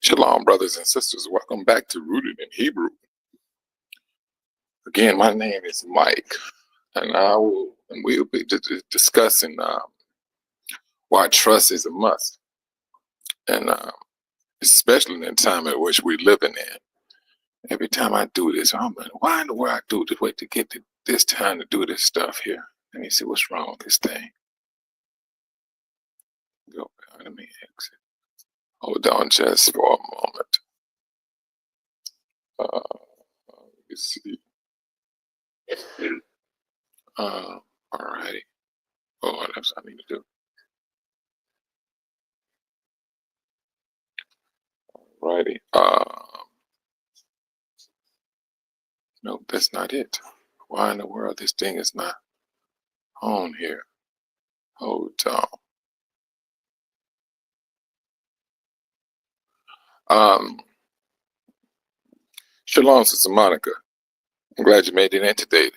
Shalom, brothers and sisters. Welcome back to Rooted in Hebrew. Again, my name is Mike, and we'll be discussing why trust is a must, and especially in the time in which we're living in. Every time I do this, I'm like, why in the world I do this? Wait to get to this time to do this stuff here. Let me see what's wrong with this thing. Go. Let me exit. Hold on just for a moment. Let me see. Alrighty. Oh, that's what I need to do. Alrighty. No, that's not it. Why in the world this thing is not on here? Hold on. Shalom, Sister Monica. I'm glad you made it in today.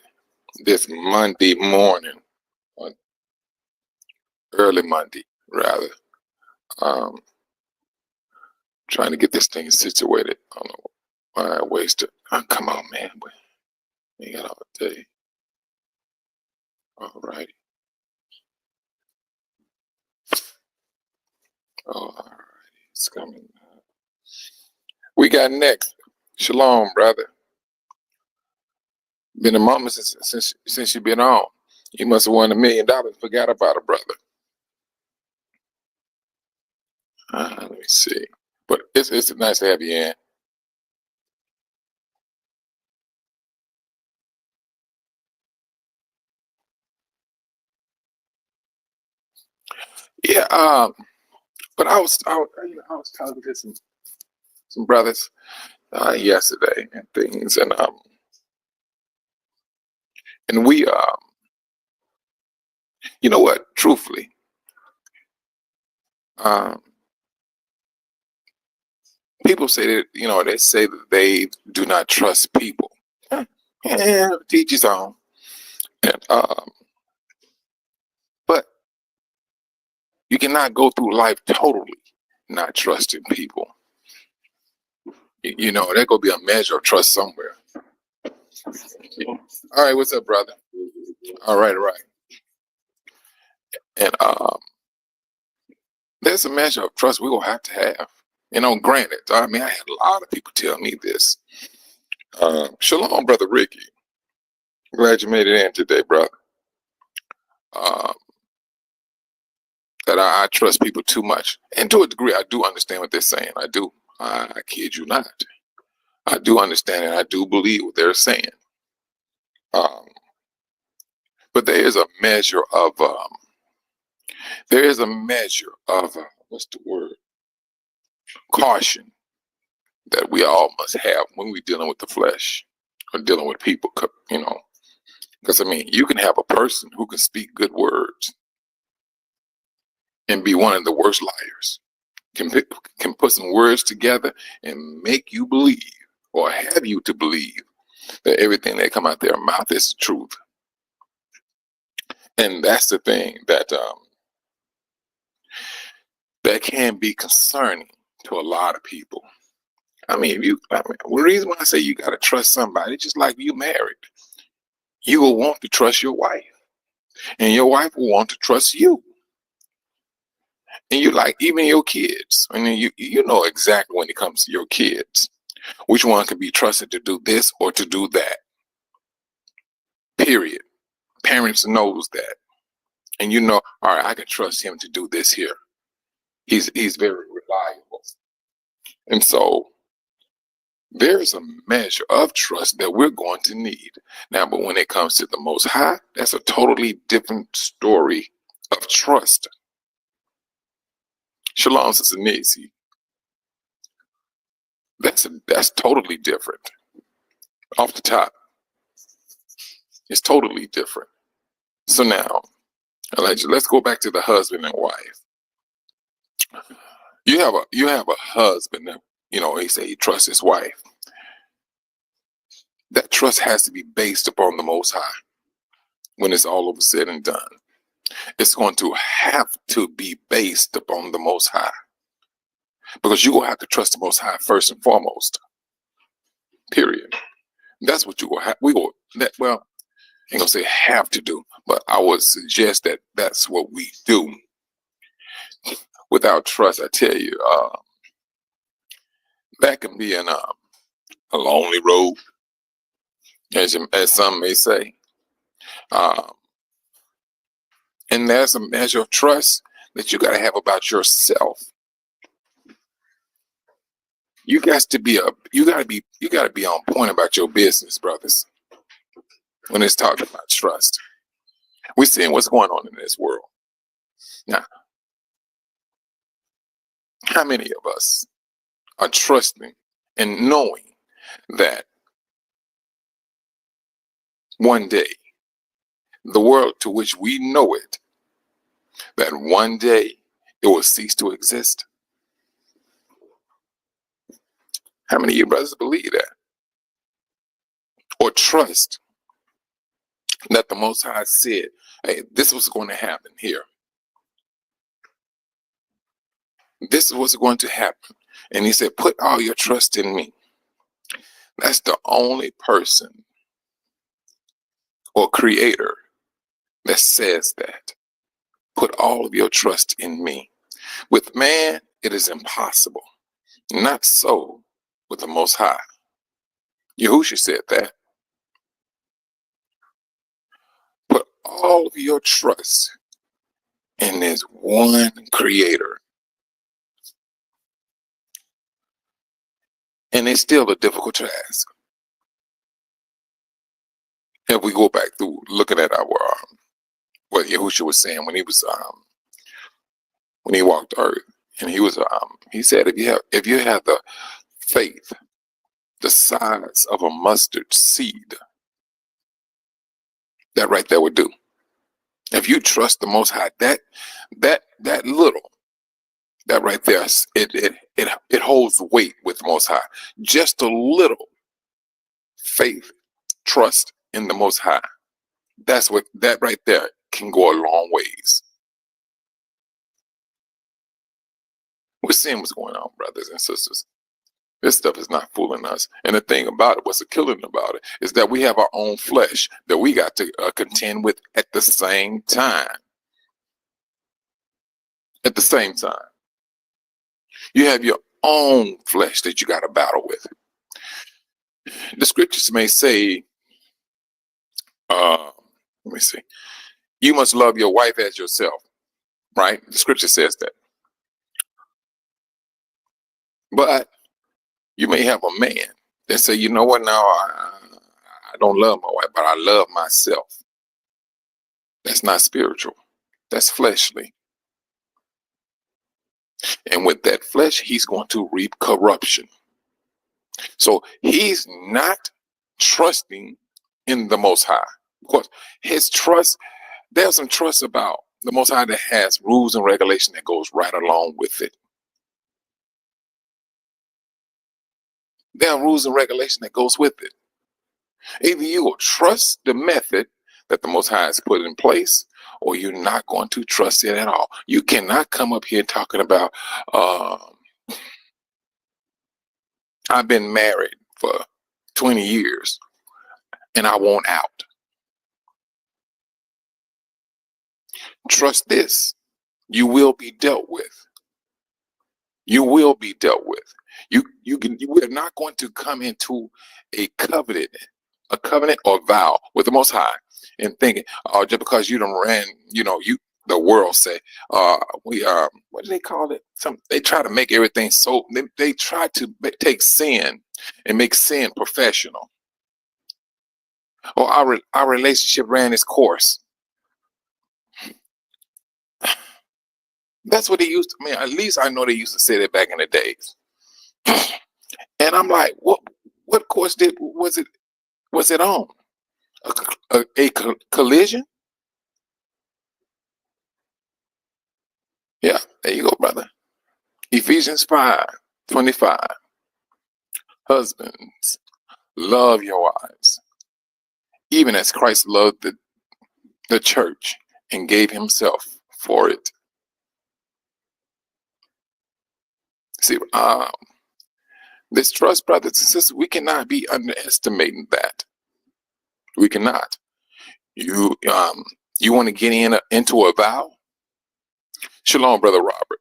This Monday morning, early Monday, rather. Trying to get this thing situated. I don't know why I wasted. Oh, come on, man. We got all day. All righty. All righty. It's coming. We got next. Shalom, brother. Been a moment since you've been on. You must have won $1 million. Forgot about it, brother. Let me see. But it's nice to have you in. Yeah. But I was talking to some brothers yesterday and things, and we you know what? Truthfully, people say that they say that they do not trust people. Yeah, teach his own. And but you cannot go through life totally not trusting people. There gonna be a measure of trust somewhere. All right, what's up, brother? All right. And there's a measure of trust we will have to have. Granted, I mean, I had a lot of people tell me this. Shalom, brother Ricky. Glad you made it in today, brother. That I trust people too much. And to a degree, I do understand what they're saying. I do. I kid you not. I do understand and I do believe what they're saying. But there is a measure of what's the word? Caution that we all must have when we're dealing with the flesh or dealing with people, because I mean, you can have a person who can speak good words and be one of the worst liars, can put some words together and make you believe or have you to believe that everything that come out their mouth is the truth. And that's the thing that can be concerning to a lot of people. I mean, the reason why I say you got to trust somebody, just like you married, you will want to trust your wife, and your wife will want to trust you. And you like even your kids. I mean, you know exactly when it comes to your kids, which one can be trusted to do this or to do that. Period. Parents knows that, and all right, I can trust him to do this here. He's very reliable, and so there's a measure of trust that we're going to need now. But when it comes to the Most High, that's a totally different story of trust. Shalom, Sister Nisi. That's totally different. Off the top, it's totally different. So now, let's go back to the husband and wife. You have a husband that he say he trusts his wife. That trust has to be based upon the Most High. When it's all over said and done, it's going to have to be based upon the Most High. because you're going to have to trust the Most High first and foremost, period. That's what you're going to have. Well, I ain't going to say have to do, but I would suggest that that's what we do. Without trust, I tell you, that can be a lonely road, as some may say. And there's a measure of trust that you got to have about yourself. You got to be on point about your business, brothers. When it's talking about trust, we're seeing what's going on in this world now. How many of us are trusting and knowing that one day, the world to which we know it, that one day it will cease to exist? How many of you brothers believe that? Or trust that the Most High said, hey, this was going to happen here. This is what's going to happen. And he said, put all your trust in me. That's the only person or creator that says that. Put all of your trust in me. With man, it is impossible. Not so with the Most High. Yahushua said that. Put all of your trust in this one creator. And it's still a difficult task. If we go back through looking at our what Yahushua was saying when he was when he walked the earth, and he said, if you have the faith the size of a mustard seed, that right there would do. If you trust the Most High, that little, that right there, it holds weight with the Most High. Just a little faith, trust in the Most High. That right there can go a long ways. We're seeing what's going on, brothers and sisters. This stuff is not fooling us. And the thing about it, what's the killing about it, is that we have our own flesh that we got to contend with at the same time. At the same time. You have your own flesh that you got to battle with. The scriptures may say, let me see, you must love your wife as yourself, right? The scripture says that. But you may have a man that say, you know what, now I don't love my wife, but I love myself. That's not spiritual. That's fleshly. And with that flesh, he's going to reap corruption. So he's not trusting in the Most High. Of course, his trust, there's some trust about the Most High that has rules and regulation that goes right along with it. There are rules and regulation that goes with it. Either you will trust the method that the Most High has put in place, or you're not going to trust it at all. You cannot come up here talking about, I've been married for 20 years and I want out. Trust this. You will be dealt with. You will be dealt with. You are not going to come into a covenant or vow with the Most High and thinking, oh, just because you done ran, the world say, what do they call it? They try to make everything so, they try to take sin and make sin professional. Or our relationship ran its course. That's what they used to, at least I know they used to say that back in the days. And I'm like, what course was it on? A collision? Yeah, there you go, brother. Ephesians 5:25. Husbands, love your wives, even as Christ loved the church and gave himself for it. See, this trust, brothers and sisters, we cannot be underestimating that. We cannot. You you want to get into a vow? Shalom, brother Robert.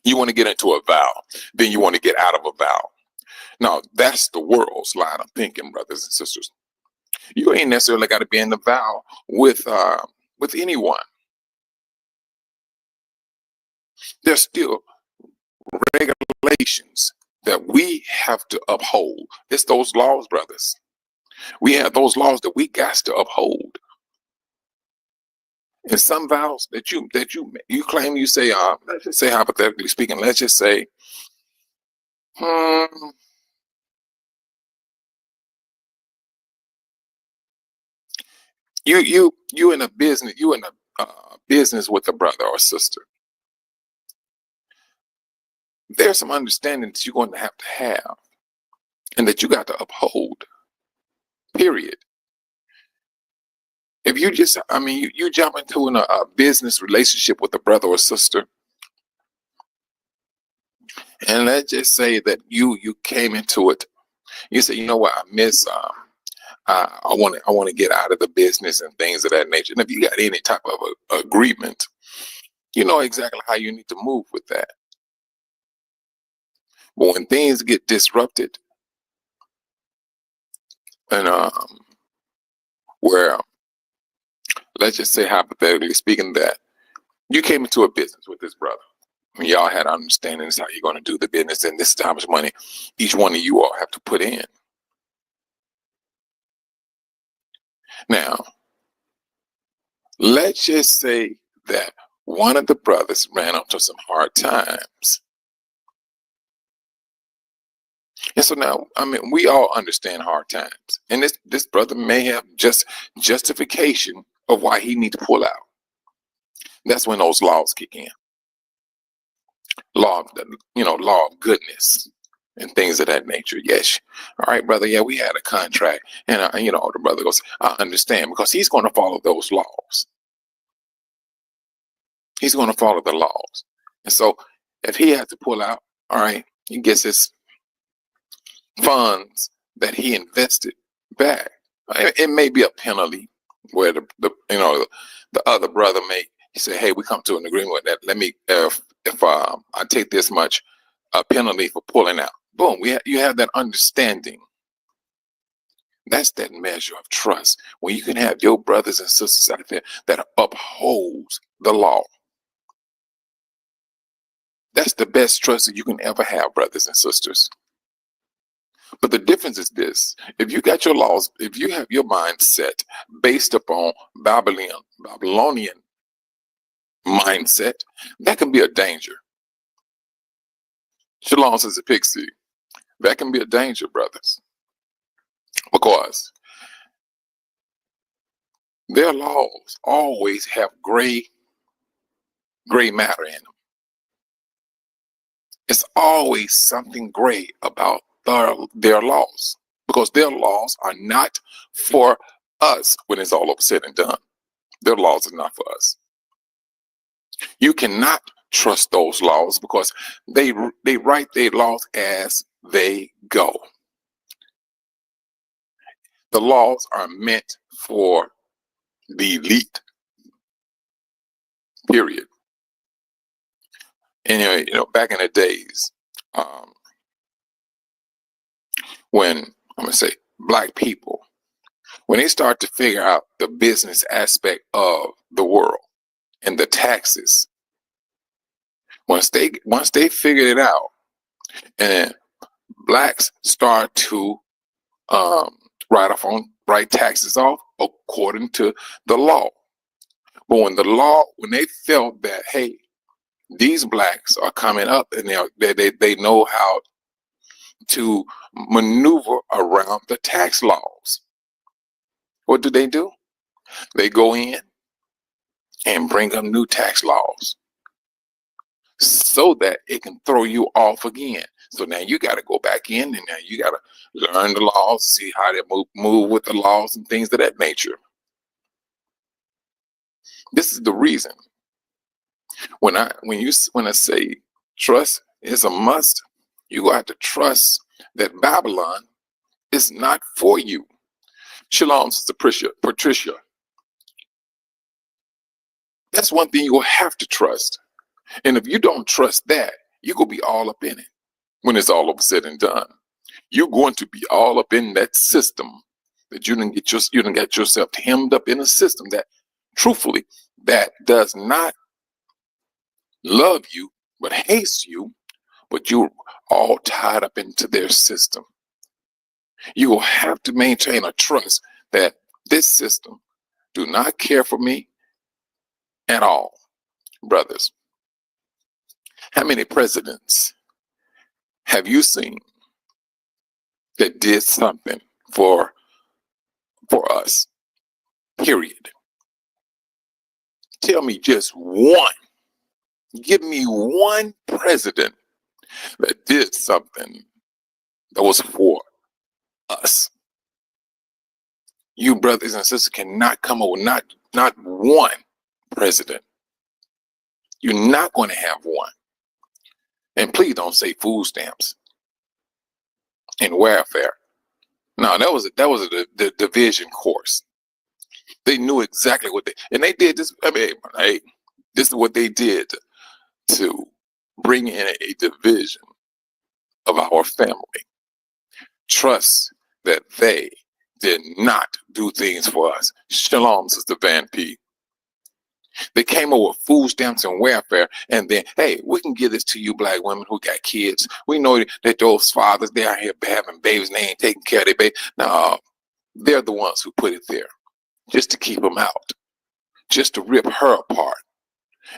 You want to get into a vow, then you want to get out of a vow. Now, that's the world's line of thinking, brothers and sisters. You ain't necessarily got to be in the vow with anyone. There's still regulations that we have to uphold. It's those laws, brothers. We have those laws that we got to uphold. And some vows that you claim, you say, let's just say, hypothetically speaking, let's just say, you in a business, business with a brother or sister. There's some understanding that you're going to have, and that you got to uphold. Period. If you just, you jump into a business relationship with a brother or sister, and let's just say that you came into it, you say, you know what, I want to get out of the business and things of that nature. And if you got any type of agreement, you know exactly how you need to move with that. But when things get disrupted, and where, let's just say hypothetically speaking, that you came into a business with this brother, and y'all had understanding this is how you're going to do the business, and this is how much money each one of you all have to put in. Now, let's just say that one of the brothers ran into some hard times. And so now, we all understand hard times. And this brother may have just justification of why he needs to pull out. That's when those laws kick in. Law of goodness and things of that nature. Yes. All right, brother. Yeah, we had a contract. And, the brother goes, I understand, because he's going to follow those laws. He's going to follow the laws. And so if he has to pull out, all right, he gets his funds that he invested back. It may be a penalty where the other brother may say, hey, we come to an agreement with that. Let me, if I take this much penalty for pulling out, boom, you have that understanding. That's that measure of trust, when you can have your brothers and sisters out there that upholds the law. That's the best trust that you can ever have, brothers and sisters. But the difference is this: if you got your laws, if you have your mindset based upon Babylonian mindset, that can be a danger. Shalom, says a pixie. That can be a danger, brothers, because their laws always have gray matter in them. It's always something gray about their laws, because their laws are not for us when it's all said and done. Their laws are not for us. You cannot trust those laws, because they write their laws as they go. The laws are meant for the elite, period. And back in the days, when I'm gonna say black people, when they start to figure out the business aspect of the world and the taxes, once they figured it out, and blacks start to write taxes off according to the law. But when they felt that, hey, these blacks are coming up and they know how to maneuver around the tax laws, what do? They go in and bring up new tax laws so that it can throw you off again. So now you got to go back in, and now you got to learn the laws, see how they move with the laws and things of that nature. This is the reason when I say trust It's a must. You have to trust that Babylon is not for you. Shalom, Sister Patricia. That's one thing you will have to trust. And if you don't trust that, you're going to be all up in it when it's all over said and done. You're going to be all up in that system that you didn't get yourself hemmed up in a system that, truthfully, that does not love you, but hates you, but you're all tied up into their system. You will have to maintain a trust that this system do not care for me at all. Brothers, how many presidents have you seen that did something for us? Period. Tell me just one. Give me one president that did something that was for us. You brothers and sisters cannot come up with not one president. You're not going to have one. And please don't say food stamps and welfare. No, that was the division course. They knew exactly what and they did this. I mean, hey, this is what they did to bring in a division of our family. Trust that they did not do things for us. Shalom, Sister Van P. They came up with food stamps and welfare, and then, hey, we can give this to you black women who got kids. We know that those fathers, they are here having babies, and they ain't taking care of their baby. No, they're the ones who put it there, just to keep them out, just to rip her apart.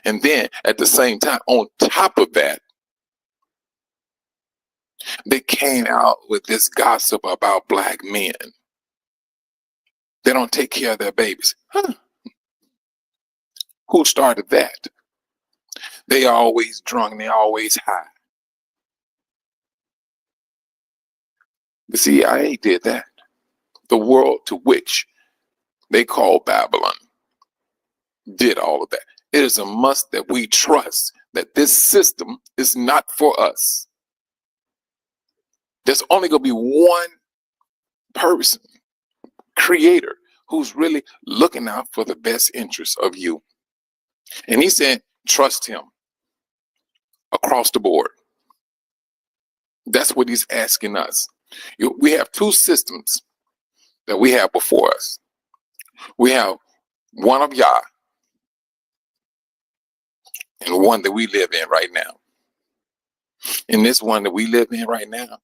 And then, at the same time, on top of that, they came out with this gossip about black men. They don't take care of their babies. Huh. Who started that? They always drunk and they always high. The CIA did that. The world to which they call Babylon did all of that. It is a must that we trust that this system is not for us. There's only going to be one person, creator, who's really looking out for the best interests of you. And he said, trust him across the board. That's what he's asking us. We have two systems that we have before us. We have one of Yah and one that we live in right now. And this one that we live in right now,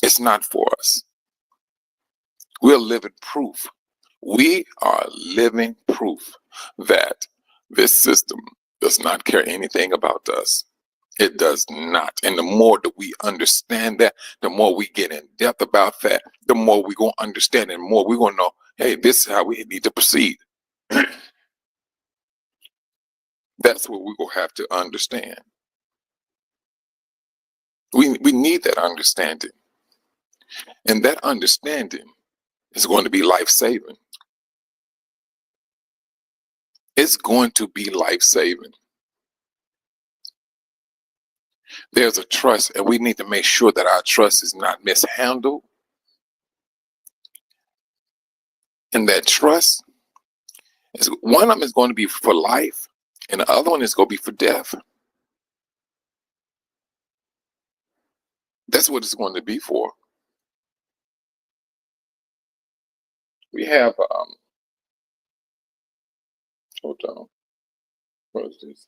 it's not for us. We're living proof. We are living proof that this system does not care anything about us. It does not. And the more that we understand that, the more we get in depth about that, the more we're going to understand and more we're going to know, hey, this is how we need to proceed. That's what we're going to have to understand. We need that understanding. And that understanding is going to be life-saving. It's going to be life-saving. There's a trust, and we need to make sure that our trust is not mishandled. And that trust, one of them is going to be for life, and the other one is going to be for death. That's what it's going to be for. We have, hold on, what is this?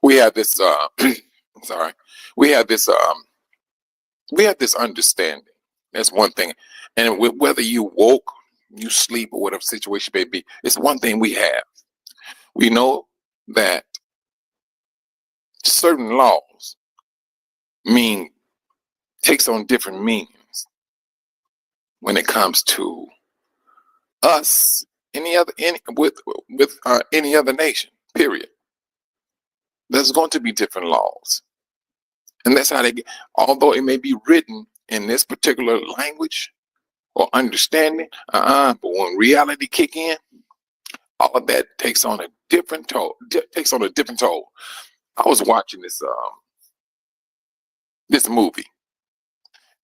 We have this, sorry, we have this understanding. That's one thing. And whether you woke, you sleep, or whatever situation may be, it's one thing we have. We know that certain laws takes on different meanings when it comes to us, with any other nation, period. There's going to be different laws. And that's how they get, although it may be written in this particular language or understanding, but when reality kick in, all of that takes on a different toll. Takes on a different toll. I was watching this movie,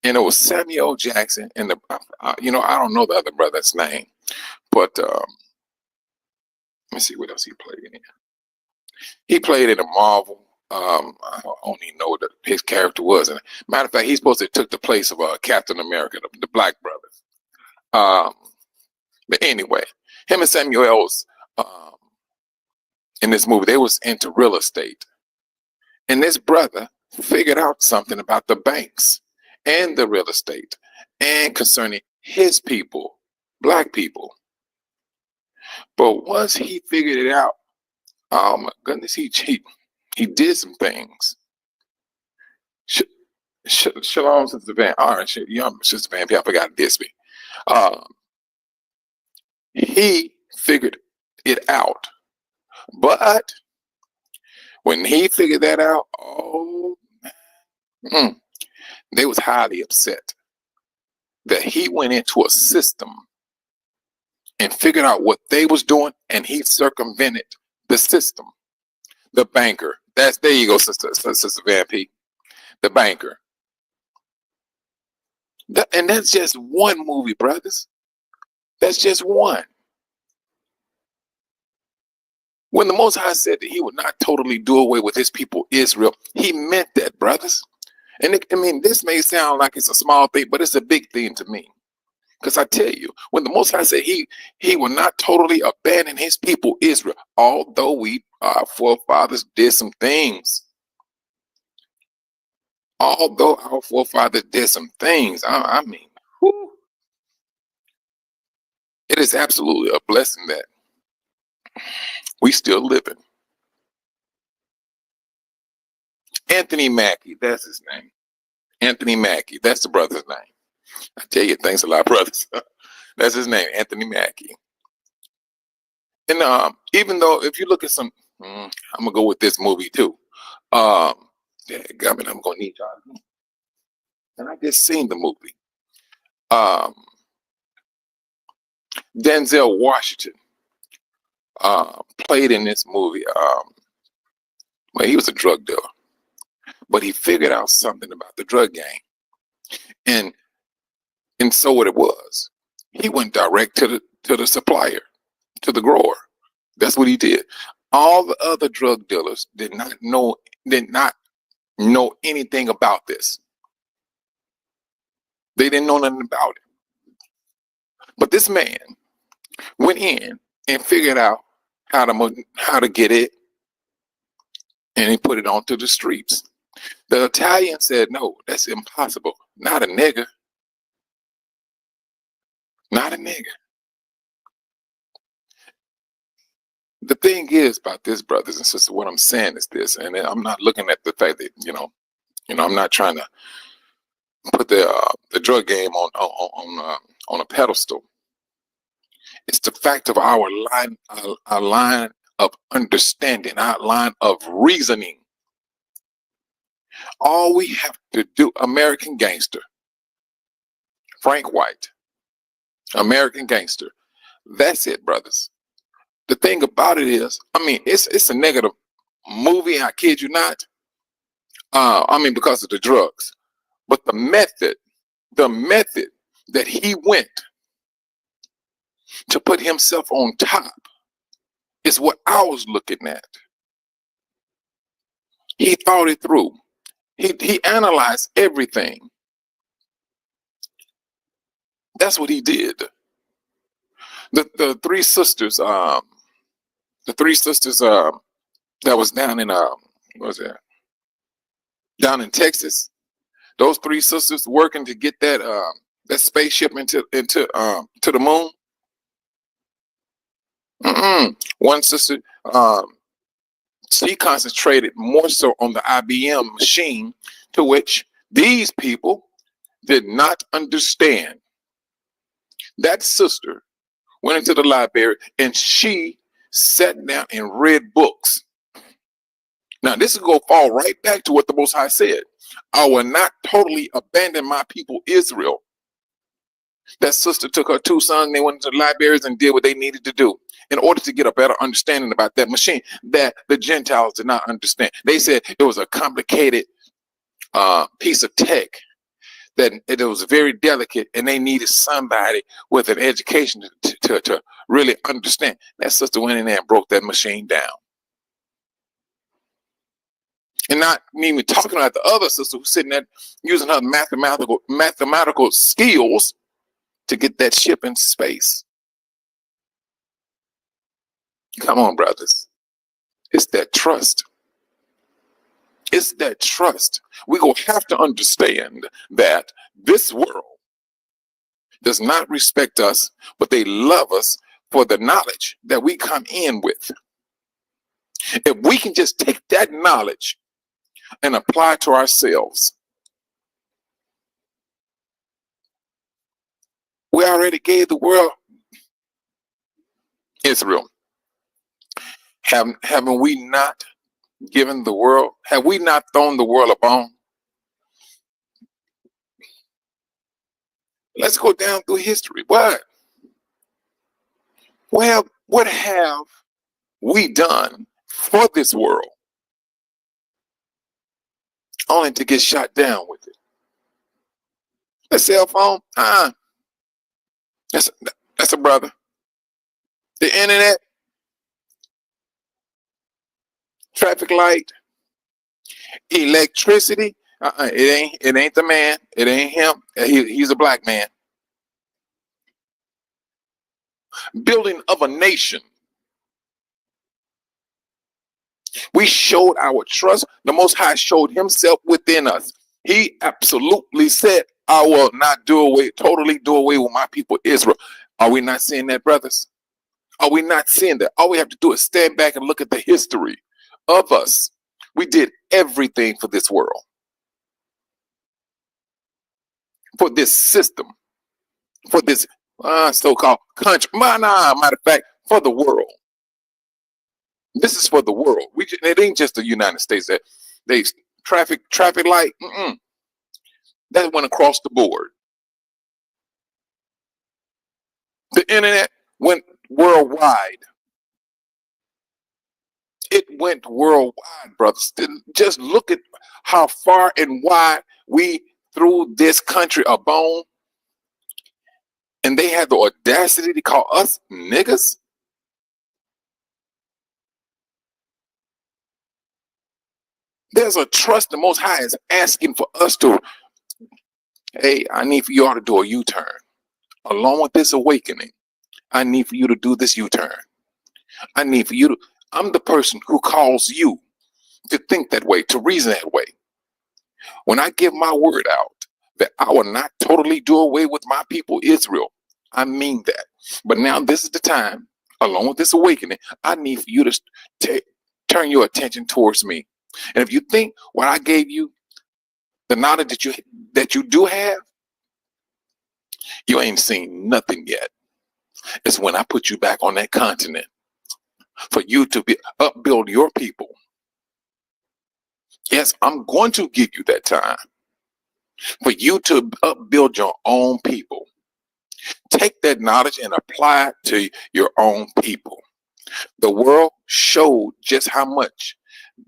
and it was Samuel Jackson and I don't know the other brother's name, but let me see what else he played in. He played in a Marvel. I don't even know what his character was. And matter of fact, he's supposed to took the place of Captain America, the Black brothers. But anyway, him and Samuel's in this movie, they was into real estate, and this brother figured out something about the banks and the real estate and concerning his people, Black people. But once he figured it out, oh my goodness, he did some things. Shalom, Sister Van. All right, Sister Van. I forgot this me. He figured it out, but when he figured that out, they was highly upset that he went into a system and figured out what they was doing, and he circumvented the system. The banker. There you go, Sister Van P. The banker. And that's just one movie, brothers. That's just one. When the Most High said that he would not totally do away with his people, Israel, he meant that, brothers. And this may sound like it's a small thing, but it's a big thing to me. Because I tell you, when the Most High said he will not totally abandon his people, Israel, although our forefathers did some things. Although our forefathers did some things, whew, it is absolutely a blessing that we still living. Anthony Mackie, that's his name. Anthony Mackie, that's the brother's name. I tell you, thanks a lot, brothers. That's his name, Anthony Mackie. And even though, if you look at some, I'm gonna go with this movie too. I'm gonna need y'all. And I just seen the movie. Denzel Washington played in this movie. Well, he was a drug dealer, but he figured out something about the drug gang, and so what it was, he went direct to the supplier, to the grower. That's what he did. All the other drug dealers did not know anything about this. They didn't know nothing about it. But this man went in and figured out how to get it, and he put it onto the streets. The Italian said, "No, that's impossible. Not a nigger. Not a nigger." The thing is about this, brothers and sisters, what I'm saying is this, and I'm not looking at the fact that I'm not trying to put the drug game on a pedestal. It's the fact of our line of understanding, our line of reasoning. All we have to do, American Gangster, Frank White, American Gangster. That's it, brothers. The thing about it is, it's a negative movie. I kid you not. Because of the drugs, but the method that he went to put himself on top is what I was looking at. He thought it through. He analyzed everything. That's what he did. The three sisters, that was down in what was that? Down in Texas. Those three sisters working to get that spaceship into to the moon. One sister, she concentrated more so on the IBM machine, to which these people did not understand. That sister went into the library and she sat down and read books. Now, this is going to fall right back to what the Most High said. I will not totally abandon my people, Israel. That sister took her two sons, and they went into the libraries and did what they needed to do. in order to get a better understanding about that machine that the Gentiles did not understand. They said it was a complicated piece of tech, that it was very delicate, and they needed somebody with an education to really understand. That sister went in there and broke that machine down. And not even talking about the other sister who's sitting there using her mathematical skills to get that ship into space. Come on, brothers. It's that trust. It's that trust. We're going to have to understand that this world does not respect us, but they love us for the knowledge that we come in with. If we can just take that knowledge and apply it to ourselves, we already gave the world Israel. Haven't we not given the world? Have we not thrown the world a bone? Let's go down through history. What have we done for this world only to get shot down with it? A cell phone? That's a brother. The internet, traffic light, electricity. It ain't the man. It ain't him. He's a black man. Building of a nation. We showed our trust. The Most High showed himself within us. He absolutely said, I will not totally do away with my people Israel. Are we not seeing that, brothers? Are we not seeing that? All we have to do is stand back and look at the history of us. We did everything for this world, for this system, for this so-called country. Matter of fact, for the world. This is for the world. It ain't just the United States. That they traffic light. That went across the board. The internet went worldwide. It went worldwide, brothers. Just look at how far and wide we threw this country a bone, and they had the audacity to call us niggas. There's a trust the Most High is asking for us to, hey, I need for you all to do a U-turn. Along with this awakening, I need for you to do this U-turn. I need for you to, I'm the person who calls you to think that way, to reason that way. When I give my word out that I will not totally do away with my people Israel, I mean that. But now this is the time, along with this awakening, I need for you to turn your attention towards me. And if you think what I gave you, the knowledge that you do have, you ain't seen nothing yet. It's when I put you back on that continent for you to upbuild your people. Yes, I'm going to give you that time for you to upbuild your own people. Take that knowledge and apply it to your own people. The world showed just how much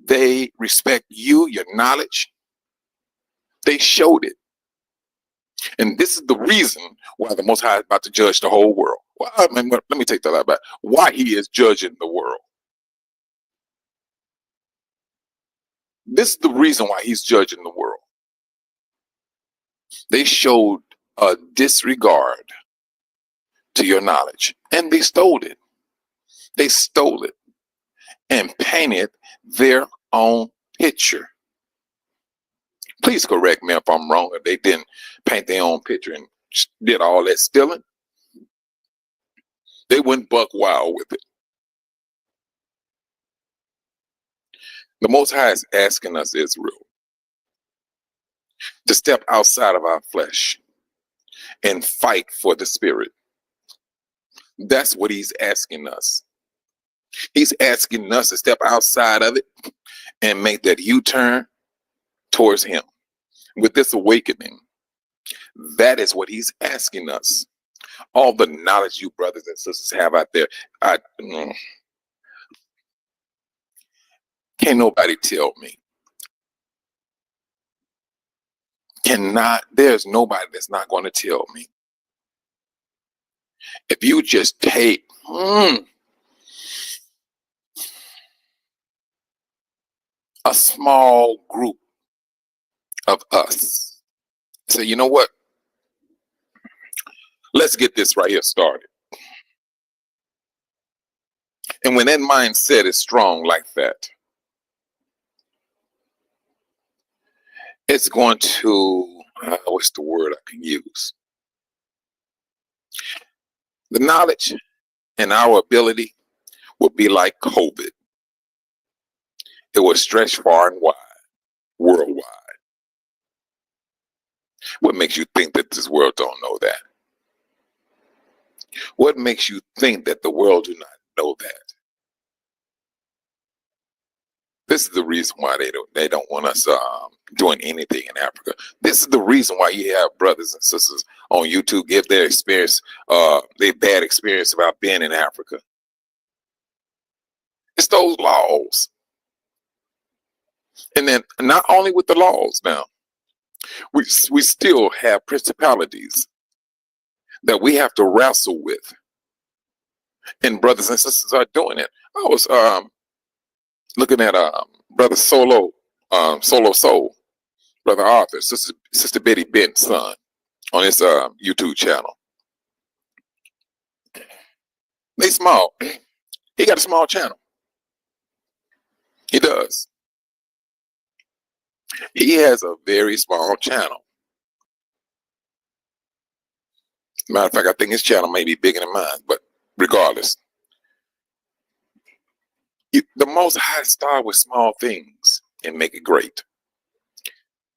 they respect you, your knowledge. They showed it. And this is the reason why the Most High is about to judge the whole world. Well, let me take that out back. Why he is judging the world. This is the reason why he's judging the world. They showed a disregard to your knowledge, and they stole it. They stole it and painted their own picture. Please correct me if I'm wrong, if they didn't paint their own picture and did all that stealing. They went buck wild with it. The Most High is asking us, Israel, to step outside of our flesh and fight for the spirit. That's what he's asking us. He's asking us to step outside of it and make that U-turn towards him. With this awakening, that is what he's asking us. All the knowledge you brothers and sisters have out there, can't nobody tell me. There's nobody that's not going to tell me. If you just take a small group of us, say, you know what? Let's get this right here started. And when that mindset is strong like that, it's going to, what's the word I can use? The knowledge and our ability will be like COVID. It will stretch far and wide, worldwide. What makes you think that this world don't know that? What makes you think that the world do not know that? This is the reason why they don't want us doing anything in Africa. This is the reason why you have brothers and sisters on YouTube give their experience, their bad experience about being in Africa. It's those laws. And then not only with the laws now, we still have principalities that we have to wrestle with. And brothers and sisters are doing it. I was looking at Brother Solo Soul, Brother Arthur, Sister Betty Ben's son on his YouTube channel. They small. He got a small channel. He does. He has a very small channel. Matter of fact, I think his channel may be bigger than mine, but regardless, the Most High start with small things and make it great.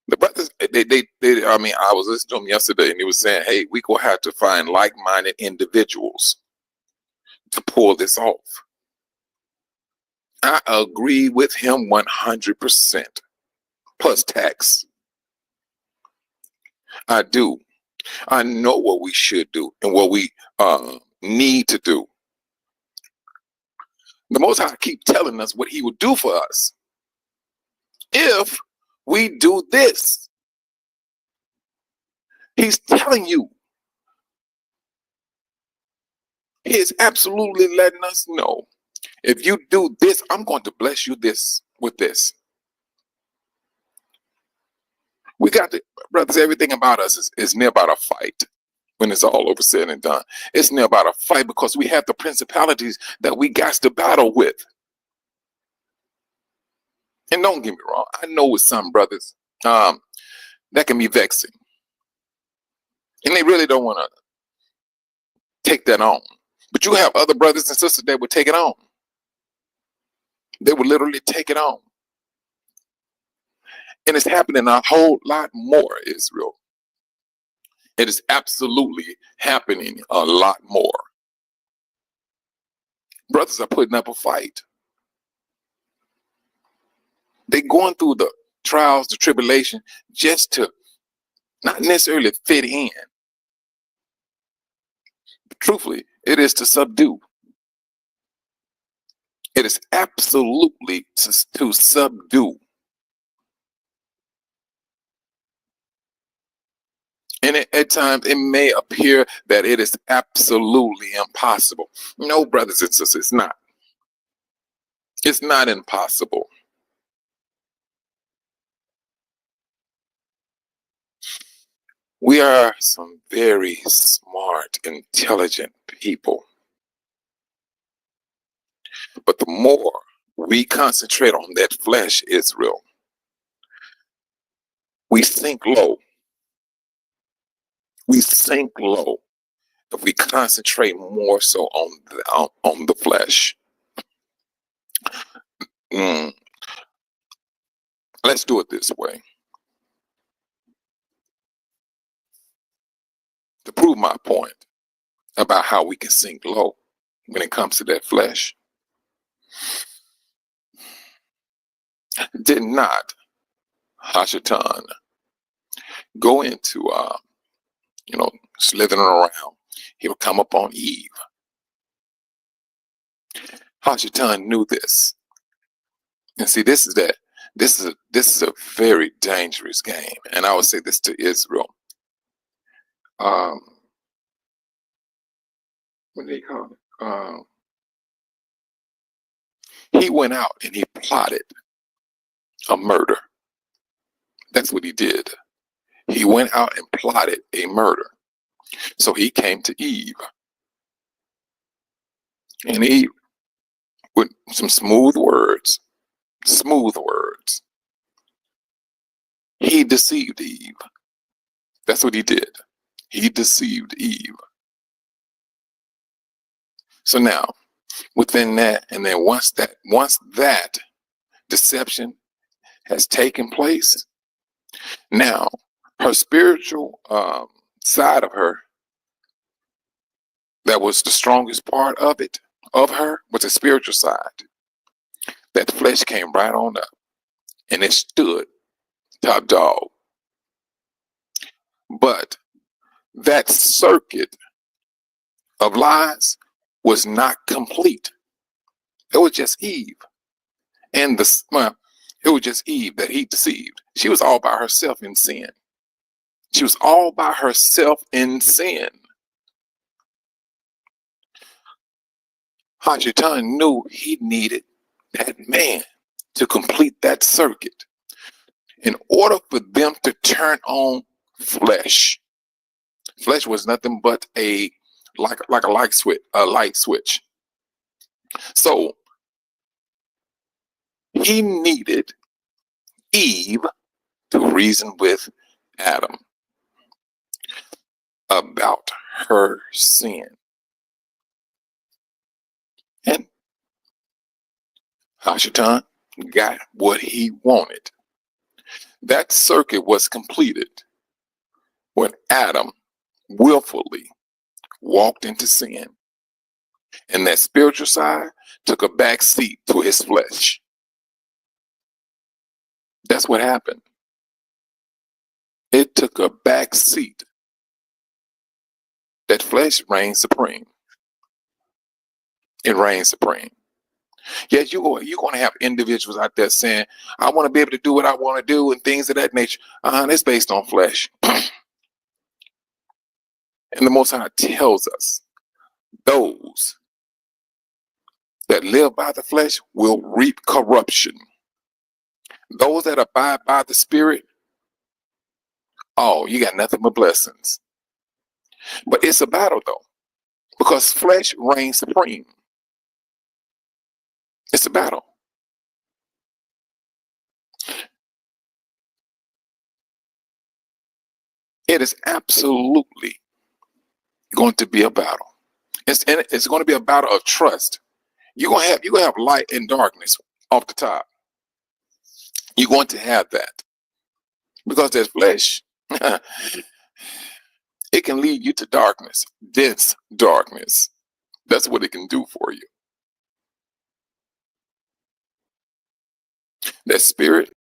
The brothers, I mean, I was listening to him yesterday, and he was saying, "Hey, we gonna have to find like-minded individuals to pull this off." I agree with him 100%. Plus tax. I do. I know what we should do and what we need to do. The Most High keep telling us what He will do for us if we do this. He's telling you. He is absolutely letting us know. If you do this, I'm going to bless you with this. We got to, brothers, everything about us is near about a fight. When it's all over said and done, it's near about a fight because we have the principalities that we got to battle with. And don't get me wrong, I know with some brothers that can be vexing, and they really don't want to take that on. But you have other brothers and sisters that would take it on. They would literally take it on. And it's happening a whole lot more, Israel. It is absolutely happening a lot more. Brothers are putting up a fight. They're going through the trials, the tribulation, just to not necessarily fit in. But truthfully, it is to subdue. It is absolutely to subdue. And at times it may appear that it is absolutely impossible. No, brothers and sisters, it's not. It's not impossible. We are some very smart, intelligent people. But the more we concentrate on that flesh, Israel, we sink low. We sink low if we concentrate more so on the flesh. Let's do it this way. To prove my point about how we can sink low when it comes to that flesh. Did not Hashatan go into slithering around he would come upon Eve. Hashatan knew this. And see, this is a very dangerous game. And I would say this to Israel. What do they call it? He went out and he plotted a murder. That's what he did. He went out and plotted a murder. So he came to Eve. And Eve, with some smooth words, he deceived Eve. That's what he did. He deceived Eve. So now, within that, and then once that deception has taken place, now her spiritual side of her, that was the strongest part of her, was the spiritual side. That flesh came right on up, and it stood top dog. But that circuit of lies was not complete. It was just Eve. And it was just Eve that he deceived. She was all by herself in sin. She was all by herself in sin. Hashatan knew he needed that man to complete that circuit in order for them to turn on flesh. Flesh was nothing but a light switch. So he needed Eve to reason with Adam about her sin. And Hashatan got what he wanted. That circuit was completed when Adam willfully walked into sin, and that spiritual side took a back seat to his flesh. That's what happened. It took a back seat. That flesh reigned supreme. It reigns supreme. Yes, you're going to have individuals out there saying, I want to be able to do what I want to do and things of that nature. It's based on flesh. And the Most High tells us, those that live by the flesh will reap corruption. Those that abide by the Spirit, oh, you got nothing but blessings. But it's a battle, though, because flesh reigns supreme. It's a battle. It is absolutely going to be a battle. It's going to be a battle of trust. You're going to have light and darkness off the top. You're going to have that because that flesh, it can lead you to darkness, dense darkness. That's what it can do for you. That spirit,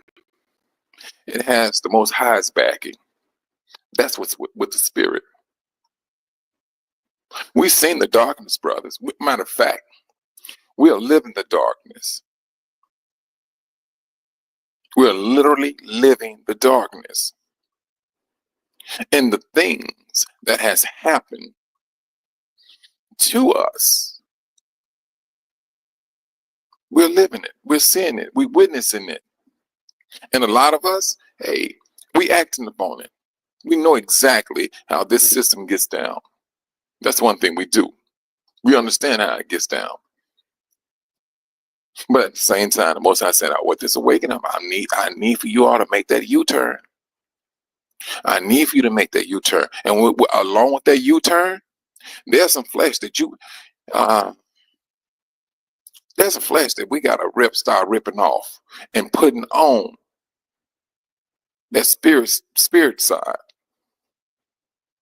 it has the Most High's backing. That's what's with the spirit. We've seen the darkness, brothers. Matter of fact, we are living the darkness. We are literally living the darkness. And the things that has happened to us, we're living it. We're seeing it. We're witnessing it. And a lot of us, hey, we acting upon it. We know exactly how this system gets down. That's one thing we do. We understand how it gets down. But at the same time, the Most High said, with this awakening, I need for you all to make that U-turn. I need for you to make that U-turn. And along with that U-turn, there's some flesh that there's a flesh that we got to start ripping off and putting on that spirit side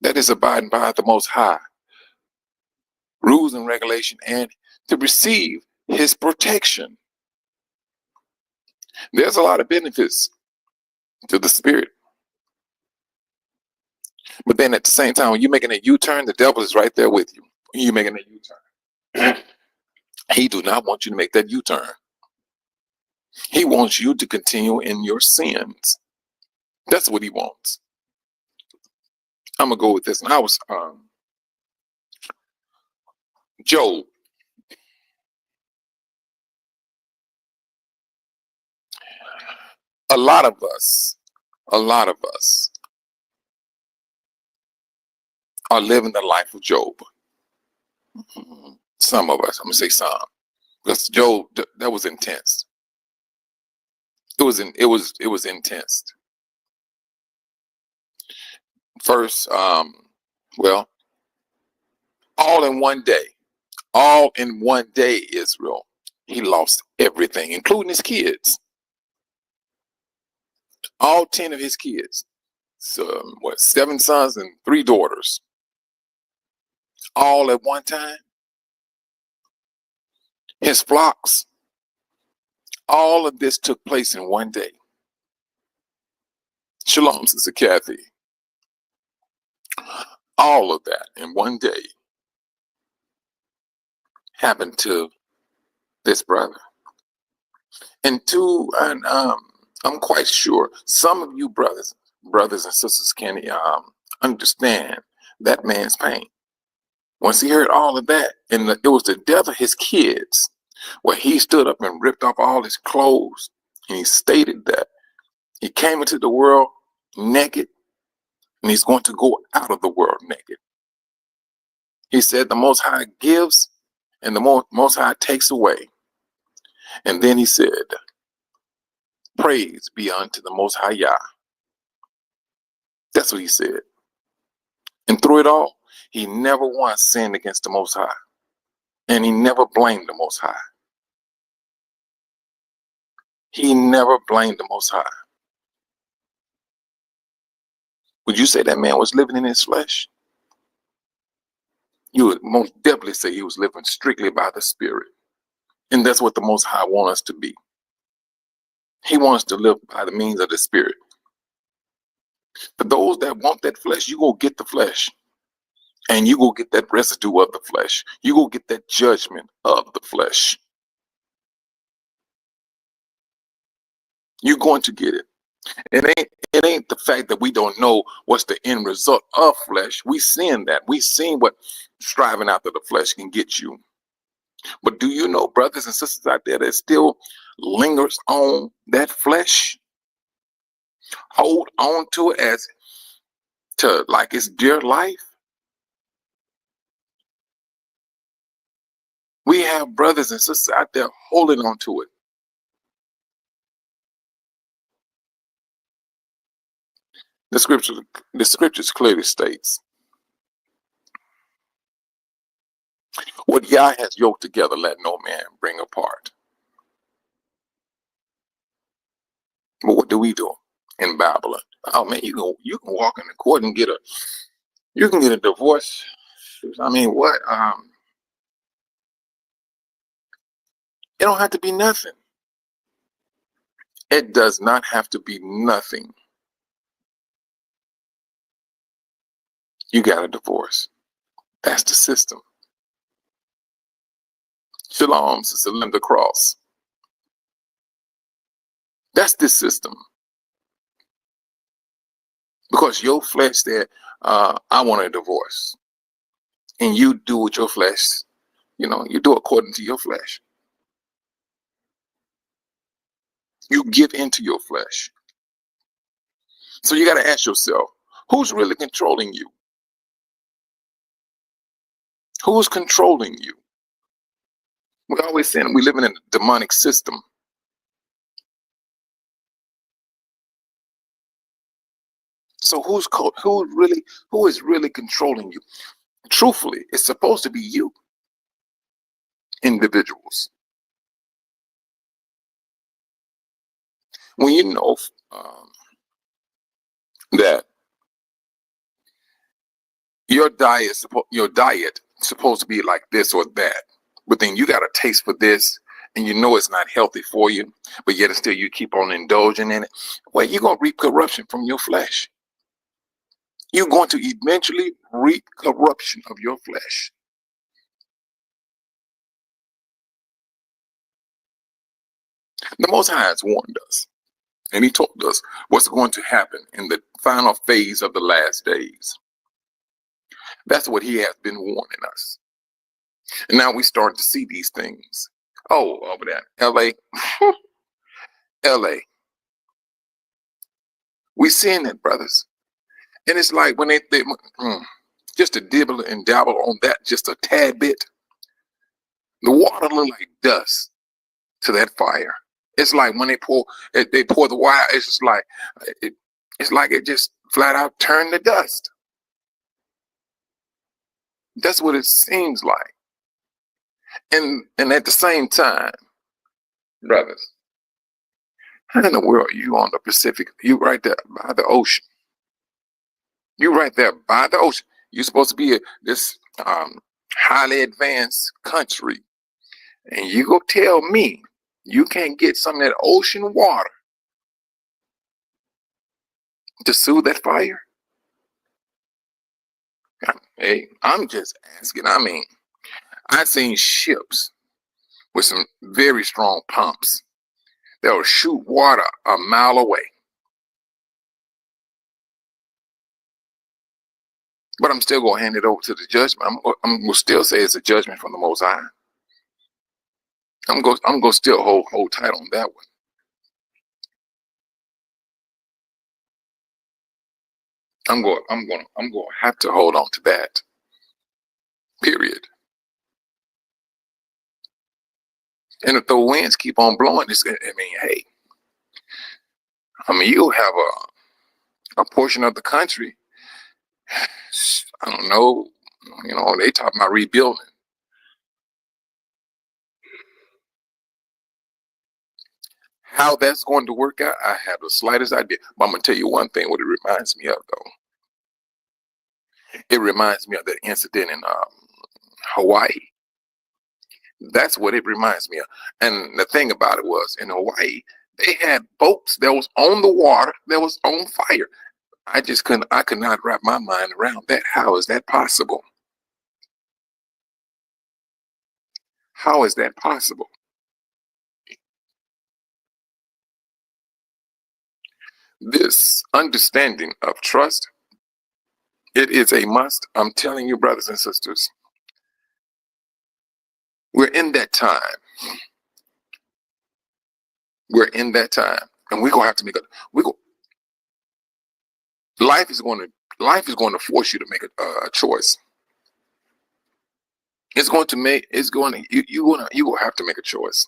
that is abiding by the Most High rules and regulation and to receive his protection. There's a lot of benefits to the spirit. But then at the same time, when you're making a U-turn, the devil is right there with you. When you're making a U-turn, he do not want you to make that U-turn. He wants you to continue in your sins. That's what he wants. I'm gonna go with this. And I was Job. A lot of us are living the life of Job. Some of us, I'm gonna say some, because Job, that was intense. It was intense. First, well, all in one day, Israel, he lost everything, including his kids, all 10 of his kids. So, 7 sons and 3 daughters, all at one time. His flocks, all of this took place in one day. Shalom, Sister Kathy. All of that in one day happened to this brother. And I'm quite sure some of you brothers and sisters can understand that man's pain. Once he heard all of that, and it was the death of his kids, where he stood up and ripped off all his clothes, and he stated that he came into the world naked, and he's going to go out of the world naked. He said the Most High gives, and the Most High takes away. And then he said, praise be unto the Most High Yah. That's what he said. And through it all, he never once sinned against the Most High. And he never blamed the Most High. He never blamed the Most High. Would you say that man was living in his flesh? You would most definitely say he was living strictly by the Spirit. And that's what the Most High wants us to be. He wants to live by the means of the Spirit. For those that want that flesh, you go get the flesh. And you go get that residue of the flesh. You go get that judgment of the flesh. You're going to get it. It ain't the fact that we don't know what's the end result of flesh. We seen that. We seen what striving after the flesh can get you. But do you know, brothers and sisters out there, that still lingers on that flesh? Hold on to it as to like it's dear life. We have brothers and sisters out there holding on to it. The scriptures clearly states, what Yah has yoked together, let no man bring apart. But what do we do in Babylon? Oh man, you can walk in the court and get a divorce. I mean, what? It don't have to be nothing. It does not have to be nothing. You got a divorce. That's the system. Shalom, Sister Linda Cross. That's the system. Because your flesh said, I want a divorce. And you do with your flesh, you do according to your flesh. You give into your flesh. So you got to ask yourself, who's really controlling you? Who's controlling you? We're always saying we live in a demonic system. So who is really controlling you? Truthfully, it's supposed to be you, individuals. When you know that your diet supposed to be like this or that, but then you got a taste for this, and you know it's not healthy for you, but yet still you keep on indulging in it. Well, you're gonna reap corruption from your flesh. You're going to eventually reap corruption of your flesh. The Most High has warned us, and He told us what's going to happen in the final phase of the last days. That's what He has been warning us. And now we start to see these things. Oh, over there, LA. LA. We seeing it, brothers. And it's like when they just to dibble and dabble on that just a tad bit, the water look like dust to that fire. It's like when they pour the water, it's just like it's like it just flat out turned to dust. That's what it seems like. And at the same time, brothers, how in the world are you on the Pacific? You right there by the ocean. You right there by the ocean. You're supposed to be this highly advanced country, and you go tell me you can't get some of that ocean water to soothe that fire? Hey, I'm just asking. I mean, I've seen ships with some very strong pumps that will shoot water a mile away. But I'm still going to hand it over to the judgment. I'm going to still say it's a judgment from the Most High. I'm going to still hold tight on that one. I'm going to have to hold on to that. Period. And if the winds keep on blowing, hey, you'll have a portion of the country. I don't know. They talk about rebuilding. How that's going to work out, I have the slightest idea. But I'm going to tell you one thing, what it reminds me of, though. It reminds me of that incident in Hawaii. That's what it reminds me of. And the thing about it was, in Hawaii, they had boats that was on the water, that was on fire. I could not wrap my mind around that. How is that possible? How is that possible? This understanding of trust, it is a must. I'm telling you, brothers and sisters, we're in that time. We're in that time, and we're gonna have to make life is going to force you to make a choice. You will have to make a choice.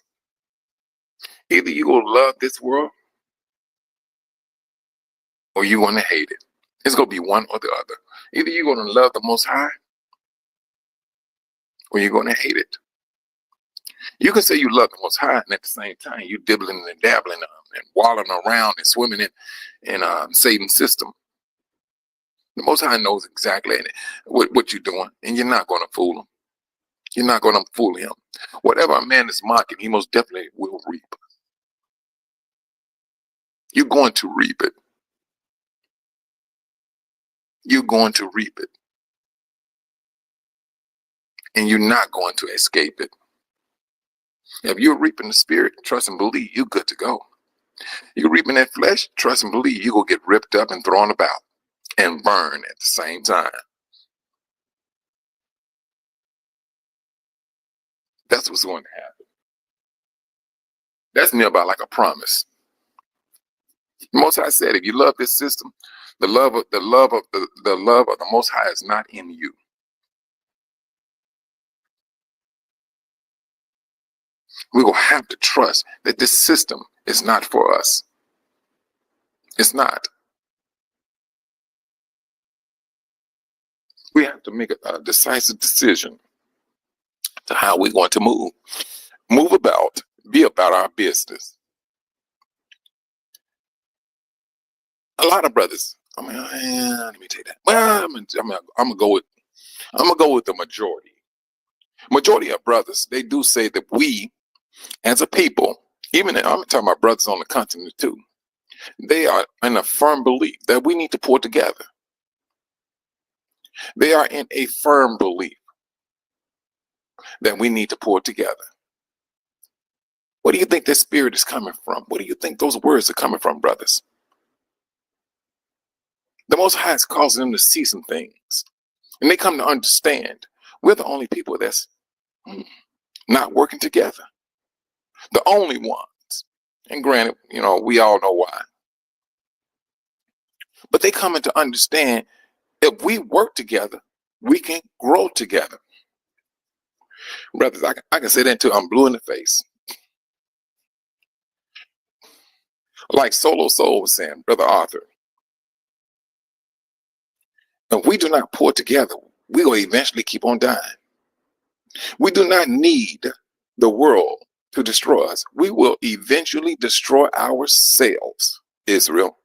Either you will love this world, or you're going to hate it. It's going to be one or the other. Either you're going to love the Most High, or you're going to hate it. You can say you love the Most High, and at the same time, you dibbling and dabbling and wallowing around and swimming in Satan's system. The Most High knows exactly what you're doing, and you're not going to fool him. You're not going to fool him. Whatever a man is mocking, he most definitely will reap. You're going to reap it. You're going to reap it. And you're not going to escape it. If you're reaping the spirit, trust and believe, you're good to go. You're reaping that flesh, trust and believe, you're going to get ripped up and thrown about and burn at the same time. That's what's going to happen. That's nearby like a promise. Most High said, if you love this system, the love of the Most High is not in you. We will have to trust that this system is not for us. It's not. We have to make a decisive decision to how we're going to move about, be about our business. A lot of brothers, let me take that. Well, I'm gonna go with the majority. Majority of brothers, they do say that we, as a people, I'm talking about brothers on the continent too, they are in a firm belief that we need to pull together. They are in a firm belief that we need to pull together. What do you think this spirit is coming from? What do you think those words are coming from, brothers? The Most High is causing them to see some things. And they come to understand we're the only people that's not working together. The only ones. And granted, we all know why. But they come to understand if we work together, we can grow together. Brothers, I can say that until I'm blue in the face. Like Solo Soul was saying, Brother Arthur, if we do not pull together, we will eventually keep on dying. We do not need the world to destroy us. We will eventually destroy ourselves, Israel.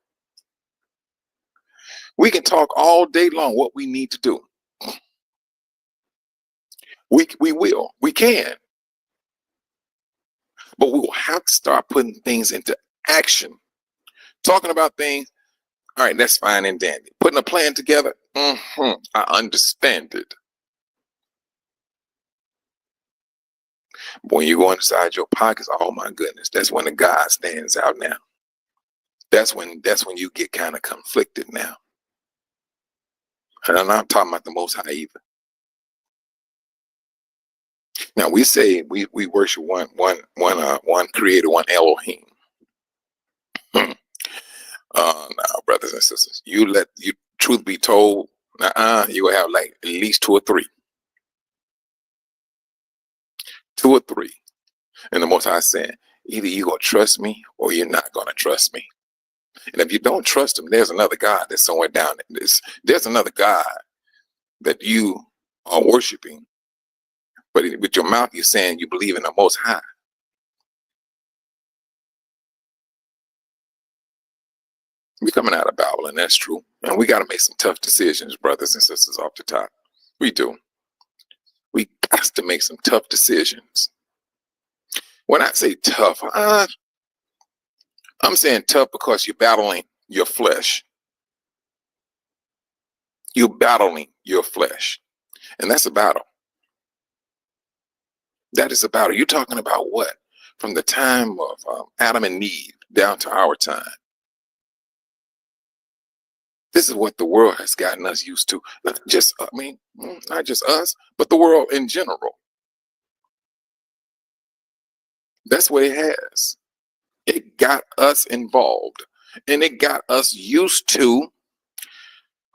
We can talk all day long what we need to do. We will. We can. But we will have to start putting things into action. Talking about things, all right, that's fine and dandy. Putting a plan together, I understand it. But when you go inside your pockets, oh my goodness, that's when the God stands out now. That's when you get kind of conflicted now. And I'm not talking about the Most High either. Now we say we worship one Creator, one Elohim. Now, brothers and sisters, you truth be told, you will have like at least two or three. Two or three. And the Most High saying, either you're going to trust me or you're not going to trust me. And if you don't trust him, there's another God that's somewhere down in this. There's another God that you are worshiping. But with your mouth, you're saying you believe in the Most High. We're coming out of Babylon, that's true. And we got to make some tough decisions, brothers and sisters, off the top. We do. We got to make some tough decisions. When I say tough, I'm saying tough because you're battling your flesh. You're battling your flesh. And that's a battle. That is a battle. You're talking about what? From the time of Adam and Eve down to our time. This is what the world has gotten us used to. Not just us, but the world in general. That's what it has. It got us involved, and it got us used to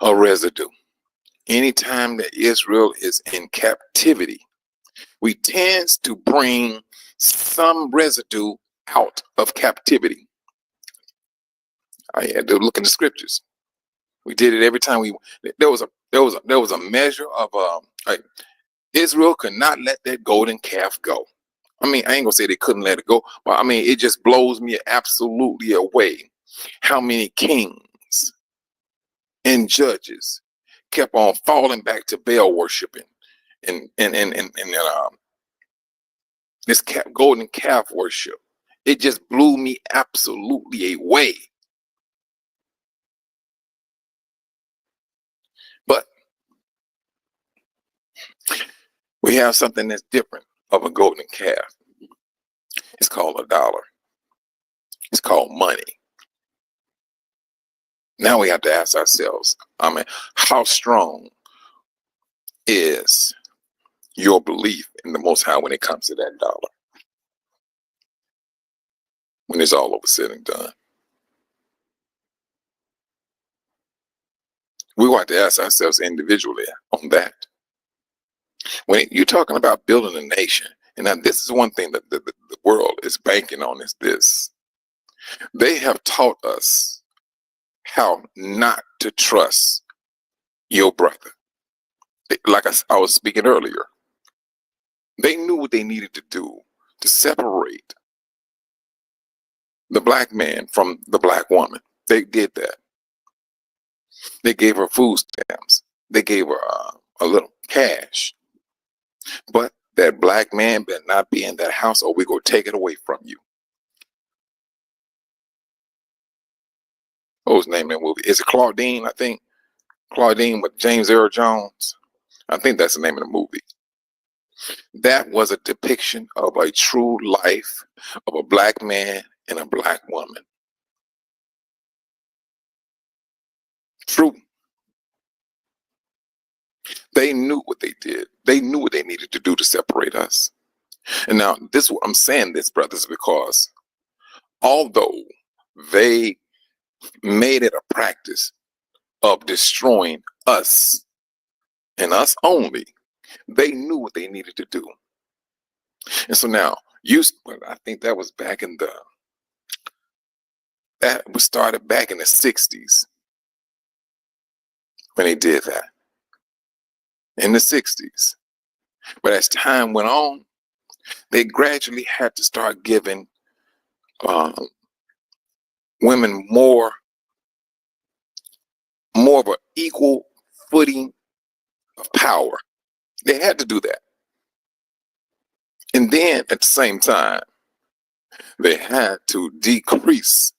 a residue. Anytime that Israel is in captivity, we tend to bring some residue out of captivity. I had to look in the scriptures. We did it every time there was a measure of Israel could not let that golden calf go. I mean, I ain't gonna say they couldn't let it go, but I mean, it just blows me absolutely away how many kings and judges kept on falling back to Baal worshiping and this golden calf worship. It just blew me absolutely away. But we have something that's different of a golden calf. It's called a dollar. It's called money. Now we have to ask ourselves, how strong is your belief in the Most High when it comes to that dollar? When it's all over said and done. We want to ask ourselves individually on that. When you're talking about building a nation, and now this is one thing that the world is banking on, is this. They have taught us how not to trust your brother. Like I was speaking earlier, they knew what they needed to do to separate the black man from the black woman. They did that. They gave her food stamps. They gave her a little cash. But that black man better not be in that house or we're going to take it away from you. What was the name of that movie? Is it Claudine, I think? Claudine with James Earl Jones. I think that's the name of the movie. That was a depiction of a true life of a black man and a black woman. True. They knew what they did. They knew what they needed to do to separate us. And now, this I'm saying this, brothers, because although they made it a practice of destroying us and us only, they knew what they needed to do. And so now, I think that was that was started back in the 60s when they did that. In the 60s. But as time went on, they gradually had to start giving women more of an equal footing of power. They had to do that. And then at the same time, they had to decrease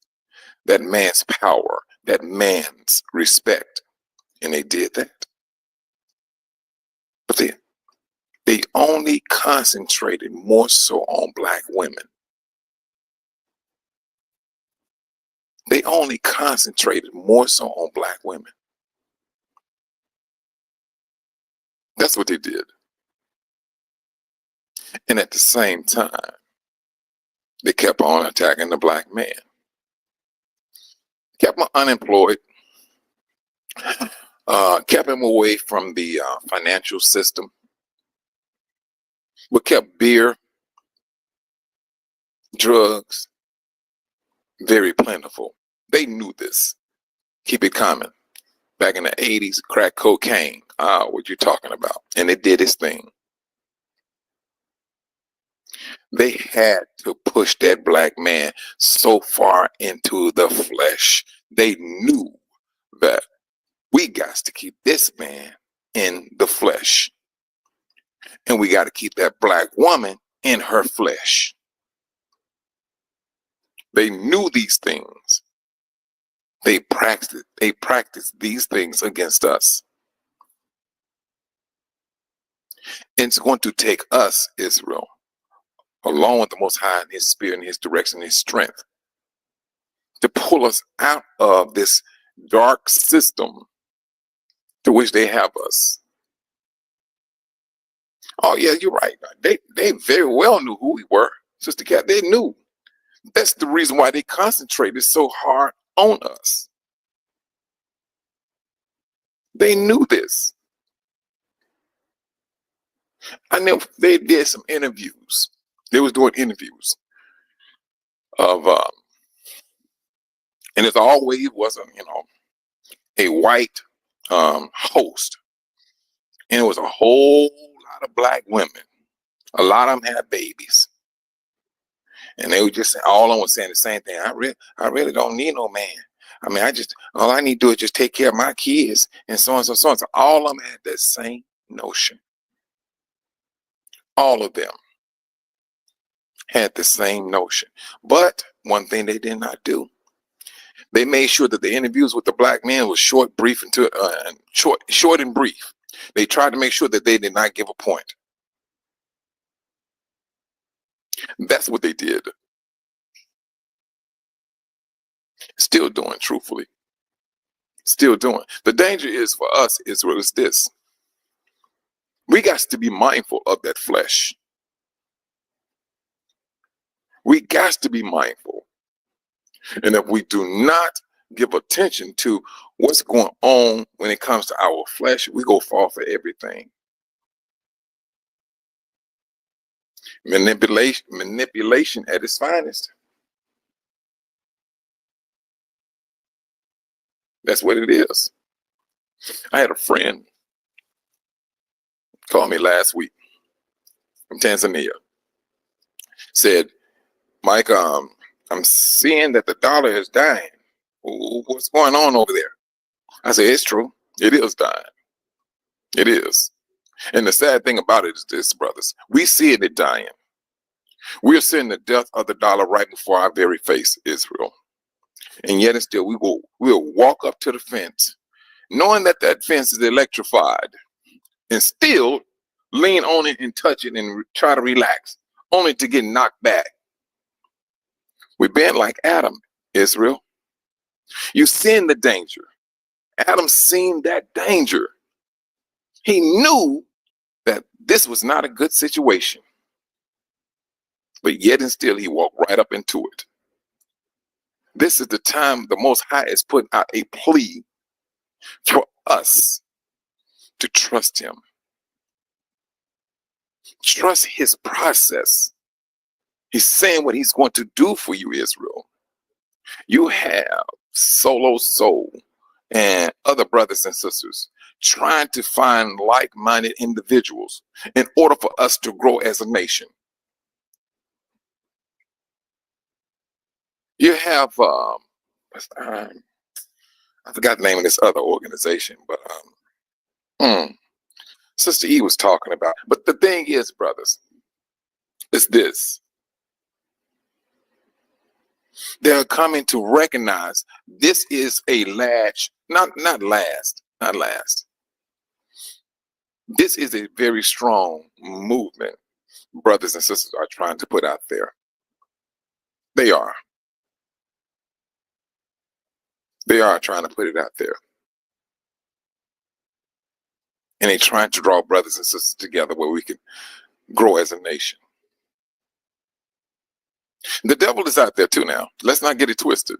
that man's power, that man's respect. And they did that. But they only concentrated more so on black women. They only concentrated more so on black women. That's what they did. And at the same time, they kept on attacking the black man. Kept him unemployed. Kept him away from the financial system. But kept beer, drugs, very plentiful. They knew this. Keep it coming. Back in the 80s, crack cocaine. What you talking about? And it did its thing. They had to push that black man so far into the flesh. They knew that we got to keep this man in the flesh. And we got to keep that black woman in her flesh. They knew these things. They practiced these things against us. It's going to take us, Israel, along with the Most High and His Spirit and His direction and His strength, to pull us out of this dark system to which they have us. Oh yeah, you're right. They very well knew who we were, Sister Cat. They knew. That's the reason why they concentrated so hard on us. They knew this. I know they did some interviews. They was doing interviews of, and it always wasn't, a white host, and it was a whole lot of black women. A lot of them had babies, and they were just all of them was saying the same thing. I really don't need no man. I mean, all I need to do is just take care of my kids, and so on, so on. So all of them had that same notion. All of them had the same notion. But one thing they did not do, they made sure that the interviews with the black men was short, brief, short and brief. They tried to make sure that they did not give a point. That's what they did. Still doing, truthfully. Still doing. The danger is for us, Israel, is this. We got to be mindful of that flesh. We got to be mindful. And if we do not give attention to what's going on when it comes to our flesh, we go fall for everything. Manipulation at its finest. That's what it is. I had a friend call me last week from Tanzania. Said, Mike, I'm seeing that the dollar is dying. What's going on over there? I said, it's true. It is dying. It is. And the sad thing about it is this, brothers. We see it dying. We're seeing the death of the dollar right before our very face, Israel. And yet and still, we'll walk up to the fence knowing that that fence is electrified, and still lean on it and touch it and try to relax, only to get knocked back. We've been like Adam, Israel. You've seen the danger. Adam seen that danger. He knew that this was not a good situation, but yet and still he walked right up into it. This is the time the Most High is putting out a plea for us to trust him. Trust his process. He's saying what he's going to do for you, Israel. You have Solo Soul and other brothers and sisters trying to find like-minded individuals in order for us to grow as a nation. You have, I forgot the name of this other organization, but Sister E was talking about. But the thing is, brothers, is this. They're coming to recognize this is a not last. This is a very strong movement brothers and sisters are trying to put out there. They are. They are trying to put it out there. And they're trying to draw brothers and sisters together where we can grow as a nation. The devil is out there too now. Let's not get it twisted.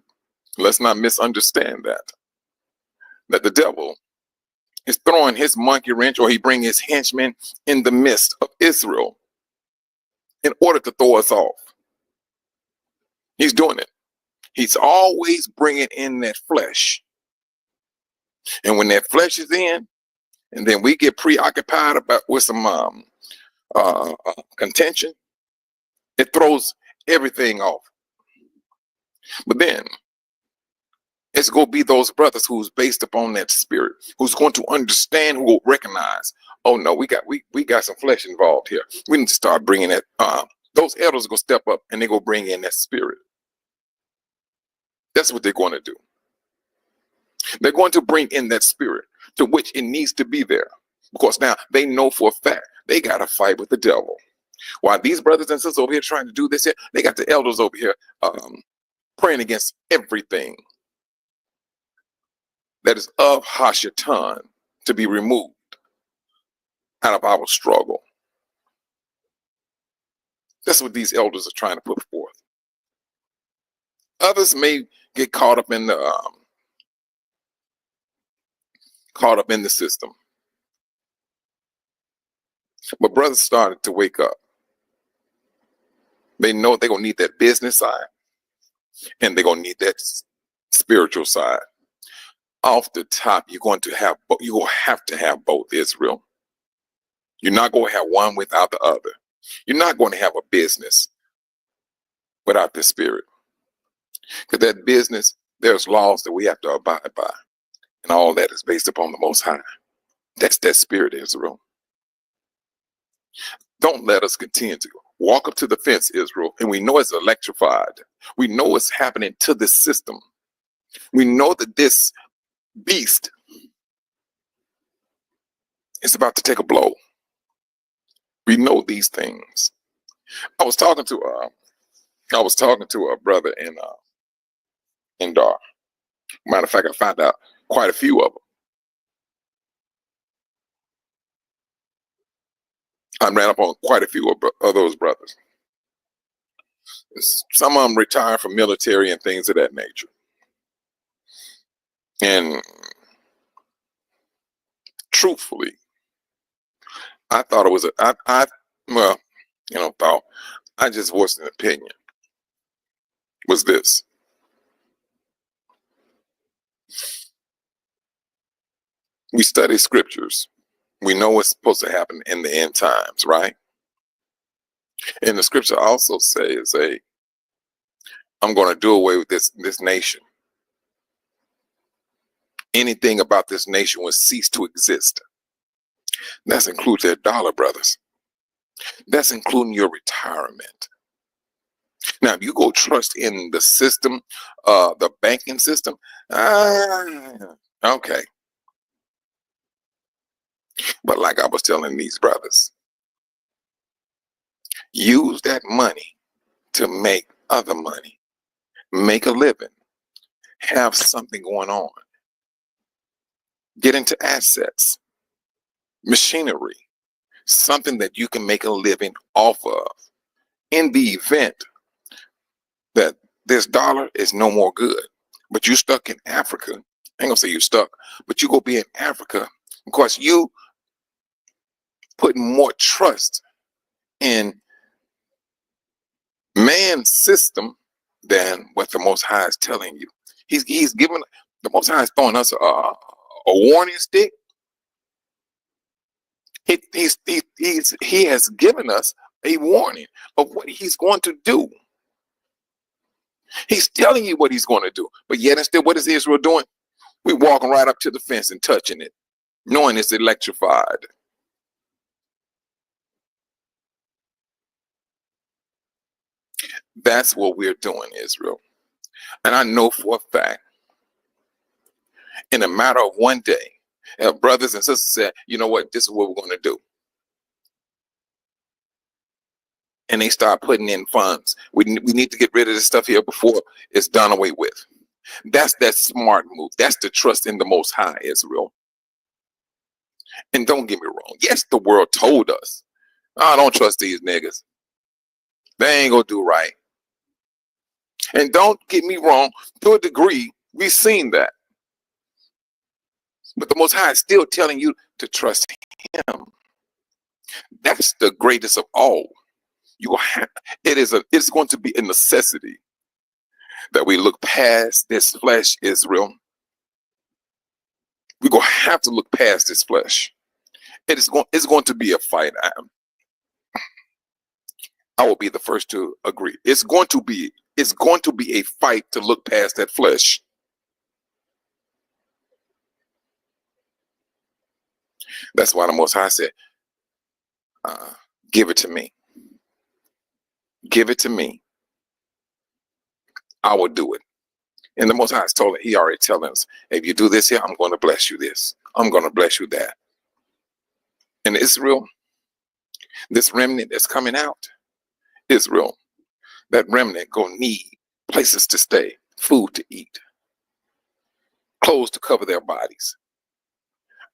Let's not misunderstand that. That the devil is throwing his monkey wrench, or he bring his henchmen in the midst of Israel in order to throw us off. He's doing it. He's always bringing in that flesh. And when that flesh is in, and then we get preoccupied with some contention, it throws everything off. But then it's going to be those brothers who's based upon that spirit, who's going to understand, who will recognize, oh no, we got some flesh involved here. We need to start bringing it. Those elders are going to step up and they're going to bring in that spirit. That's what they're going to do. They're going to bring in that spirit to which it needs to be there, because now they know for a fact they got to fight with the devil. While these brothers and sisters over here trying to do this here, they got the elders over here praying against everything that is of Hashatan to be removed out of our struggle. That's what these elders are trying to put forth. Others may get caught up in the system, but brothers started to wake up. They know they're gonna need that business side, and they're gonna need that spiritual side. Off the top, you're going to have both, Israel. You're not going to have one without the other. You're not going to have a business without the spirit. Because that business, there's laws that we have to abide by. And all that is based upon the Most High. That's that spirit, Israel. Don't let us continue to walk up to the fence, Israel. And we know it's electrified. We know what's happening to this system. We know that this beast is about to take a blow. We know these things. I was talking to a brother in Dar. Matter of fact, I found out quite a few of them. I ran up on quite a few of those brothers. Some of them retired from military and things of that nature. And truthfully, I thought it was I just voiced an opinion. Was this. We study scriptures. We know what's supposed to happen in the end times, right? And the scripture also says, I'm going to do away with this nation. Anything about this nation will cease to exist. That includes their dollar, brothers. That's including your retirement. Now, if you go trust in the system, the banking system, okay. But like I was telling these brothers, use that money to make other money, make a living, have something going on, get into assets, machinery, something that you can make a living off of in the event that this dollar is no more good. But you stuck in Africa. I ain't gonna say you stuck, but you go be in Africa because you put more trust in man's system than what the Most High is telling you. He's giving, the Most High is throwing us a warning stick. He has given us a warning of what he's going to do. He's telling you what he's going to do, but yet instead, what is Israel doing? We're walking right up to the fence and touching it, knowing it's electrified. That's what we're doing, Israel. And I know for a fact, in a matter of one day, brothers and sisters said, you know what, this is what we're going to do. And they start putting in funds. We need to get rid of this stuff here before it's done away with. That's that smart move. That's the trust in the Most High, Israel. And don't get me wrong. Yes, the world told us, I don't trust these niggas. They ain't gonna do right. And don't get me wrong, to a degree, we've seen that. But the Most High is still telling you to trust him. That's the greatest of all. It's going to be a necessity that we look past this flesh, Israel. We're going to have to look past this flesh. It's going to be a fight. I will be the first to agree. It's going to be a fight to look past that flesh. That's why the Most High said, give it to me. Give it to me. I will do it. And the Most High has told him, he already telling us, if you do this here, I'm going to bless you this. I'm going to bless you that. And Israel, this remnant that's coming out, Israel, that remnant gonna need places to stay, food to eat, clothes to cover their bodies,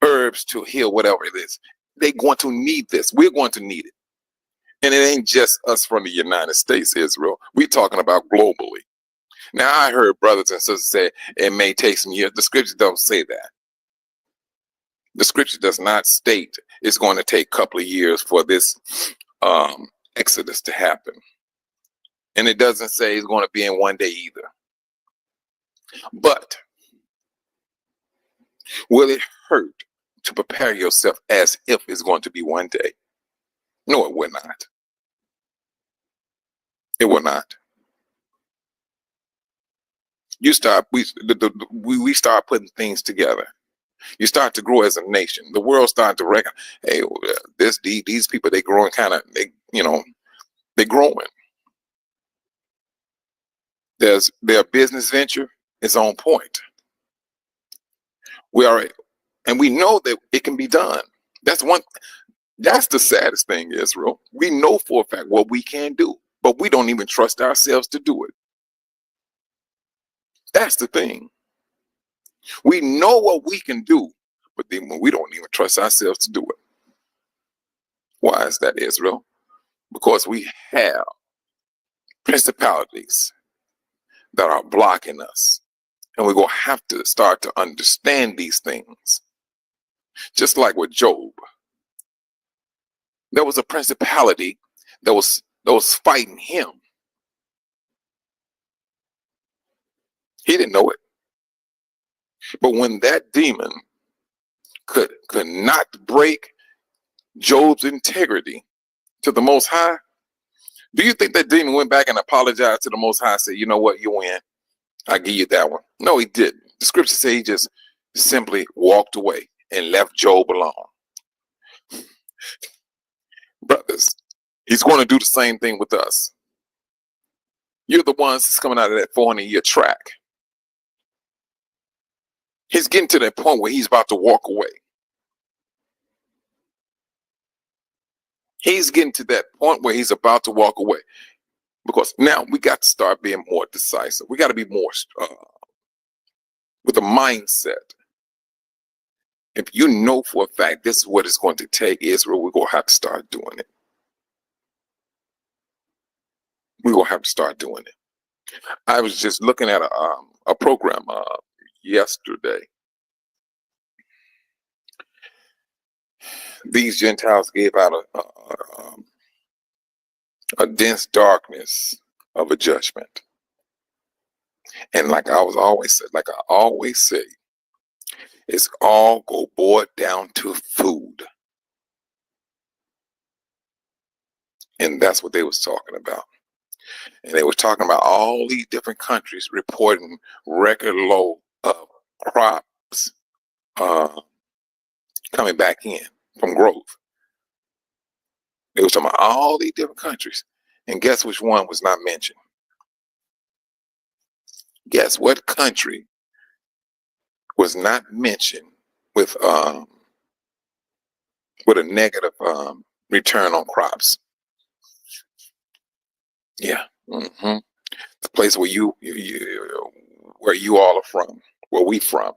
herbs to heal whatever it is. They're going to need this. We're going to need it. And it ain't just us from the United States, Israel. We're talking about globally. Now, I heard brothers and sisters say it may take some years. The scripture don't say that. The scripture does not state it's going to take a couple of years for this exodus to happen. And it doesn't say it's going to be in one day either. But will it hurt to prepare yourself as if it's going to be one day? No, it will not. It will not. We start putting things together. You start to grow as a nation. The world started to reckon, hey, these people, they're growing they're growing. Their business venture is on point. And we know that it can be done. That's the saddest thing, Israel. We know for a fact what we can do, but we don't even trust ourselves to do it. That's the thing. We know what we can do, but then we don't even trust ourselves to do it. Why is that, Israel? Because we have principalities that are blocking us. And we're going to have to start to understand these things. Just like with Job. There was a principality that was fighting him. He didn't know it. But when that demon could not break Job's integrity to the Most High, do you think that demon went back and apologized to the Most High and said, you know what, you win. I give you that one. No, he didn't. The scripture says he just simply walked away and left Job alone. Brothers, he's going to do the same thing with us. You're the ones that's coming out of that 400-year track. He's getting to that point where he's about to walk away. He's getting to that point where he's about to walk away, because now we got to start being more decisive. We got to be more with a mindset. If you know for a fact this is what it's going to take, Israel, we're going to have to start doing it. We're going to have to start doing it. I was just looking at a program yesterday. These Gentiles gave out a dense darkness of a judgment. And like I always say, it's all go boiled down to food. And that's what they was talking about. And they were talking about all these different countries reporting record low of crops coming back in from growth. They were talking about all these different countries. And guess which one was not mentioned? Guess what country was not mentioned with a negative return on crops? Yeah. Mm-hmm. The place where you all are from, where we from.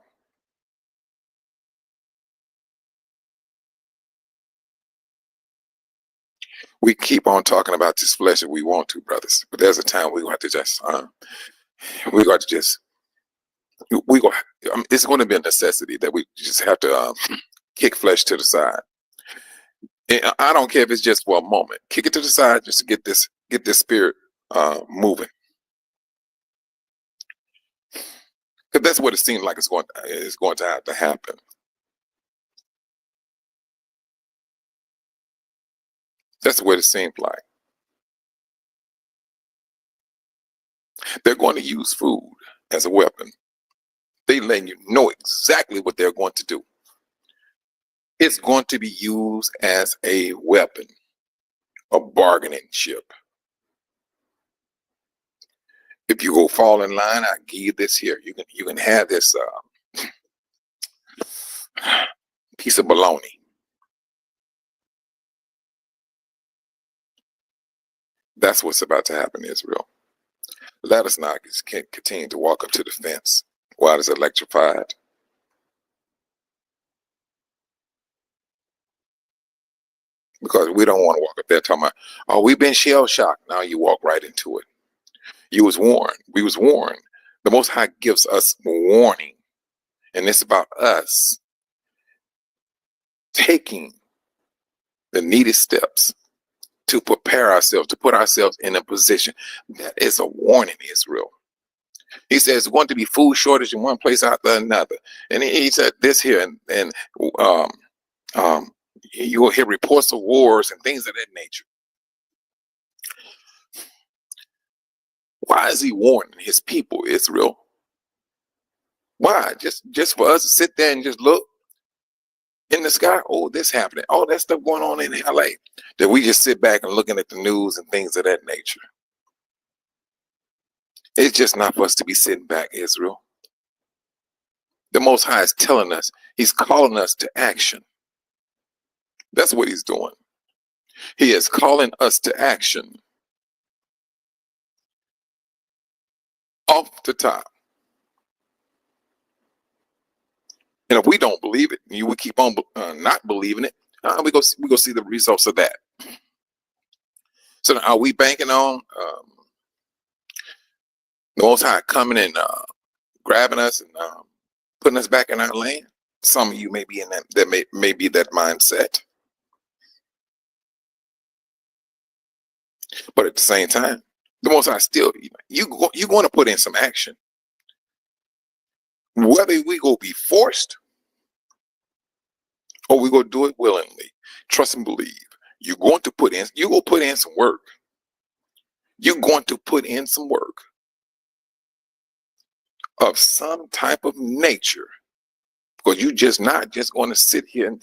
We keep on talking about this flesh if we want to, brothers, but there's a time we have to just it's going to be a necessity that we just have to kick flesh to the side. And I don't care if it's just for a moment. Kick it to the side just to get this spirit moving. Because that's what it seems like it's going to have to happen. That's what it seems like. They're going to use food as a weapon. They letting you know exactly what they're going to do. It's going to be used as a weapon, a bargaining chip. If you go fall in line, I give you this here. You can have this piece of bologna. That's what's about to happen, Israel. Let us not continue to walk up to the fence while it's electrified. Because we don't want to walk up there talking about, oh, we've been shell shocked. Now you walk right into it. You was warned. We was warned. The Most High gives us warning. And it's about us taking the needed steps to prepare ourselves, to put ourselves in a position. That is a warning, Israel. He says it's going to be food shortage in one place after another. And he said this here, and you will hear reports of wars and things of that nature. Why is he warning his people, Israel? Why? Just for us to sit there and just look in the sky? Oh, this happening. All that stuff going on in LA. That we just sit back and looking at the news and things of that nature. It's just not for us to be sitting back, Israel. The Most High is telling us, he's calling us to action. That's what he's doing. He is calling us to action. Off the top. And if we don't believe it, you would keep on not believing it. We go see the results of that. So are we banking on the Most High coming and grabbing us and putting us back in our land? Some of you may be in that may be that mindset. But at the same time, the Most High still, you're going to put in some action. Whether we go be forced or we go do it willingly, trust and believe. You're going to put in some work. You're going to put in some work of some type of nature, because you're just not just going to sit here and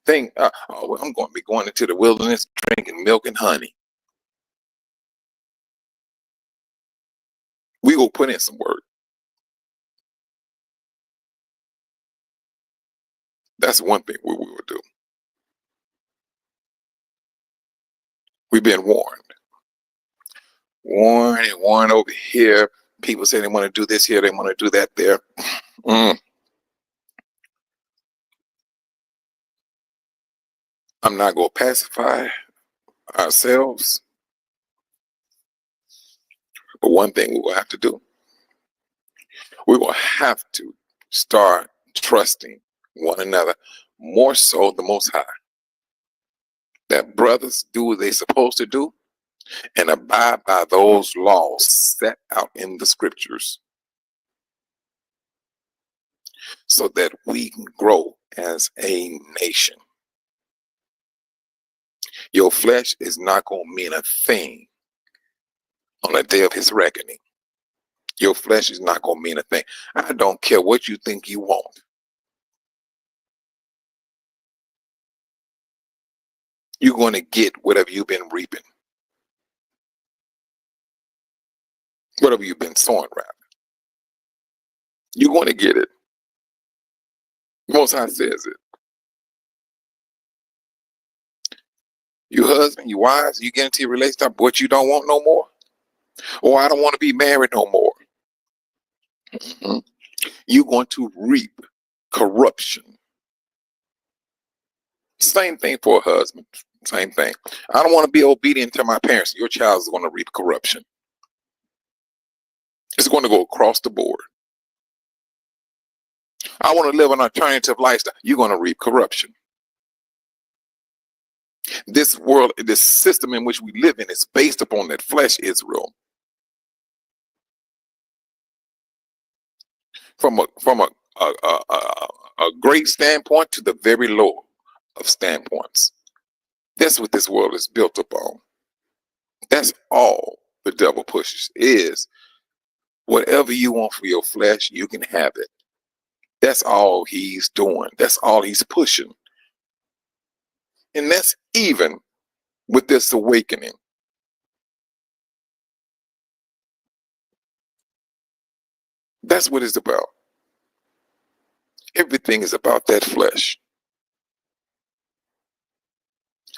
think, oh, well, I'm going to be going into the wilderness drinking milk and honey. We will put in some work. That's one thing we will do. We've been warned. Warned and warned over here. People say they want to do this here, they want to do that there. I'm not going to pacify ourselves. But one thing we will have to do, we will have to start trusting one another, more so the Most High. That brothers do what they're supposed to do and abide by those laws set out in the scriptures so that we can grow as a nation. Your flesh is not going to mean a thing on the day of his reckoning. Your flesh is not going to mean a thing. I don't care what you think you want. You're going to get whatever you've been reaping. Whatever you've been sowing, rather. You're going to get it. Most High says it. You husband, you wives, you get into a relationship, what you don't want no more. Or I don't want to be married no more. You're going to reap corruption. Same thing for a husband. Same thing. I don't want to be obedient to my parents. Your child is going to reap corruption. It's going to go across the board. I want to live an alternative lifestyle. You're going to reap corruption. This world, this system in which we live in is based upon that flesh, Israel. From a great standpoint to the very low of standpoints. That's what this world is built upon. That's all the devil pushes is whatever you want for your flesh, you can have it. That's all he's doing. That's all he's pushing. And that's even with this awakening. That's what it's about. Everything is about that flesh.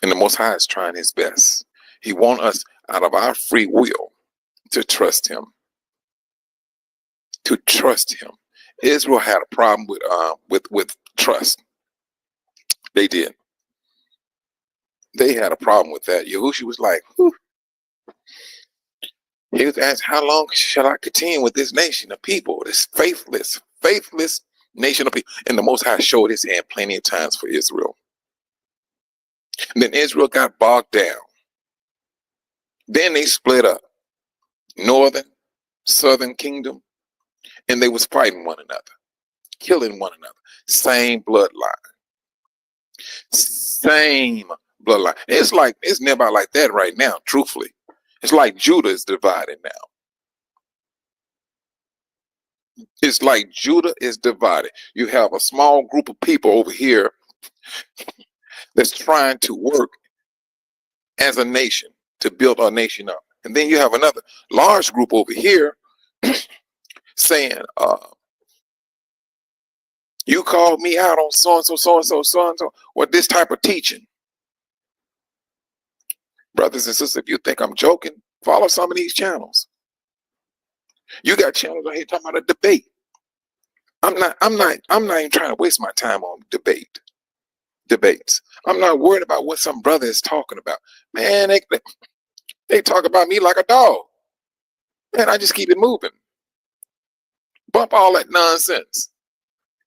And the Most High is trying his best. He wants us out of our free will to trust him. To trust him. Israel had a problem with trust. They did. They had a problem with that. Yahushua was like, whew. He was asked, how long shall I continue with this nation of people, this faithless nation of people? And the Most High showed his hand plenty of times for Israel. And then Israel got bogged down. Then they split up. Northern, southern kingdom. And they was fighting one another. Killing one another. Same bloodline. Same bloodline. It's never like that right now, truthfully. It's like Judah is divided now. It's like Judah is divided. You have a small group of people over here that's trying to work as a nation to build our nation up. And then you have another large group over here saying, you called me out on so-and-so, so-and-so, so-and-so, or this type of teaching. Brothers and sisters, if you think I'm joking, follow some of these channels. You got channels on here talking about a debate. I'm not even trying to waste my time on debates. I'm not worried about what some brother is talking about. Man, they talk about me like a dog. Man, I just keep it moving. Bump all that nonsense.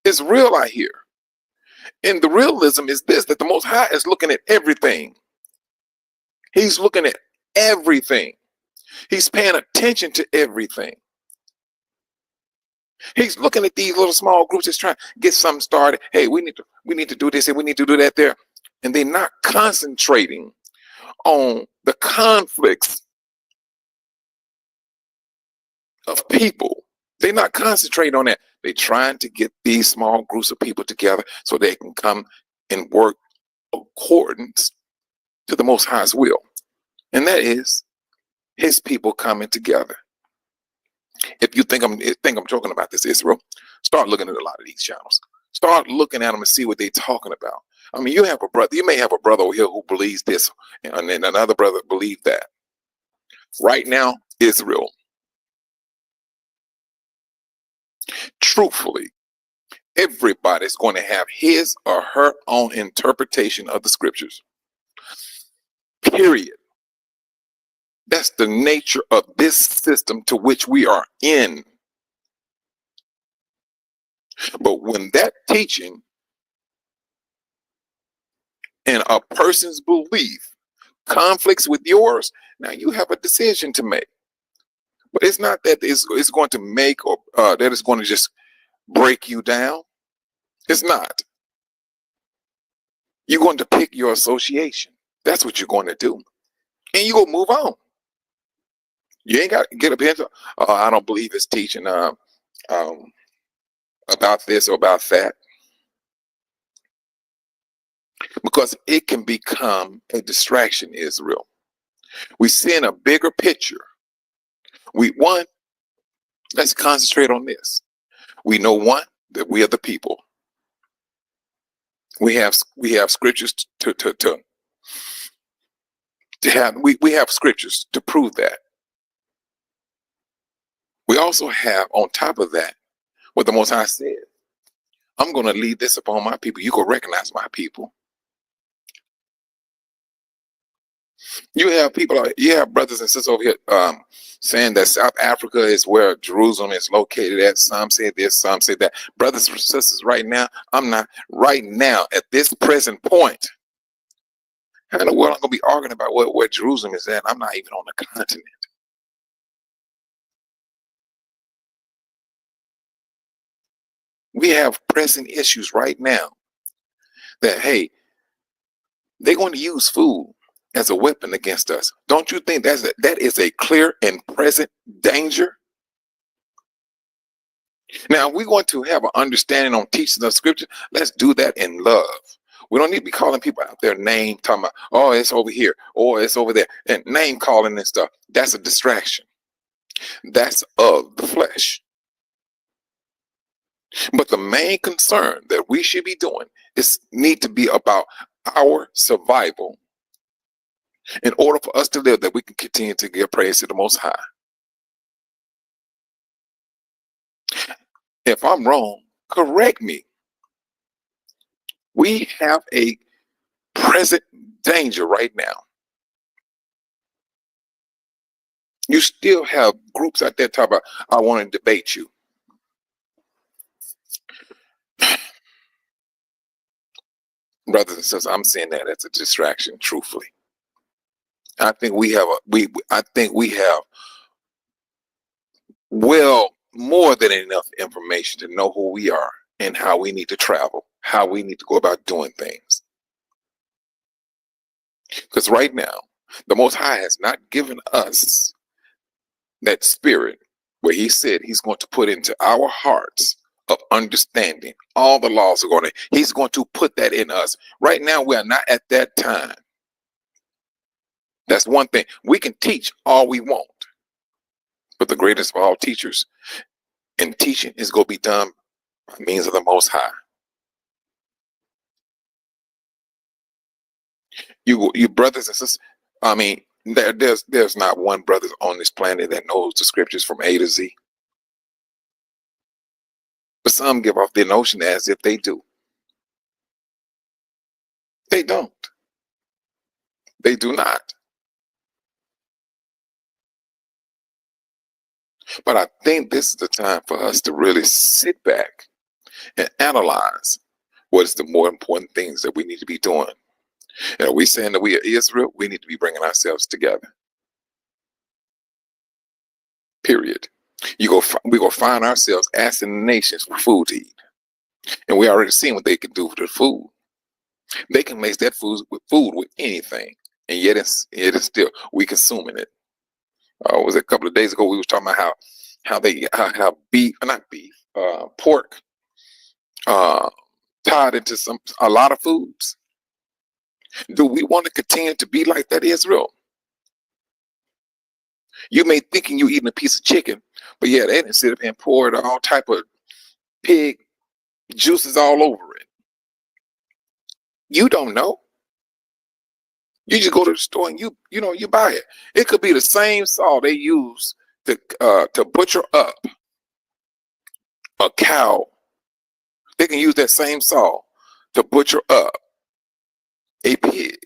It's real out here. And the realism is this, that the Most High is looking at everything. He's looking at everything. He's paying attention to everything. He's looking at these little small groups that's trying to get something started. Hey, we need to do this and we need to do that there. And they're not concentrating on the conflicts of people. They're not concentrating on that. They're trying to get these small groups of people together so they can come and work accordance to the Most High's will. And that is his people coming together. If you think I'm joking about this, Israel, start looking at a lot of these channels. Start looking at them and see what they're talking about. I mean, you have a brother. You may have a brother over here who believes this, and then another brother believes that. Right now, Israel, truthfully, everybody's going to have his or her own interpretation of the scriptures. Period. That's the nature of this system to which we are in. But when that teaching and a person's belief conflicts with yours, now you have a decision to make. But it's not that it's going to make or that it's going to just break you down. It's not. You're going to pick your association. That's what you're going to do. And you go move on. You ain't got to get up here and say, oh, I don't believe it's teaching about this or about that. Because it can become a distraction, Israel. We see in a bigger picture. Let's concentrate on this. We know that we are the people. We have scriptures to have we have scriptures to prove that. We also have on top of that what the Most High said. I'm going to lead this upon my people. You can recognize my people. You have brothers and sisters over here saying that South Africa is where Jerusalem is located at. Some say this, some say that. Brothers and sisters, right now, at this present point, how in the world I'm going to be arguing about where Jerusalem is at? I'm not even on the continent. We have pressing issues right now that, hey, they're going to use food as a weapon against us. Don't you think that is a clear and present danger? Now, we're going to have an understanding on teaching the scripture. Let's do that in love. We don't need to be calling people out their name, talking about, oh, it's over here, or it's over there, and name calling and stuff. That's a distraction. That's of the flesh. But the main concern that we should be doing need to be about our survival in order for us to live, that we can continue to give praise to the Most High. If I'm wrong, correct me. We have a present danger right now. You still have groups out there talking about, I want to debate you. Brothers and sisters, I'm saying that as a distraction, truthfully. I think we have well more than enough information to know who we are and how we need to travel, how we need to go about doing things. Because right now, the Most High has not given us that spirit where he said he's going to put into our hearts of understanding all the laws are going to, he's going to put that in us. Right now, we are not at that time. That's one thing. We can teach all we want, but the greatest of all teachers and teaching is going to be done by means of the Most High. You brothers and sisters, I mean, there's not one brother on this planet that knows the scriptures from A to Z. But some give off the notion as if they do. They don't. They do not. But I think this is the time for us to really sit back and analyze what is the more important things that we need to be doing. And are we saying that we are Israel? We need to be bringing ourselves together. Period. We go find ourselves asking the nations for food to eat. And we already seen what they can do with the food. They can mix that food with anything. And yet it's still, we consuming it. Was it a couple of days ago we was talking about how pork tied into a lot of foods. Do we want to continue to be like that, Israel? You may thinking you eating a piece of chicken, but yeah, they didn't sit up and pour all type of pig juices all over it. You don't know. You just go to the store and you buy it. It could be the same saw they use to butcher up a cow. They can use that same saw to butcher up a pig.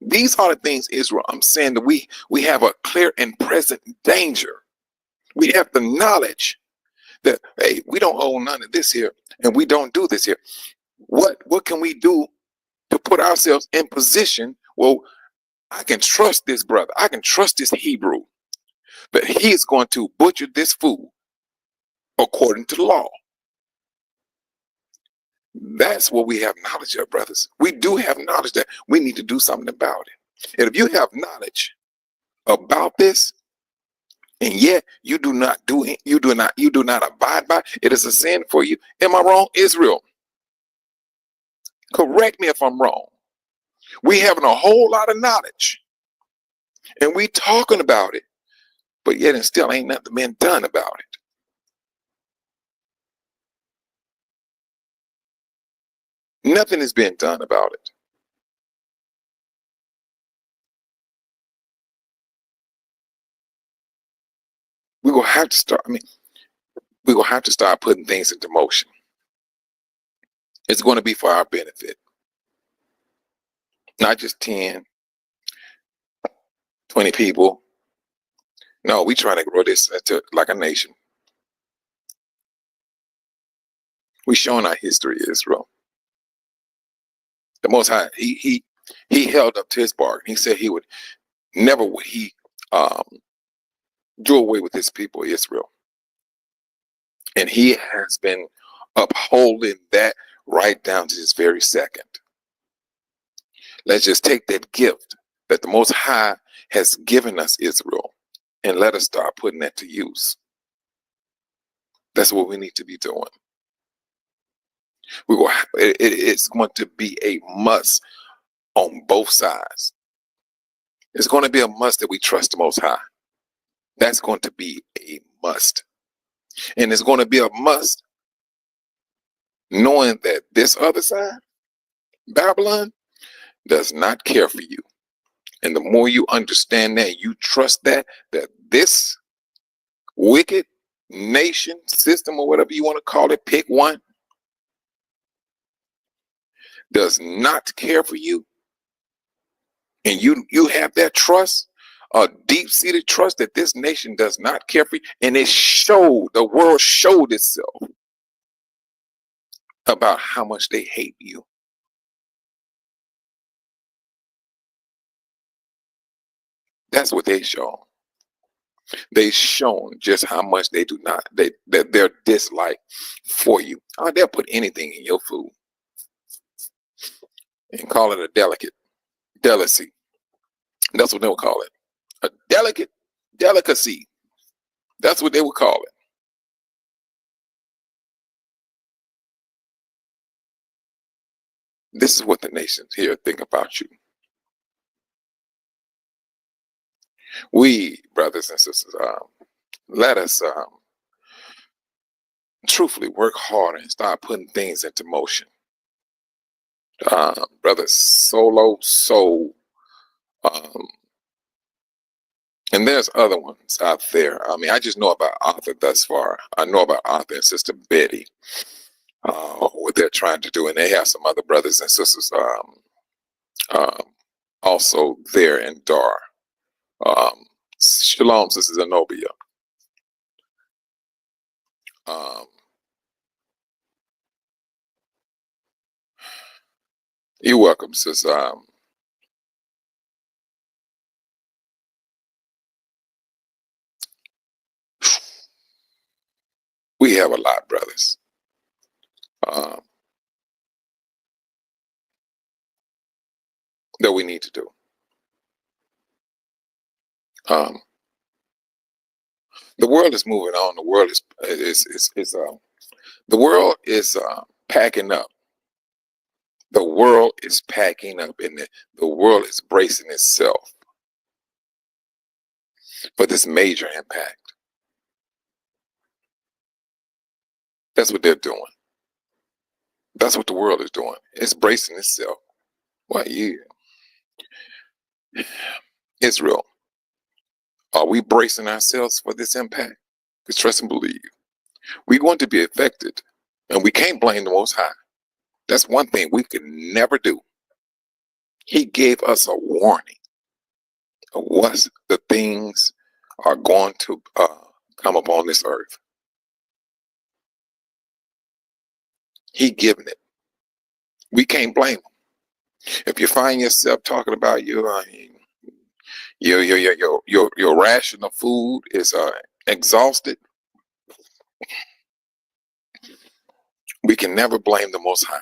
These are the things, Israel, I'm saying that we have a clear and present danger. We have the knowledge that, hey, we don't own none of this here, and we don't do this here. What can we do to put ourselves in position? Well, I can trust this brother. I can trust this Hebrew that he is going to butcher this food according to the law. That's what we have knowledge of, brothers. We do have knowledge that we need to do something about it. And if you have knowledge about this, and yet you do not abide by it, is a sin for you. Am I wrong, Israel? Correct me if I'm wrong. We having a whole lot of knowledge, and we talking about it, but yet and still ain't nothing been done about it. Nothing has been done about it. We're gonna have to start. We're gonna have to start putting things into motion. It's going to be for our benefit, not just 10, 20 people. No, we trying to grow this into like a nation. We showing our history, Israel. The Most High, he held up to his bargain. He said he would never would he do away with his people, Israel, and he has been upholding that right down to this very second. Let's just take that gift that the Most High has given us, Israel, and let us start putting that to use. That's what we need to be doing. It's going to be a must on both sides. It's going to be a must that we trust the Most High. That's going to be a must. And it's going to be a must knowing that this other side, Babylon, does not care for you. And the more you understand that, you trust that this wicked nation, system, or whatever you want to call it, pick one, does not care for you, and you have that trust, a deep-seated trust that this nation does not care for you, and the world showed itself about how much they hate you. That's what they show. They shown just how much they do not, that their dislike for you. Oh, they'll put anything in your food and call it a delicacy. That's what they'll call it. A delicacy. That's what they would call it. This is what the nations here think about you. We, brothers and sisters, let us truthfully work hard and start putting things into motion. Brother Solo Soul, and there's other ones out there. I just know about Arthur thus far. I know about Arthur and Sister Betty, what they're trying to do, and they have some other brothers and sisters also there in Dar. Shalom, Sister Zenobia. You're welcome, sis. We have a lot, brothers. That we need to do. The world is moving on. The world is packing up. The world is packing up, and the world is bracing itself for this major impact. That's what they're doing. That's what the world is doing. It's bracing itself. Well, Israel, are we bracing ourselves for this impact? Because trust and believe, we're going to be affected, and we can't blame the Most High. That's one thing we can never do. He gave us a warning of what the things are going to come upon this earth. He given it. We can't blame him. If you find yourself talking about your ration of food is exhausted, we can never blame the Most High.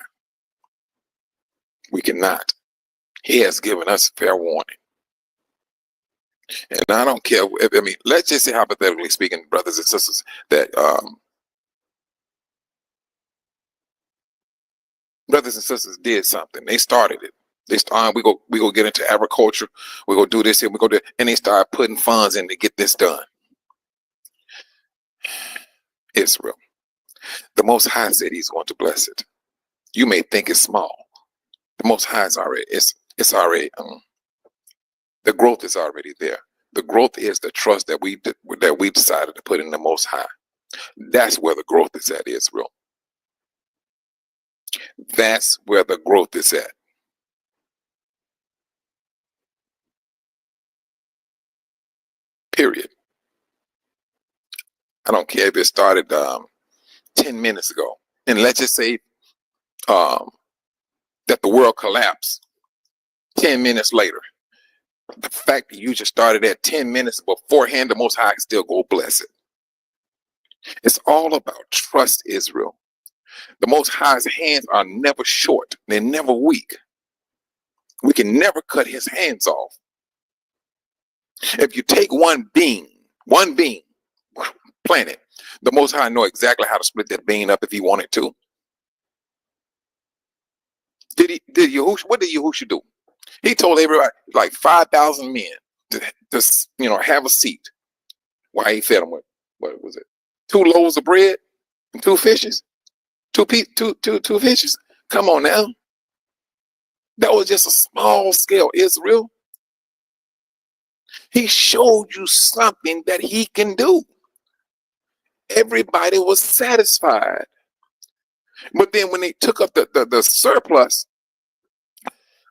We cannot. He has given us fair warning. And I don't care if, I mean, let's just say hypothetically speaking, brothers and sisters, that brothers and sisters did something. They started it. They started, we go get into agriculture. We go do this here. We go do, and they start putting funds in to get this done. Israel, the Most High said He's going to bless it. You may think it's small. The Most High is already. It's already. The growth is already there. The growth is the trust that we decided to put in the Most High. That's where the growth is at, Israel. That's where the growth is at. Period. I don't care if it started 10 minutes ago. And let's just say that the world collapsed 10 minutes later. The fact that you just started at 10 minutes beforehand, the Most High can still go bless it. It's all about trust, Israel. The Most High's hands are never short. They're never weak. We can never cut His hands off. If you take one bean, plant it, the Most High know exactly how to split that bean up if He wanted to. What did Yahushua do? He told everybody, like 5,000 men, to have a seat. Why He fed them with, what was it? 2 loaves of bread and 2 fishes? Two fishes? Come on now. That was just a small scale, Israel. He showed you something that He can do. Everybody was satisfied. But then when they took up the surplus,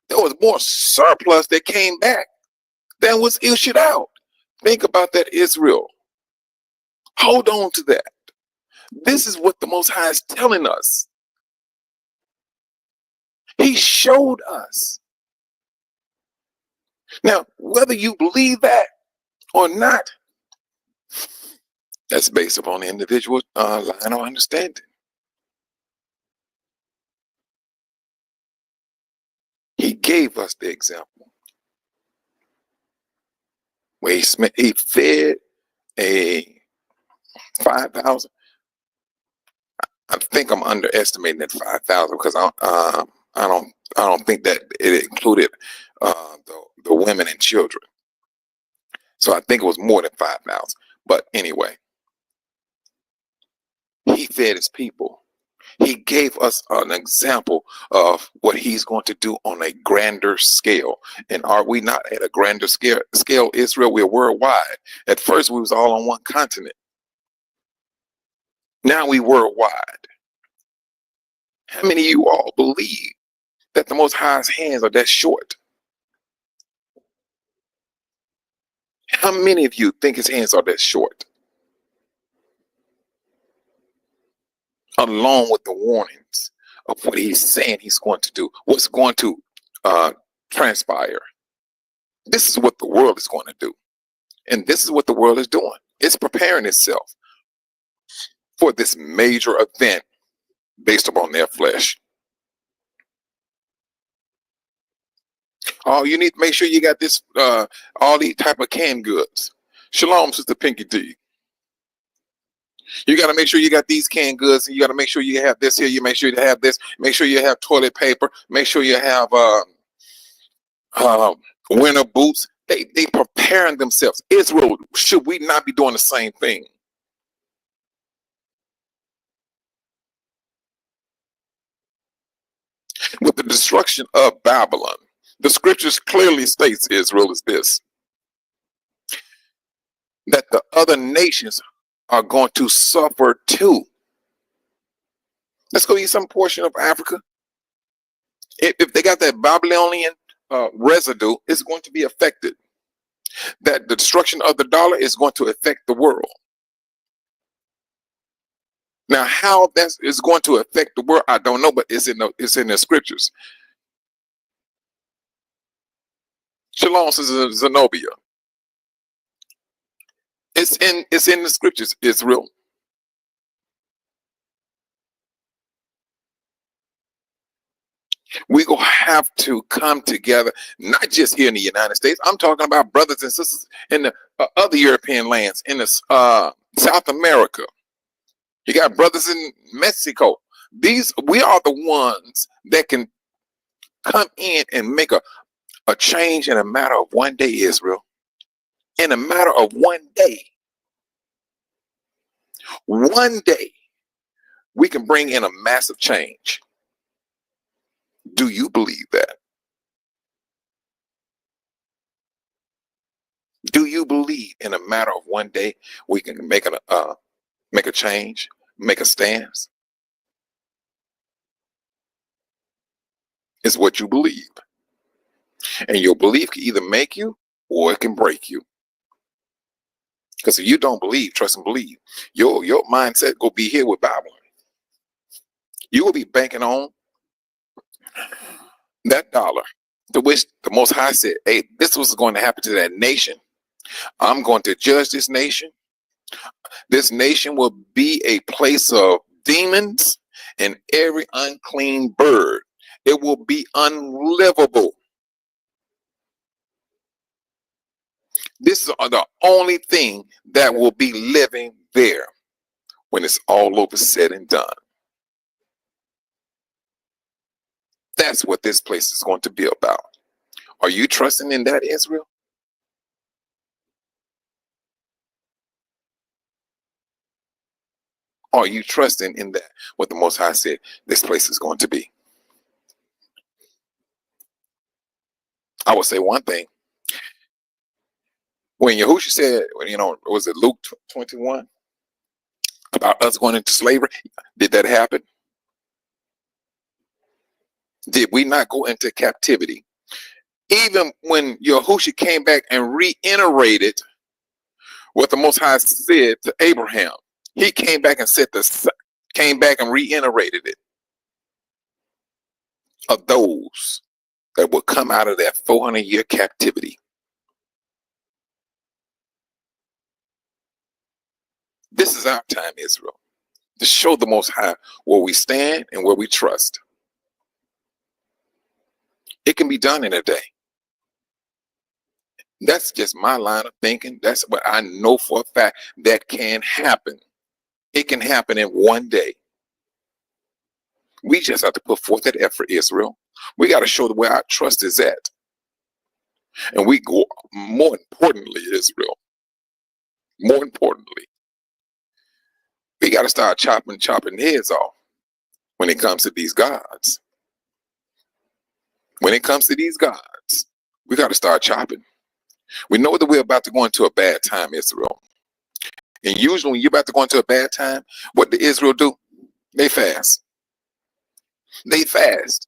there was more surplus that came back than was issued out. Think about that, Israel. Hold on to that. This is what the Most High is telling us. He showed us. Now, whether you believe that or not, that's based upon the individual line of understanding. He gave us the example where he fed a 5,000. I think I'm underestimating that 5,000 because I don't think that it included the women and children. So I think it was more than 5,000. But anyway, He fed His people. He gave us an example of what He's going to do on a grander scale. And are we not at a grander scale, Israel? We're worldwide. At first, we was all on one continent. Now we worldwide. How many of you all believe that the Most High's hands are that short? How many of you think His hands are that short? Along with the warnings of what He's saying He's going to do, what's going to transpire. This is what the world is going to do. And this is what the world is doing. It's preparing itself for this major event based upon their flesh. Oh, you need to make sure you got this, all these type of canned goods. Shalom, Sister Pinky D. You got to make sure you got these canned goods, and you got to make sure you have this here. You make sure you have this. Make sure you have toilet paper. Make sure you have winter boots. They preparing themselves. Israel, should we not be doing the same thing? With the destruction of Babylon, the scriptures clearly states, Israel, is this, that the other nations are going to suffer too. Let's go eat some portion of Africa. If they got that Babylonian residue, it's going to be affected. That the destruction of the dollar is going to affect the world. Now, how that is going to affect the world, I don't know, but it's in the scriptures. Shalom, Sister Zenobia. It's in the scriptures, Israel. We're going to have to come together, not just here in the United States. I'm talking about brothers and sisters in the other European lands, in the South America. You got brothers in Mexico. We are the ones that can come in and make a change in a matter of one day, Israel. In a matter of one day. One day, we can bring in a massive change. Do you believe that? Do you believe in a matter of one day we can make a change, make a stance? It's what you believe. And your belief can either make you or it can break you. Because if you don't believe, trust and believe, your mindset will be here with Babylon. You will be banking on that dollar, to which the Most High said, hey, this was going to happen to that nation. I'm going to judge this nation. This nation will be a place of demons and every unclean bird. It will be unlivable. This is the only thing that will be living there when it's all over said and done. That's what this place is going to be about. Are you trusting in that, Israel? Are you trusting in that, what the Most High said this place is going to be? I would say one thing. When Yahushua said, was it Luke 21 about us going into slavery? Did that happen? Did we not go into captivity? Even when Yahushua came back and reiterated what the Most High said to Abraham, he came back and reiterated it of those that will come out of that 400-year captivity. This is our time, Israel, to show the Most High where we stand and where we trust. It can be done in a day. That's just my line of thinking. That's what I know for a fact that can happen. It can happen in one day. We just have to put forth that effort, Israel. We got to show where our trust is at. And we go, more importantly, Israel, more importantly, we got to start chopping heads off when it comes to these gods. When it comes to these gods, we got to start chopping. We know that we're about to go into a bad time, Israel. And usually when you're about to go into a bad time, what did Israel do? They fast. They fast.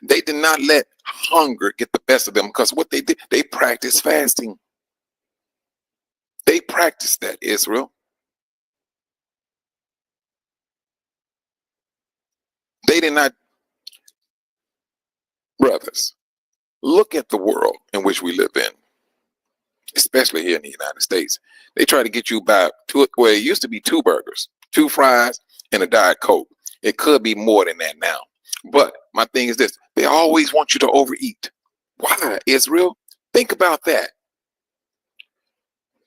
They did not let hunger get the best of them, because what they did, they practiced fasting. They practiced that, Israel. They did not. Brothers, look at the world in which we live in, especially here in the United States. They try to get you by well, it used to be 2 burgers, 2 fries, and a Diet Coke. It could be more than that now. But my thing is this, they always want you to overeat. Why, Israel? Think about that.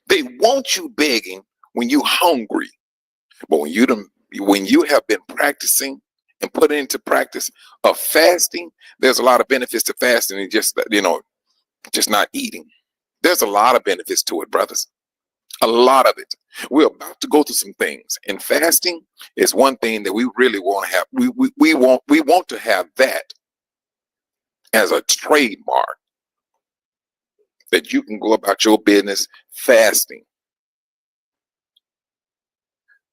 They want you begging when you're hungry. But when you have been practicing and put into practice of fasting, there's a lot of benefits to fasting and just not eating. There's a lot of benefits to it, brothers. A lot of it. We're about to go through some things, and fasting is one thing that we really want to have. We want to have that as a trademark, that you can go about your business fasting.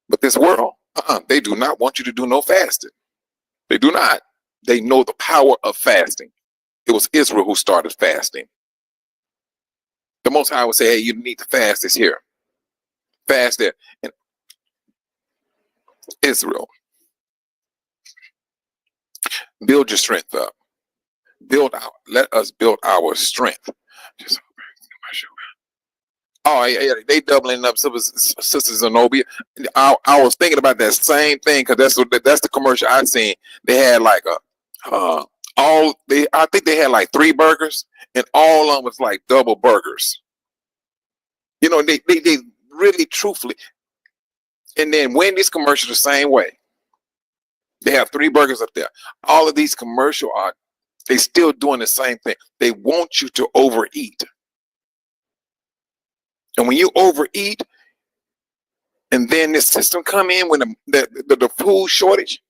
But this world, they do not want you to do no fasting. They do not. They know the power of fasting. It was Israel who started fasting. The Most High would say, hey, you need to fast this here. Fast there. And Israel, build your strength up. Let us build our strength. Just, oh, yeah, they doubling up Sister Zenobia. I was thinking about that same thing, because that's the commercial I seen. They had like I think they had like 3 burgers, and all of them was like double burgers. You know, they really truthfully. And then Wendy's commercial the same way. They have 3 burgers up there. All of these commercial they still doing the same thing. They want you to overeat. And when you overeat, and then this system come in when the food shortage,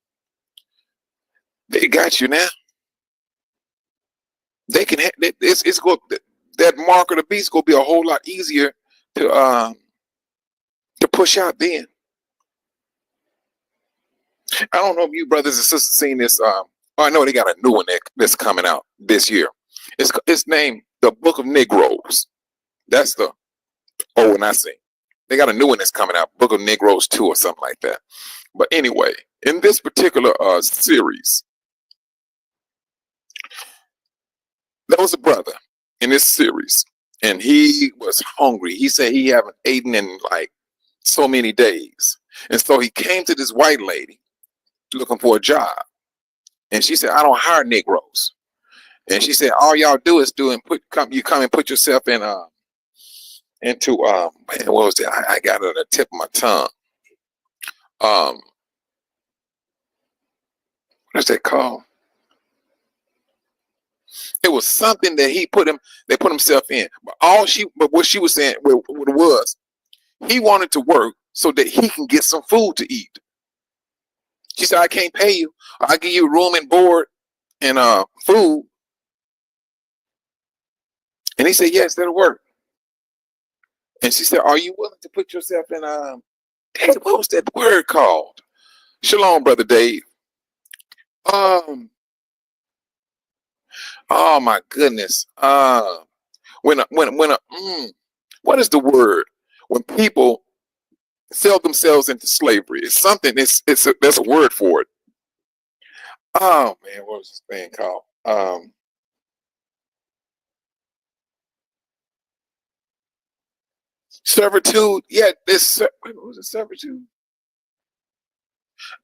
they got you now. They can it's go that mark of the beast gonna be a whole lot easier to push out then. I don't know if you brothers and sisters seen this. I know they got a new one that's coming out this year. It's named The Book of Negroes. That's the old one I seen. They got a new one that's coming out, Book of Negroes 2 or something like that. But anyway, in this particular series, there was a brother in this series, and he was hungry. He said he haven't eaten in like so many days. And so he came to this white lady looking for a job. And she said, I don't hire Negroes. And she said, all y'all do is you come and put yourself in into man, what was it? I got it on the tip of my tongue. What is that called? It was something that they put himself in. But what she was saying, what it was, he wanted to work so that he can get some food to eat. She said, I can't pay you. I'll give you room and board and food. And he said, yes, that'll work. And she said, are you willing to put yourself in what was that word called? Shalom, Brother Dave. Oh my goodness. What is the word? When people sell themselves into slavery, it's something. There's a word for it. Oh man, what was this thing called? Servitude. Yeah, what was it? Servitude.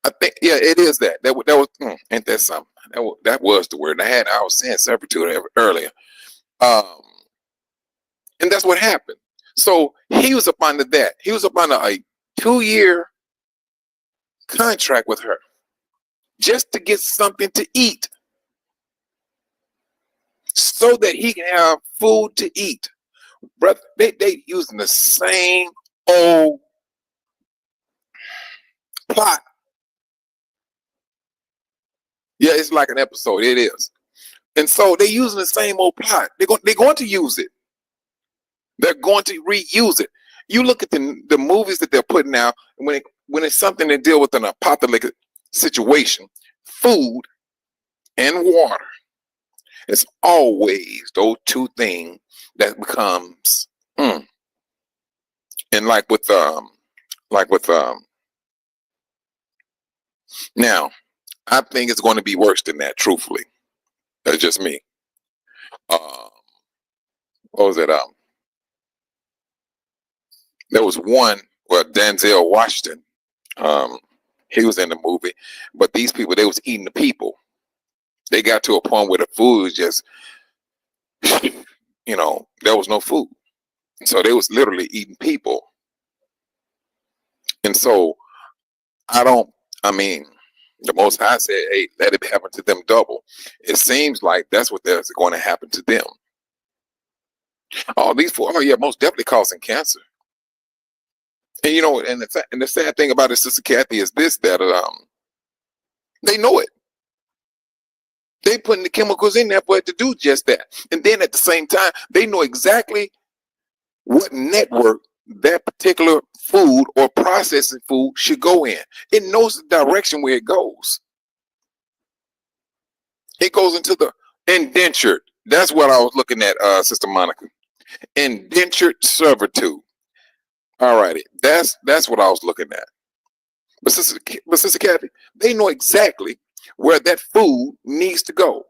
I think it is that. That was ain't that something? That was the word. I was saying servitude earlier. And that's what happened. So he was up under that. He was up under a 2-year contract with her just to get something to eat, so that he can have food to eat. Brother, they using the same old plot. Yeah, it's like an episode. It is. And so they're using the same old plot. They're going to use it. They're going to reuse it. You look at the movies that they're putting out, when it's something to deal with an apocalyptic situation, food and water. It's always those 2 things that becomes and like with now, I think it's going to be worse than that, truthfully. That's just me. What was it? There was one where Denzel Washington, he was in the movie, but these people, they was eating the people. They got to a point where the food was just, there was no food. So they was literally eating people. And so the Most High said, hey, let it happen to them double. It seems like that's what there's going to happen to them. Oh, these 4, yeah, most definitely causing cancer. And you know, and the sad thing about it, Sister Kathy, is this: that they know it. They putting the chemicals in there for it to do just that. And then at the same time, they know exactly what network that particular food or processing food should go in. It knows the direction where it goes. It goes into the indentured. That's what I was looking at, Sister Monica. Indentured servitude. All righty. That's what I was looking at. But Sister Kathy, they know exactly where that food needs to go.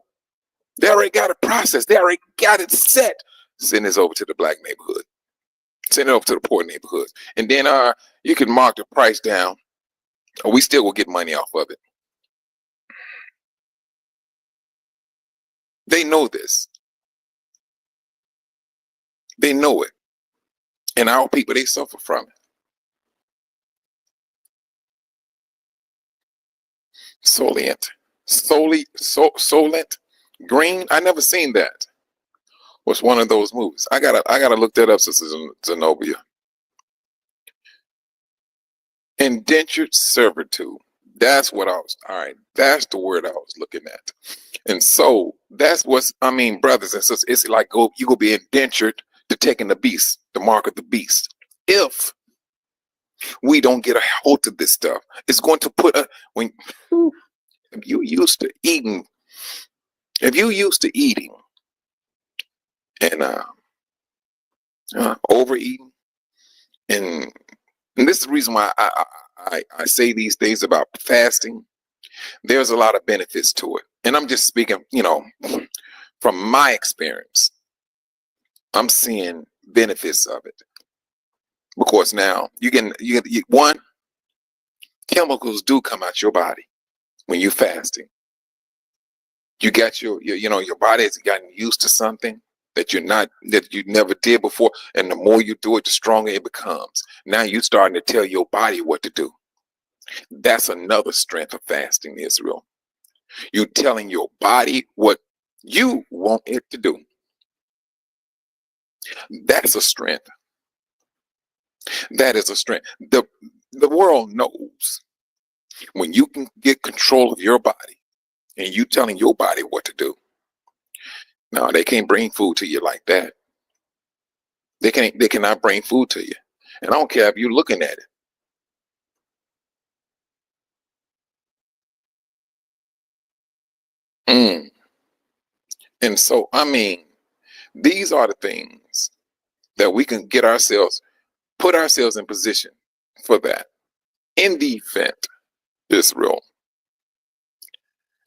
They already got it processed. They already got it set. Send this over to the black neighborhood. Send it over to the poor neighborhoods. And then you can mark the price down. We still will get money off of it. They know this. They know it. And our people, they suffer from it. Solent. Solent Green. I never seen that. Was one of those movies. I gotta look that up, Sister Zenobia. Indentured servitude. That's what I was. All right, that's the word I was looking at. And so that's what's. I mean, brothers and sisters, it's like you go be indentured to taking the beast, the mark of the beast. If we don't get a hold of this stuff, it's going to put when if you used to eating and overeating, and this is the reason why I say these things about fasting. There's a lot of benefits to it, and I'm just speaking, from my experience. I'm seeing benefits of it because now you one, chemicals do come out your body when you're fasting. You got your body has gotten used to something that you never did before, and the more you do it, the stronger it becomes. Now you're starting to tell your body what to do. That's another strength of fasting, Israel. You're telling your body what you want it to do. That's a strength. That is a strength. The world knows when you can get control of your body and you telling your body what to do. No, they can't bring food to you like that. They cannot bring food to you. And I don't care if you're looking at it. And so, I mean, these are the things that we can put ourselves in position for that in the event, Israel.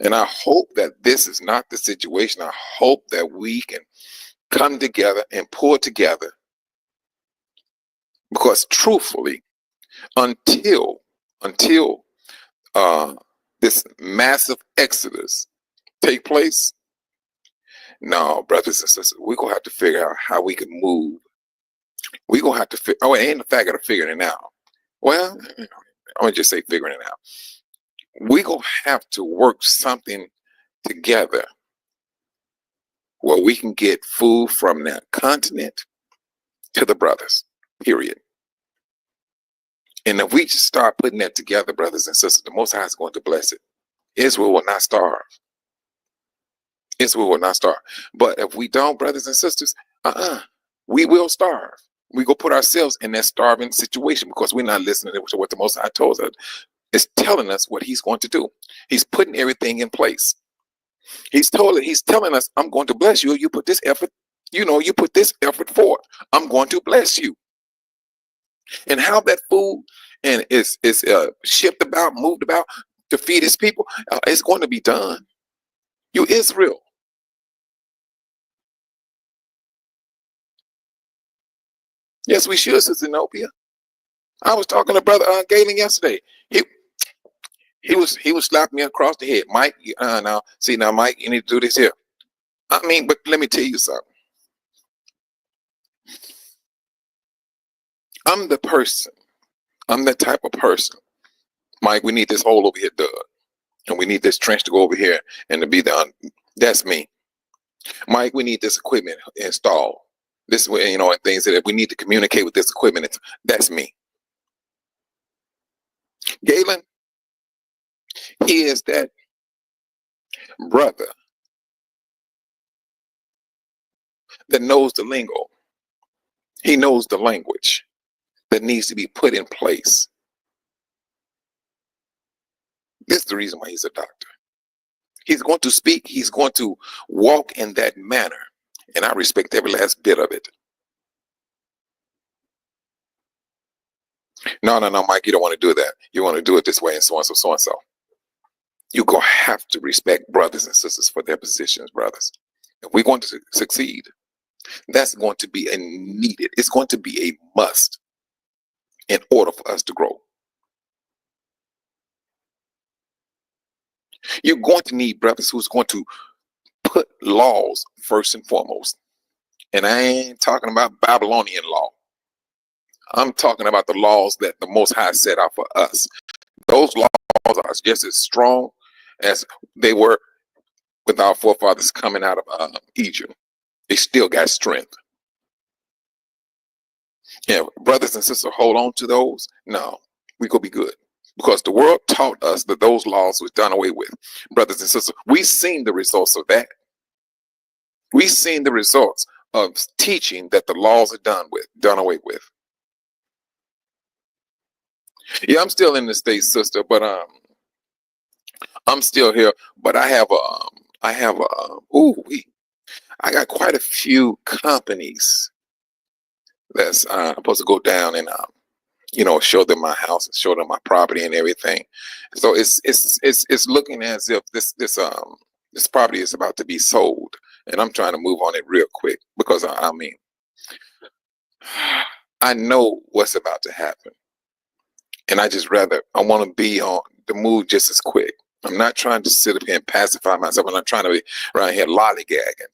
And I hope that this is not the situation. I hope that we can come together and pull together, because truthfully, until this massive exodus take place, no, brothers and sisters, we're gonna have to figure out how we can move. We're gonna have to figure. Oh, it ain't the fact of figuring it out. Well, I'm gonna just say figuring it out. We're gonna have to work something together where we can get food from that continent to the brothers, period. And if we just start putting that together, brothers and sisters, the Most High is going to bless it. Israel will not starve. Israel will not starve. But if we don't, brothers and sisters, we will starve. We go put ourselves in that starving situation because we're not listening to what the Most High told us. It's telling us what He's going to do. He's putting everything in place. He's telling us, I'm going to bless you. You put this effort, you put this effort forth. I'm going to bless you. And how that food and is shipped about, moved about to feed His people, it's going to be done. You Israel. Yes, we should, Sister Zenobia. I was talking to Brother Galen yesterday. He was slapping me across the head. Mike, now Mike, you need to do this here. I mean, but let me tell you something. I'm the person. I'm that type of person. Mike, we need this hole over here dug. And we need this trench to go over here and to be done. That's me. Mike, we need this equipment installed. This way, and things that we need to communicate with this equipment. That's me. Galen, he is that brother that knows the lingo. He knows the language that needs to be put in place. This is the reason why he's a doctor. He's going to speak, he's going to walk in that manner. And I respect every last bit of it. No, Mike, you don't want to do that. You want to do it this way and so and so, so and so. You're going to have to respect brothers and sisters for their positions, brothers. If we're going to succeed, that's going to be a needed, it's going to be a must in order for us to grow. You're going to need brothers who's going to put laws first and foremost. And I ain't talking about Babylonian law. I'm talking about the laws that the Most High set out for us. Those laws are just as strong as they were with our forefathers coming out of Egypt. They still got strength. Yeah, brothers and sisters, hold on to those. No, we gonna be good. Because the world taught us that those laws was done away with. Brothers and sisters, we've seen the results of that. We've seen the results of teaching that the laws are done away with. Yeah, I'm still in the States, sister, but I'm still here. But I got quite a few companies that's supposed to go down and show them my house and show them my property and everything. So it's looking as if this property is about to be sold, and I'm trying to move on it real quick because I mean I know what's about to happen, and I want to be on the move just as quick. I'm not trying to sit up here and pacify myself. I'm not trying to be around here lollygagging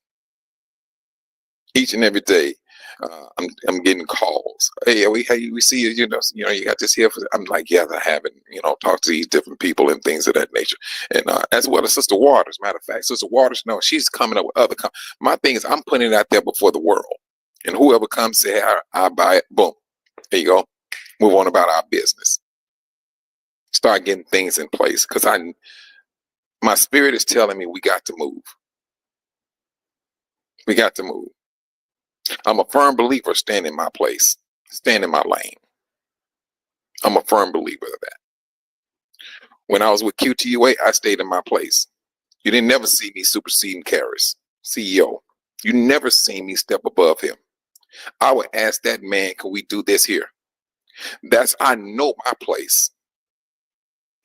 each and every day. I'm getting calls. Hey, we see you. You got this here. I'm like, yes, I haven't. Talked to these different people and things of that nature. And as well as Sister Waters. Matter of fact, Sister Waters, no, she's coming up with other. My thing is, I'm putting it out there before the world, and whoever comes say, hey, I buy it. Boom, there you go. Move on about our business. Start getting things in place because my spirit is telling me we got to move. We got to move. I'm a firm believer, stand in my place, stand in my lane. I'm a firm believer of that. When I was with QTUA, I stayed in my place. You didn't never see me superseding Karras, CEO. You never seen me step above him. I would ask that man, can we do this here? I know my place.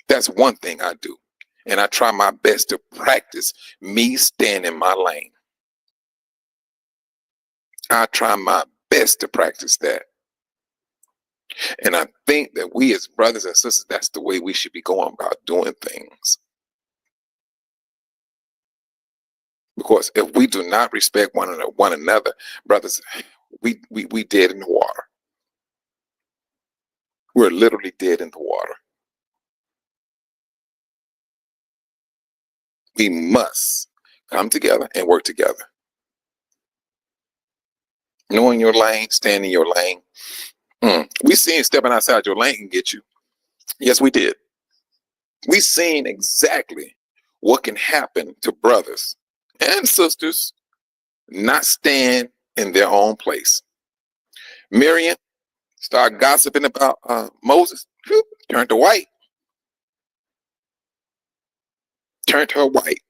That's one thing I do. And I try my best to practice me staying in my lane. I try my best to practice that. And I think that we as brothers and sisters, that's the way we should be going about doing things. Because if we do not respect one another, brothers, we dead in the water. We're literally dead in the water. We must come together and work together. Knowing your lane, staying in your lane. We seen stepping outside your lane can get you. Yes, we did. We seen exactly what can happen to brothers and sisters not staying in their own place. Miriam started gossiping about Moses, turned to white. Turned her white.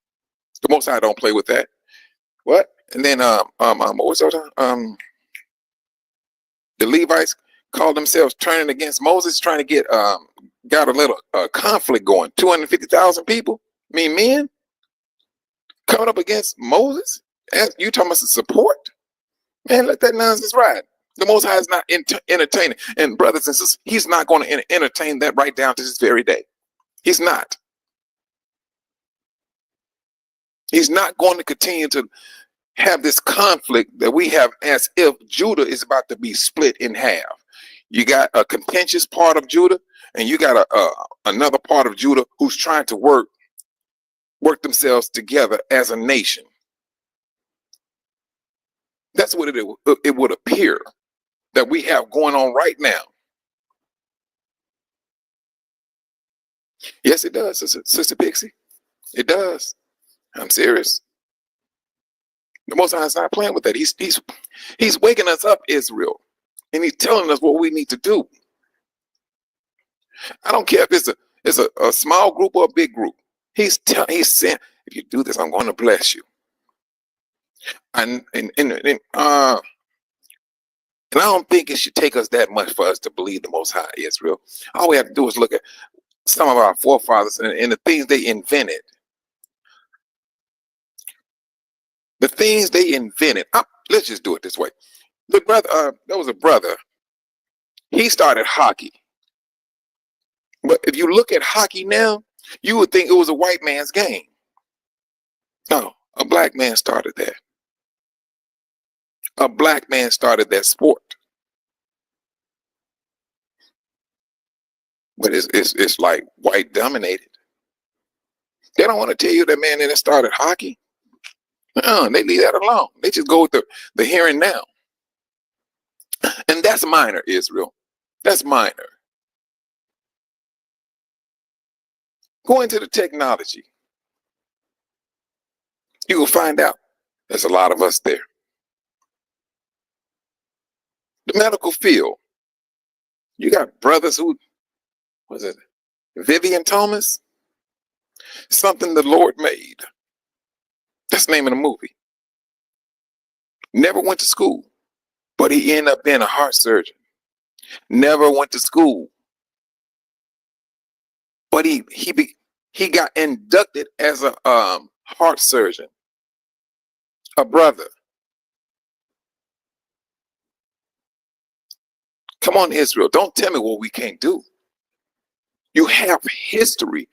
The Most High don't play with that. What? And then what was that? The Levites called themselves turning against Moses, trying to got a little conflict going. 250,000 people, men, coming up against Moses. And you talking about support? Man, let that nonsense ride. The Most High is not entertaining. And brothers and sisters, he's not going to entertain that right down to this very day. He's not. He's not going to continue to have this conflict that we have as if Judah is about to be split in half. You got a contentious part of Judah, and you got another part of Judah who's trying to work themselves together as a nation. That's what it would appear that we have going on right now. Yes, it does, Sister Pixie. It does. I'm serious. The Most High is not playing with that. He's waking us up, Israel, and he's telling us what we need to do. I don't care if it's a small group or a big group. He's saying, if you do this, I'm going to bless you. And I don't think it should take us that much for us to believe the Most High, Israel. All we have to do is look at some of our forefathers and the things they invented. The things they invented. Let's just do it this way. The brother, there was a brother. He started hockey. But if you look at hockey now, you would think it was a white man's game. No, a black man started that. A black man started that sport. But it's like white dominated. They don't want to tell you that man that started hockey. They leave that alone. They just go with the here and now. And that's minor, Israel. That's minor. Go into the technology. You will find out there's a lot of us there. The medical field. You got brothers who, was it Vivian Thomas? Something the Lord made. That's the name of the movie. Never went to school, but he ended up being a heart surgeon. Never went to school, but he got inducted as a heart surgeon. A brother. Come on, Israel. Don't tell me what we can't do. You have history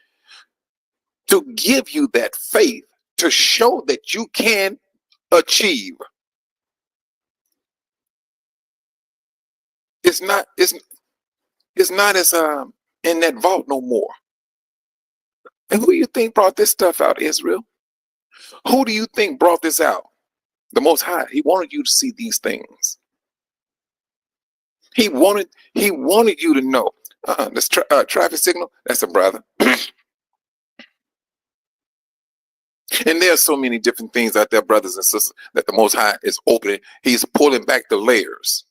to give you that faith to show that you can achieve. It's not as in that vault no more. And who do you think brought this stuff out, Israel? Who do you think brought this out? The Most High. He wanted you to see these things. He wanted you to know. This traffic signal, that's a brother. And there's so many different things out there, brothers and sisters, that the Most High is opening. He's pulling back the layers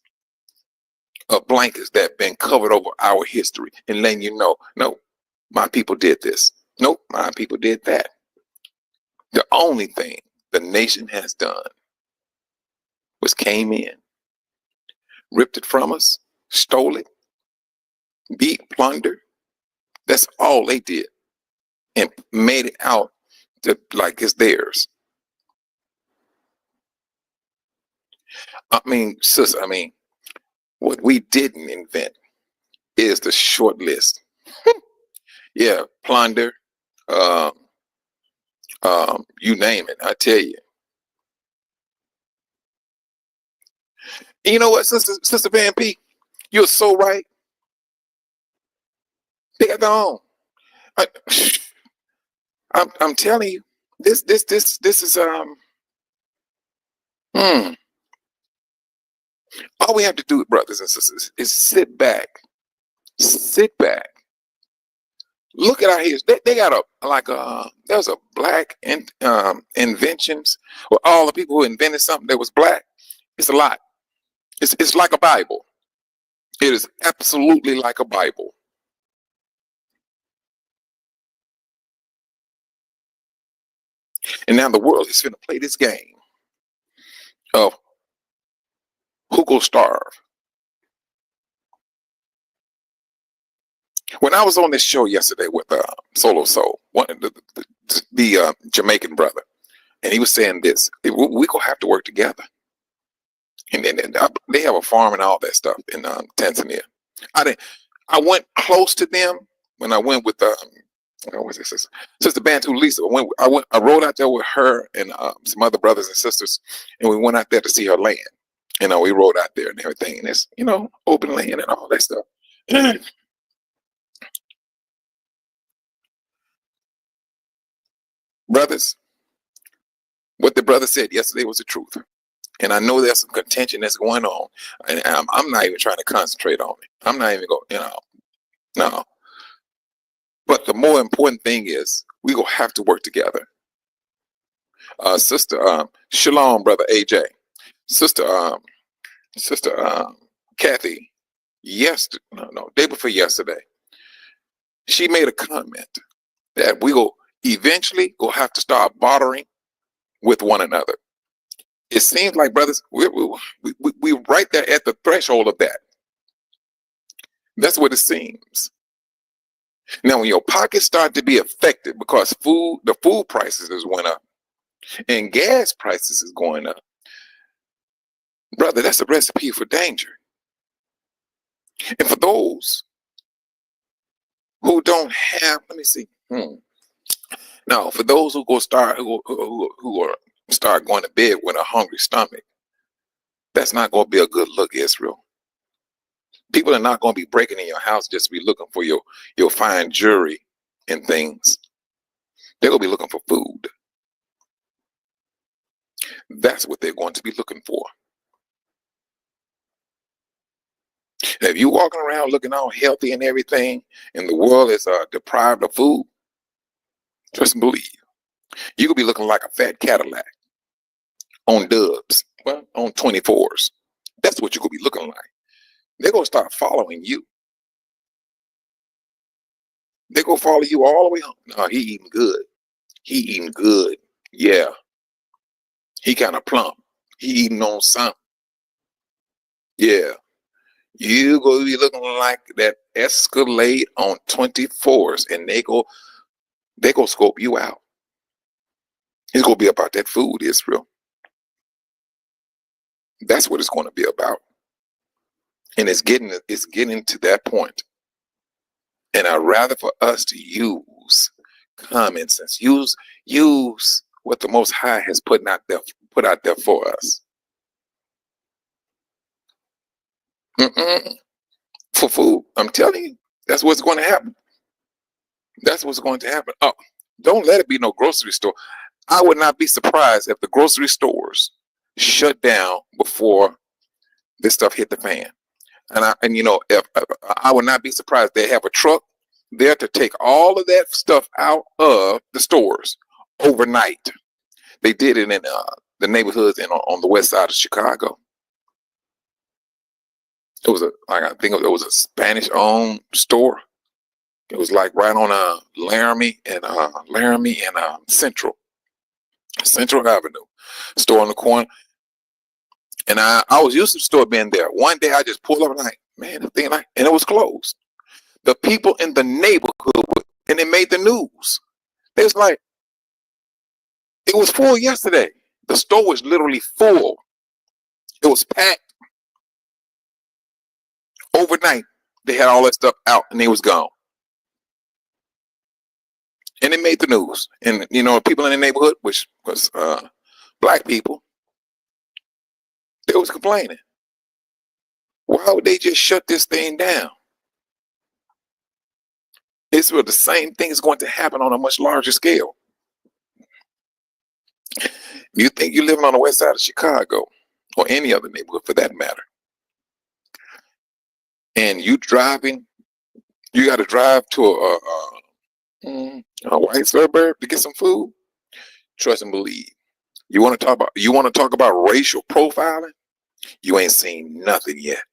of blankets that have been covered over our history and letting you know, no, my people did this. Nope, my people did that. The only thing the nation has done was came in, ripped it from us, stole it, beat, plundered. That's all they did, and made it out to like it's theirs. I mean, sis, what we didn't invent is the short list. Yeah, plunder, you name it, I tell you. And you know what, Sister Van P, you're so right. They got their own. I'm telling you, this is all we have to do, brothers and sisters, is sit back, look at our history. They got there's a black inventions, or all the people who invented something that was black. It's a lot. It's like a Bible. It is absolutely like a Bible. And now the world is going to play this game of who will starve. When I was on this show yesterday with Solo Soul, the Jamaican brother, and he was saying this: we gonna have to work together. And they have a farm and all that stuff in Tanzania. I went close to them when I went with what's this? Sister Bantu Lisa. I rode out there with her and some other brothers and sisters, and we went out there to see her land. We rode out there and everything, and it's open land and all that stuff. Brothers, what the brother said yesterday was the truth. And I know there's some contention that's going on. And I'm not even trying to concentrate on it. I'm not even going, no. But the more important thing is we gonna have to work together. Sister Shalom, brother AJ. Sister Sister Kathy, day before yesterday, she made a comment that we will eventually go have to start bartering with one another. It seems like, brothers, we're right there at the threshold of that. That's what it seems. Now, when your pockets start to be affected because the food prices is went up and gas prices is going up, brother, that's a recipe for danger. And for those who don't have, let me see. Now, for those who go start who are start going to bed with a hungry stomach, that's not going to be a good look, Israel. People are not going to be breaking in your house just to be looking for your fine jewelry and things. They're going to be looking for food. That's what they're going to be looking for. And if you're walking around looking all healthy and everything, and the world is deprived of food, trust and believe, you could be looking like a fat Cadillac on dubs, well, on 24s. That's what you could be looking like. They're going to start following you. They're going to follow you all the way home. No, he eating good. He eating good. Yeah. He kind of plump. He eating on something. Yeah. You going to be looking like that Escalade on 24s, and they go scope you out. It's going to be about that food, Israel. That's what it's going to be about. And it's getting to that point. And I'd rather for us to use common sense, use what the Most High has put out there for us. For food, I'm telling you, that's what's going to happen. That's what's going to happen. Oh, don't let it be no grocery store. I would not be surprised if the grocery stores shut down before this stuff hit the fan. If I would not be surprised they have a truck there to take all of that stuff out of the stores overnight. They did it in the neighborhoods on the west side of Chicago. It was I think it was a Spanish-owned store. It was like right on Laramie and Central Avenue, store on the corner. And I was used to the store being there. One day I just pulled up and and it was closed. The people in the neighborhood, and it made the news. It was like, it was full yesterday. The store was literally full. It was packed. Overnight, they had all that stuff out and it was gone. And it made the news. And, people in the neighborhood, which was black people, they was complaining. Why would they just shut this thing down? It's where the same thing is going to happen on a much larger scale. You think you're living on the west side of Chicago, or any other neighborhood for that matter, and you got to drive to a white suburb to get some food? Trust and believe. You want to talk about racial profiling? You ain't seen nothing yet.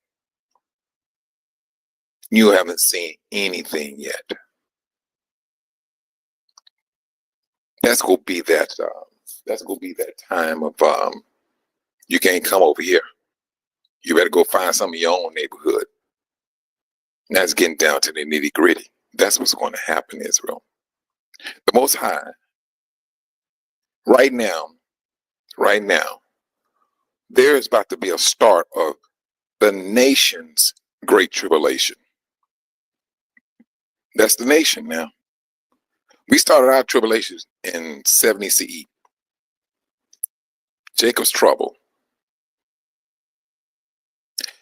You haven't seen anything yet. That's gonna be that. That's gonna be that time of you can't come over here. You better go find some of your own neighborhood. That's getting down to the nitty gritty. That's what's going to happen, Israel. The Most High, right now, there is about to be a start of the nation's great tribulation. That's the nation now. We started our tribulations in 70 CE. Jacob's trouble.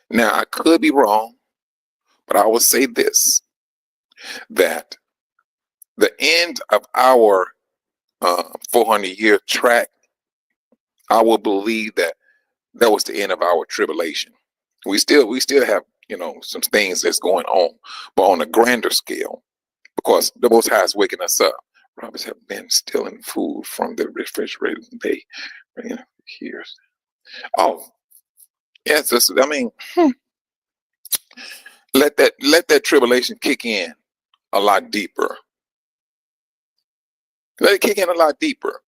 Now, I could be wrong, but I will say this, that the end of our 400-year track, I will believe that was the end of our tribulation. We still have, some things that's going on, but on a grander scale, because the Most High is waking us up. Robbers have been stealing food from the refrigerator. They bring it here. Oh, yes. I mean, let that tribulation kick in a lot deeper. Let it kick in a lot deeper.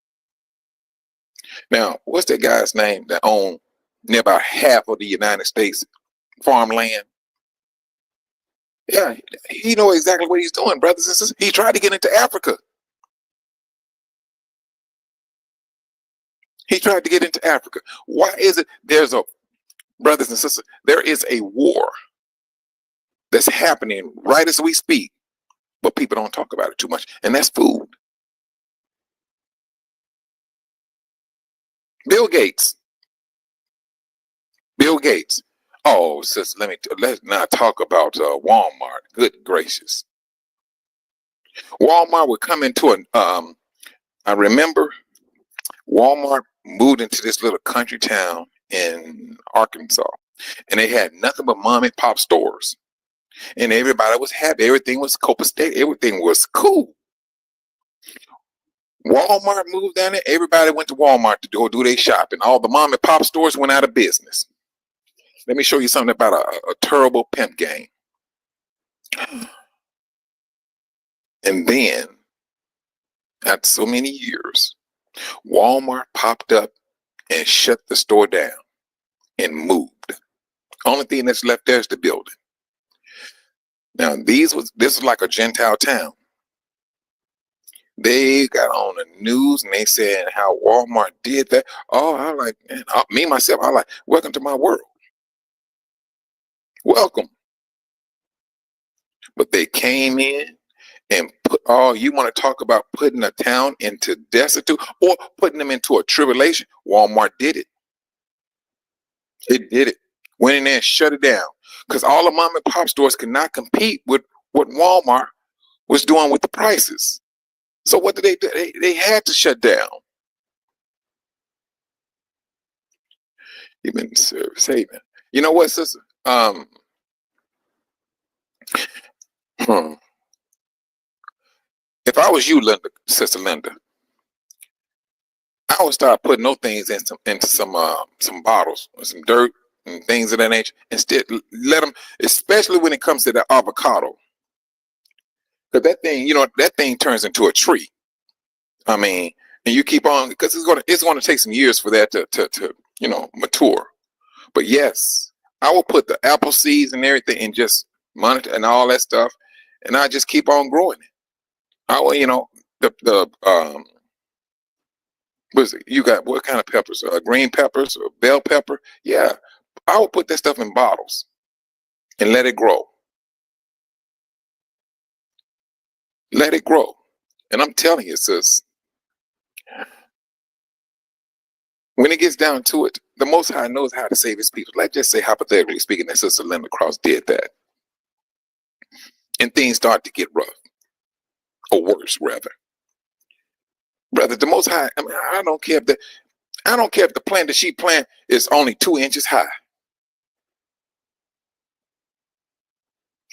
Now, what's that guy's name that owned near about half of the United States farmland? Yeah, he knows exactly what he's doing, brothers and sisters. He tried to get into Africa. He tried to get into Africa. Why is it brothers and sisters, there is a war that's happening right as we speak, but people don't talk about it too much, and that's food. Bill Gates. Oh, sis, let's not talk about Walmart. Good gracious. Walmart would come into I remember Walmart moved into this little country town in Arkansas, and they had nothing but mom and pop stores, and everybody was happy. Everything was copacetic. Everything was cool. Walmart moved down there. Everybody went to Walmart to go do their shopping. All the mom and pop stores went out of business. Let me show you something about a terrible pimp game. And then, after so many years, Walmart popped up and shut the store down and moved. Only thing that's left there is the building. Now, this was like a Gentile town. They got on the news and they said how Walmart did that. Oh, I like, man, me myself, I like, welcome to my world. Welcome. But they came in and you want to talk about putting a town into destitute or putting them into a tribulation? Walmart did it. It did it. Went in there and shut it down. Because all the mom and pop stores could not compete with what Walmart was doing with the prices. So what did they do? They had to shut down. Even saving. You know what, sister? If I was you, Linda, Sister Linda, I would start putting those things into some bottles or some dirt and things of that nature. Instead, let them, especially when it comes to the avocado, because that thing turns into a tree. I mean, and you keep on, because it's gonna take some years for that to mature. But yes, I will put the apple seeds and everything and just monitor and all that stuff, and I just keep on growing it. I will, what is it? You got what kind of peppers? Green peppers or bell pepper? Yeah, I will put that stuff in bottles and let it grow. Let it grow. And I'm telling you, sis, when it gets down to it, the Most High knows how to save his people. Let's just say, hypothetically speaking, that Sister Linda Cross did that. And things start to get rough. Or worse, rather. Brother, the Most High, I mean, I don't care if the plant that she plant is only 2 inches high.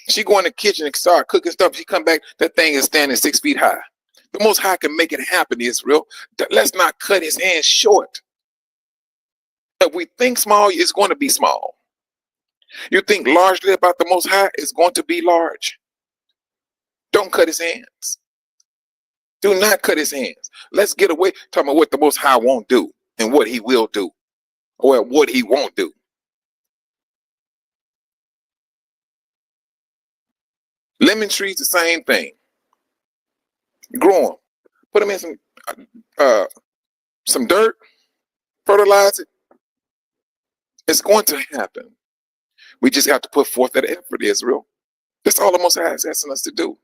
She go in the kitchen and start cooking stuff. She come back, that thing is standing 6 feet high. The Most High can make it happen, Israel. Let's not cut his hands short. If we think small, it's going to be small. You think largely about the Most High, it's going to be large. Don't cut his hands. Do not cut his hands. Let's get away talking about what the Most High won't do and what he will do, or what he won't do. Lemon trees, the same thing. Grow them. Put them in some dirt, fertilize it. It's going to happen. We just have to put forth that effort, Israel. That's all the Most High is asking us to do.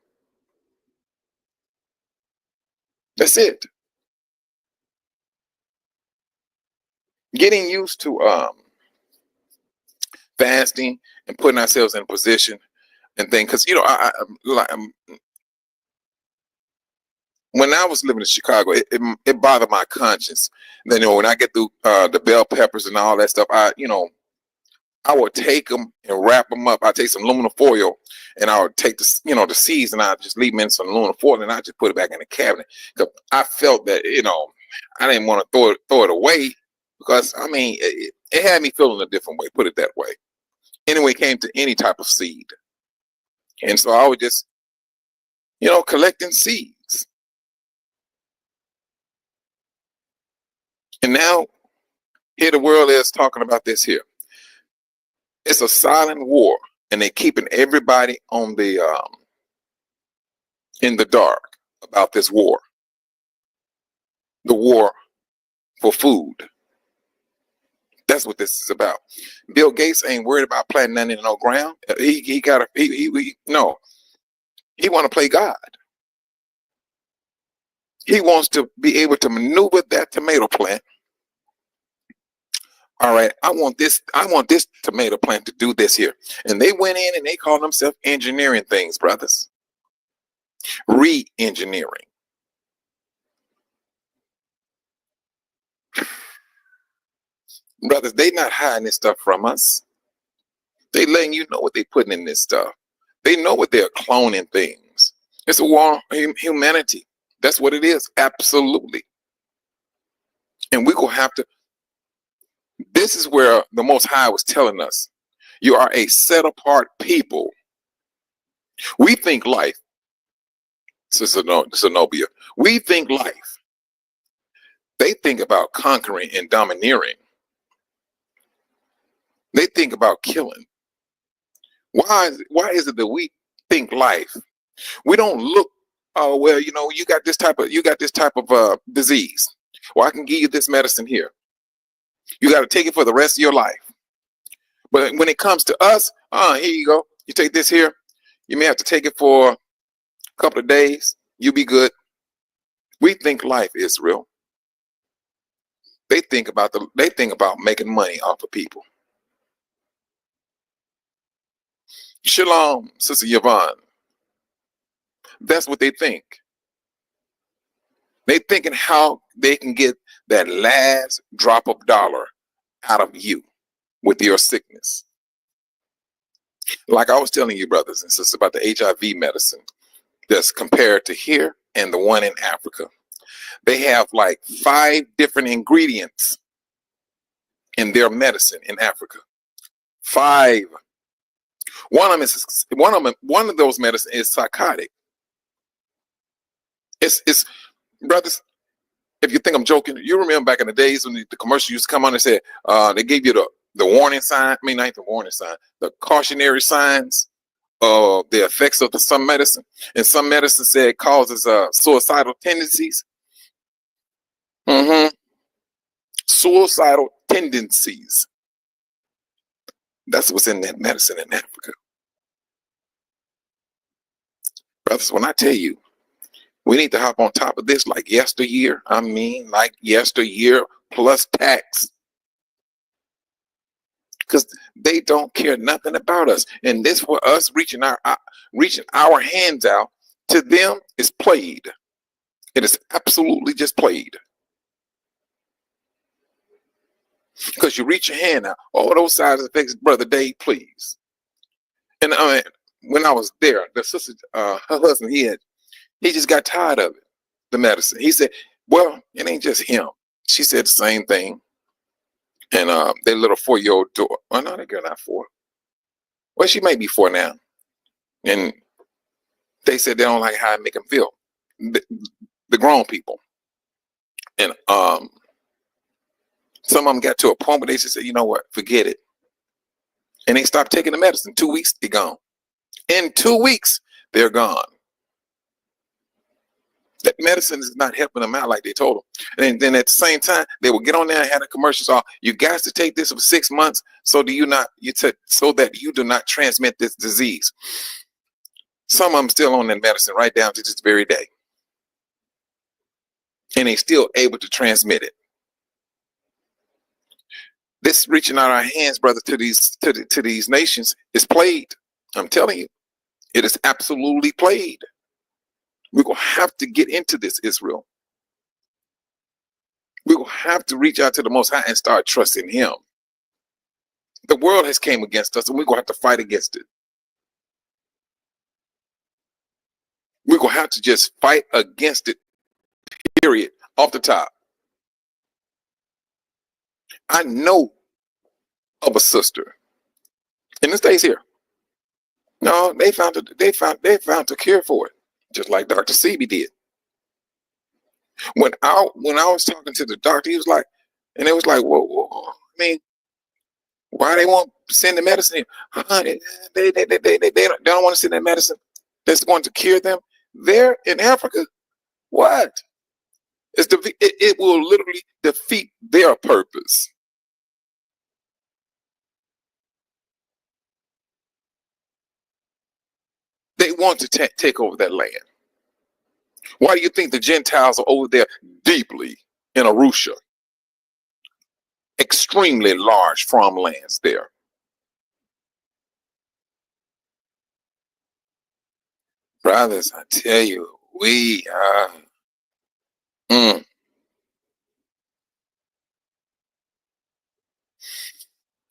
That's it. Getting used to fasting and putting ourselves in a position and things, because when I was living in Chicago, it bothered my conscience. Then when I get through the bell peppers and all that stuff, I would take them and wrap them up. I take some aluminum foil and I would take the, the seeds, and I just leave them in some aluminum foil, and I just put it back in the cabinet. Cause I felt that, I didn't want to throw it away, because I mean, it had me feeling a different way, put it that way. Anyway, it came to any type of seed. And so I was just, collecting seeds. And now here the world is talking about this here. It's a silent war, and they're keeping everybody on the in the dark about this war. The war for food. That's what this is about. Bill Gates ain't worried about planting nothing in no ground. No. He want to play God. He wants to be able to maneuver that tomato plant. All right, I want this tomato plant to do this here. And they went in and they call themselves engineering things, brothers. Re-engineering. Brothers, they not hiding this stuff from us. They letting you know what they putting in this stuff. They know what they're cloning things. It's a war on humanity. That's what it is. Absolutely. And we're going to have to. This is where the Most High was telling us, you are a set apart people. We think life, Sister Zenobia, we think life. They think about conquering and domineering. They think about killing. Why is it that we think life? We don't look, oh, well, you got this type of disease. Well, I can give you this medicine here. You got to take it for the rest of your life. But when it comes to us, here you go. You take this here. You may have to take it for a couple of days. You'll be good. We think life is real. They think about making money off of people. Shalom, Sister Yvonne. That's what they think. They thinking how they can get that last drop of dollar out of you with your sickness. Like I was telling you, brothers and sisters, about the HIV medicine that's compared to here and the one in Africa. They have like 5 different ingredients in their medicine in Africa. 5. One of those medicine is psychotic. It's brothers. If you think I'm joking, you remember back in the days when the commercial used to come on and said they gave you the warning sign. I mean, not the warning sign, the cautionary signs of the effects of some medicine. And some medicine said it causes suicidal tendencies. Suicidal tendencies. That's what's in that medicine in Africa. Brothers, when I tell you, we need to hop on top of this like yesteryear. I mean, like yesteryear plus tax. Because they don't care nothing about us. And this for us reaching our hands out to them is played. It is absolutely just played. Because you reach your hand out, all those side effects, Brother Dave, please. And when I was there, the sister, her husband, he just got tired of it, the medicine. He said, well, it ain't just him. She said the same thing. And their little 4-year-old daughter, well, no, that girl not 4. Well, she may be 4 now. And they said they don't like how I make them feel. The grown people. And some of them got to a point where they just said, you know what, forget it. And they stopped taking the medicine. 2 weeks, they're gone. In 2 weeks, they're gone. That medicine is not helping them out like they told them. And then at the same time, they will get on there and have the commercials off. You guys to take this for 6 months so that you do not transmit this disease. Some of them still on that medicine right down to this very day. And they still able to transmit it. This reaching out our hands, brother, to these nations is played. I'm telling you, it is absolutely played. We're going to have to get into this, Israel. We're going to have to reach out to the Most High and start trusting him. The world has came against us, and we're gonna have to fight against it. We're gonna have to just fight against it, period, off the top. I know of a sister in the States here. No, they found a cure for it, just like Dr. Sebi did. When I was talking to the doctor, he was like, and it was like, well, I mean, why they won't send the medicine? Honey, they don't want to send that medicine that's going to cure them. There in Africa, what? It will literally defeat their purpose. They want to take over that land. Why do you think the Gentiles are over there deeply in Arusha? Extremely large farmlands there. Brothers, I tell you, we are. Mm,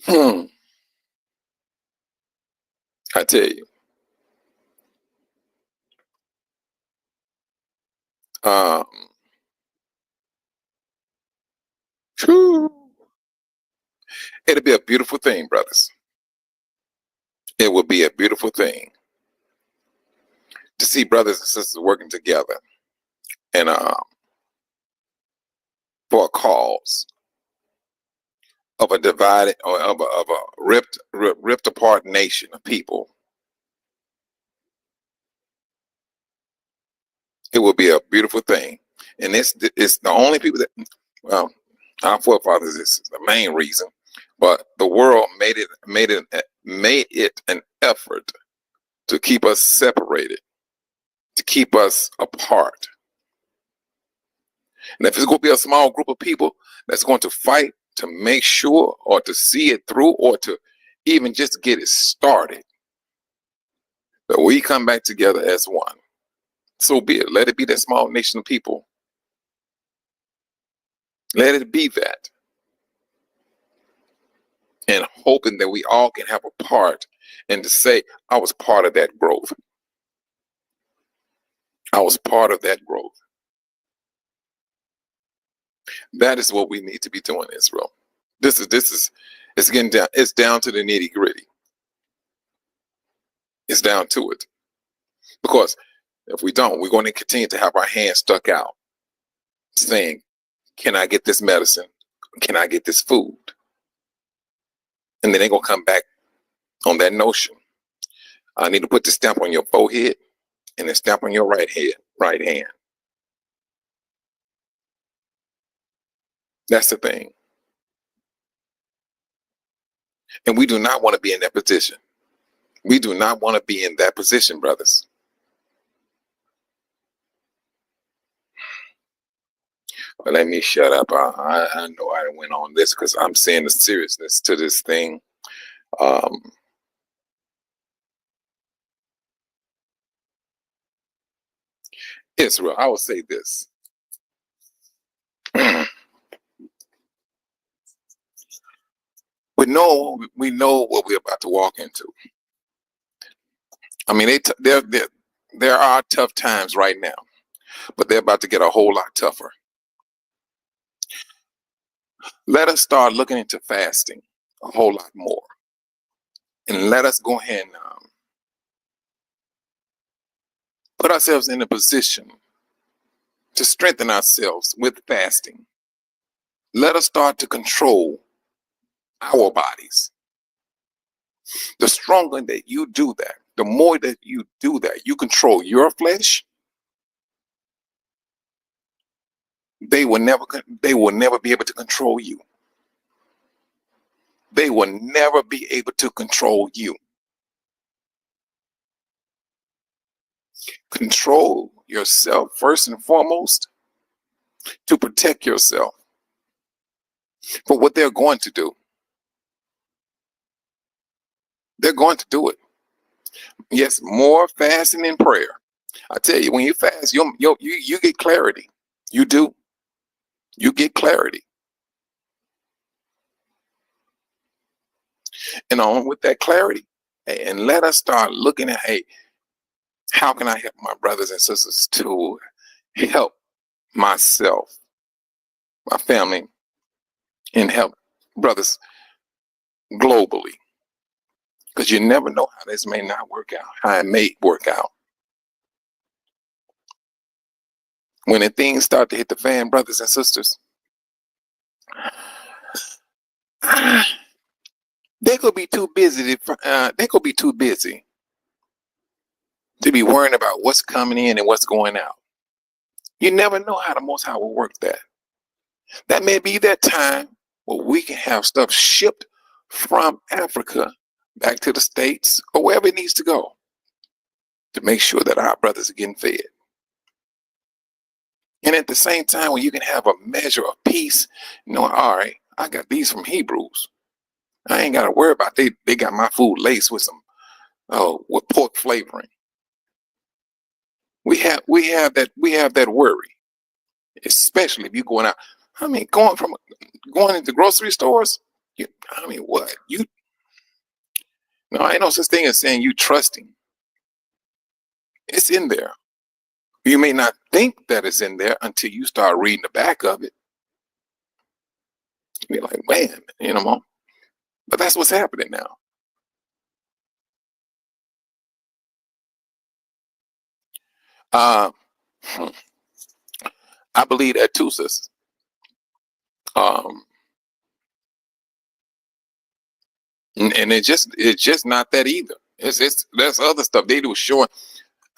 hmm, I tell you. Um, Whew. It'll be a beautiful thing, brothers. It will be a beautiful thing to see brothers and sisters working together and for a cause of a divided or of a ripped apart nation of people. It will be a beautiful thing, and it's the only people that, well, our forefathers is the main reason, but the world made it an effort to keep us separated, to keep us apart. And if it's going to be a small group of people that's going to fight to make sure or to see it through or to even just get it started, that we come back together as one, so be it. Let it be that small nation of people. Let it be that. And hoping that we all can have a part and to say, I was part of that growth. I was part of that growth. That is what we need to be doing, Israel. It's getting down. It's down to the nitty gritty. It's down to it. Because if we don't, we're going to continue to have our hands stuck out saying, can I get this medicine? Can I get this food? And then they're going to come back on that notion. I need to put the stamp on your forehead and the stamp on your right hand. That's the thing. And we do not want to be in that position. We do not want to be in that position, brothers. But let me shut up. I know I went on this because I'm seeing the seriousness to this thing. Israel, I will say this. We know what we're about to walk into. I mean, there are tough times right now, but they're about to get a whole lot tougher. Let us start looking into fasting a whole lot more, and let us go ahead and put ourselves in a position to strengthen ourselves with fasting. Let us start to control our bodies. The stronger that you do that, the more that you do that, you control your flesh. They will never be able to control you. They will never be able to control you. Control yourself first and foremost to protect yourself for what they're going to do. They're going to do it. Yes, more fasting and prayer. I tell you, when you fast, you get clarity. You do. You get clarity. And on with that clarity, and let us start looking at, hey, how can I help my brothers and sisters to help myself, my family, and help brothers globally? Because you never know how this may not work out, how it may work out. When the things start to hit the fan, brothers and sisters, they could be too busy. They could be too busy to be worrying about what's coming in and what's going out. You never know how the Most High will work that. That may be that time where we can have stuff shipped from Africa back to the States or wherever it needs to go to make sure that our brothers are getting fed. And at the same time, when you can have a measure of peace, all right, I got these from Hebrews. I ain't got to worry about they got my food laced with some with pork flavoring. We have that worry, especially if you're going out. I mean, going into grocery stores. What you? No, ain't no such thing as saying you trusting. It's in there. You may not think that it's in there until you start reading the back of it. You're like, man, but that's what's happening now. I believe that too, sis. And it's just not that either. There's other stuff they do showing.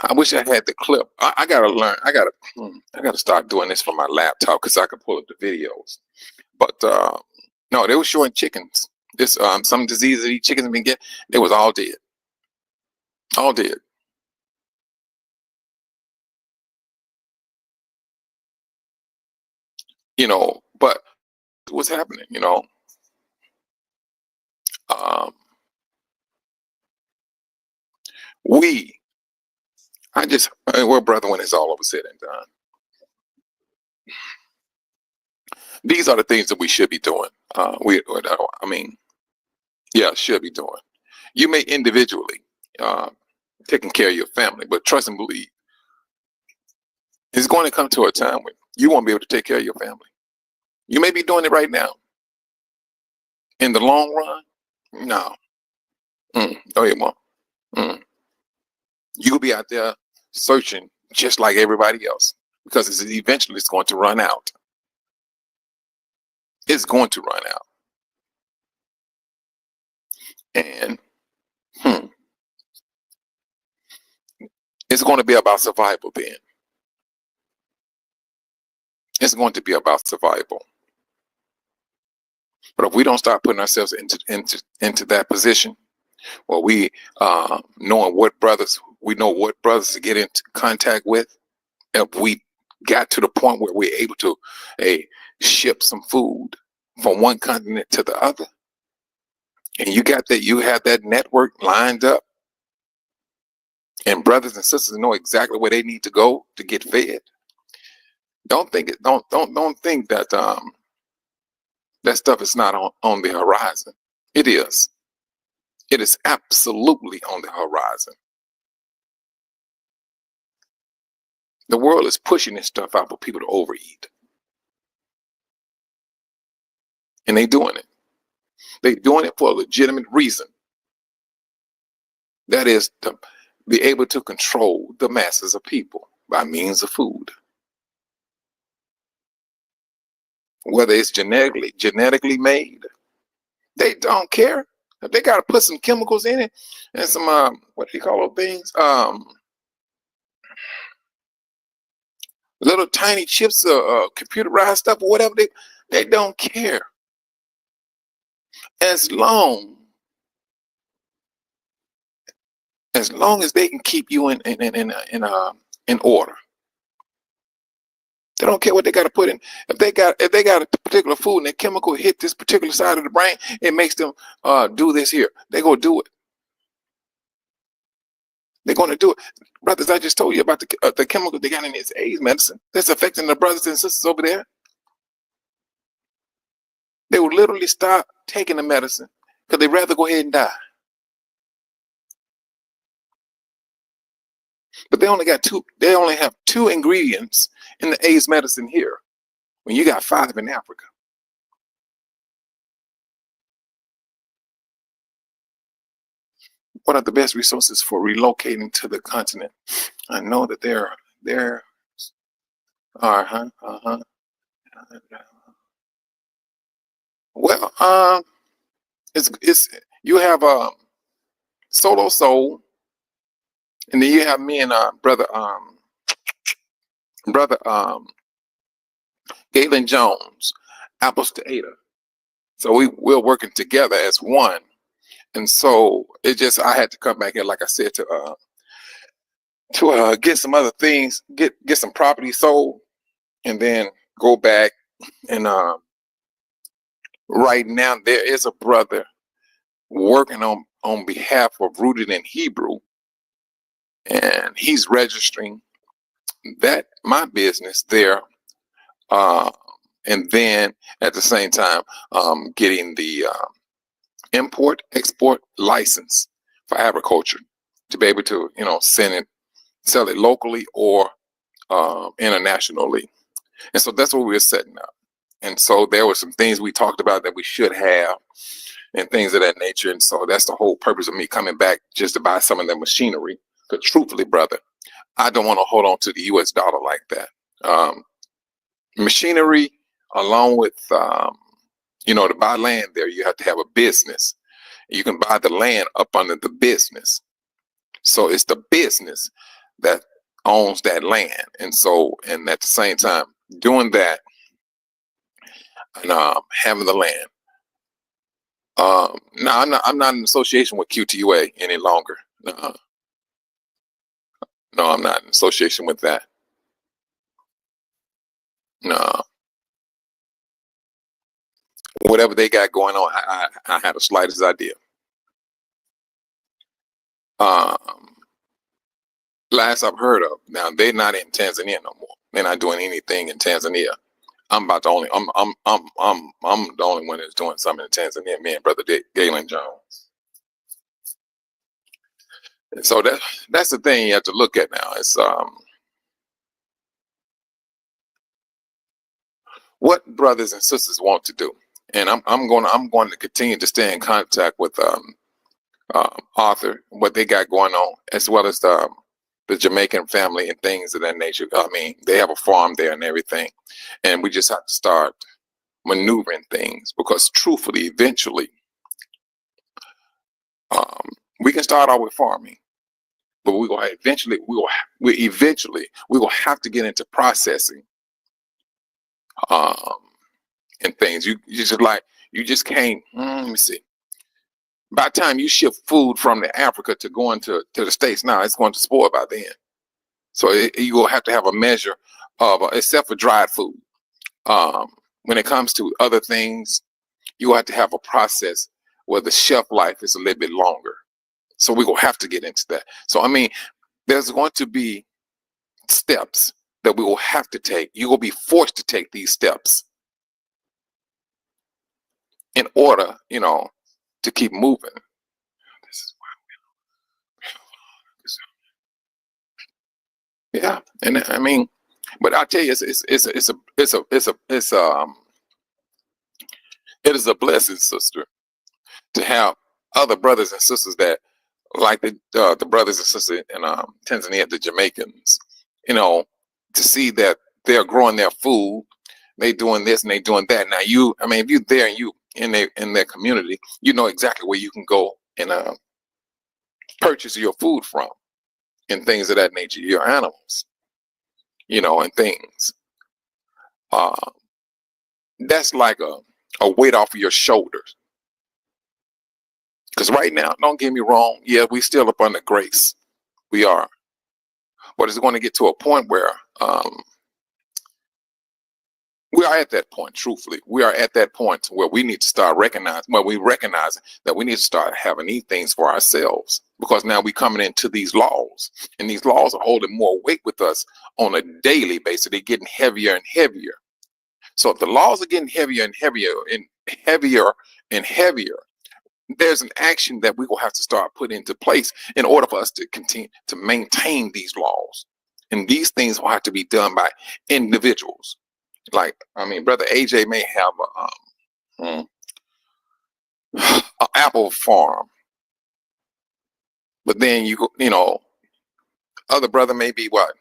I wish I had the clip. I gotta learn. I gotta start doing this from my laptop because I can pull up the videos. But no, they were showing chickens. This some disease that these chickens have been getting. They was all dead. All dead. But what's happening? We're brother when it's all over said and done. These are the things that we should be doing. Should be doing. You may individually taking care of your family, but trust and believe, it's going to come to a time when you won't be able to take care of your family. You may be doing it right now. In the long run, no. No, you won't. You'll be out there searching just like everybody else because eventually it's going to run out. It's going to run out. And it's going to be about survival then. It's going to be about survival. But if we don't start putting ourselves into that position, where we know what brothers to get into contact with, if we got to the point where we're able to ship some food from one continent to the other, and you have that network lined up, and brothers and sisters know exactly where they need to go to get fed. Don't think that that stuff is not on the horizon. It is. It is absolutely on the horizon. The world is pushing this stuff out for people to overeat. And they're doing it. They're doing it for a legitimate reason. That is to be able to control the masses of people by means of food. Whether it's genetically made, they don't care. If they got to put some chemicals in it and some, what do you call those things? Little tiny chips or computerized stuff or whatever, they don't care. As long as they can keep you in order. They don't care what they got to put in. If they got a particular food and the chemical hit this particular side of the brain, it makes them do this here. They go do it. They're going to do it. Brothers, I just told you about the chemical they got in this AIDS medicine that's affecting the brothers and sisters over there. They will literally stop taking the medicine because they'd rather go ahead and die. But they only have two ingredients in the AIDS medicine here, when you got 5 in Africa. What are the best resources for relocating to the continent? I know that there are, Well, it's you have Solo Soul, and then you have me and brother Galen Jones, Apples to Ada. So we're working together as one. And so I had to come back here, like I said, to get some other things, get some property sold, and then go back. And right now there is a brother working on behalf of Rooted in Hebrew, and he's registering my business there, and then at the same time getting the import export license for agriculture to be able to sell it locally or internationally. And so that's what we're setting up. And so there were some things we talked about that we should have and things of that nature. And so that's the whole purpose of me coming back, just to buy some of the machinery. Because truthfully, brother, I don't want to hold on to the US dollar like that. Machinery, along with, to buy land there, you have to have a business. You can buy the land up under the business. So it's the business that owns that land. And so, and at the same time, doing that and having the land. No, I'm not in association with QTUA any longer. No, I'm not in association with that. No. Whatever they got going on, I had the slightest idea. Last I've heard of, now they're not in Tanzania no more. They're not doing anything in Tanzania. I'm the only one that's doing something in Tanzania. Me and brother Galen Jones. And so that's the thing you have to look at now. It's what brothers and sisters want to do, and I'm going to continue to stay in contact with Arthur, what they got going on, as well as the Jamaican family and things of that nature. I mean, they have a farm there and everything, and we just have to start maneuvering things, because truthfully, eventually, we can start out with farming, but we will eventually have to get into processing and things. You just can't. Let me see. By the time you ship food from the Africa to going to the States, now it's going to spoil by then. So you will have to have a measure of, except for dried food. When it comes to other things, you have to have a process where the shelf life is a little bit longer. So we will have to get into that. So, I mean, there's going to be steps that we will have to take. You will be forced to take these steps in order, to keep moving. Yeah, and I mean, but I tell you, it is a blessing, sister, to have other brothers and sisters that, like the brothers and sisters in Tanzania, the Jamaicans, to see that they're growing their food, they doing this and they doing that. Now if you're there and you in their community, you know exactly where you can go and purchase your food from and things of that nature, your animals, and things. That's like a weight off of your shoulders. Because right now, don't get me wrong, yeah, we still up under grace. We are. But it's going to get to a point where we are at that point, truthfully. We are at that point where we need to start recognize that we need to start having these things for ourselves, because now we're coming into these laws, and these laws are holding more weight with us on a daily basis. They're getting heavier and heavier. So if the laws are getting heavier and heavier and heavier and heavier, There's an action that we will have to start putting into place in order for us to continue to maintain these laws. And these things will have to be done by individuals. Like, I mean, Brother AJ may have an apple farm, but then other brother may be what?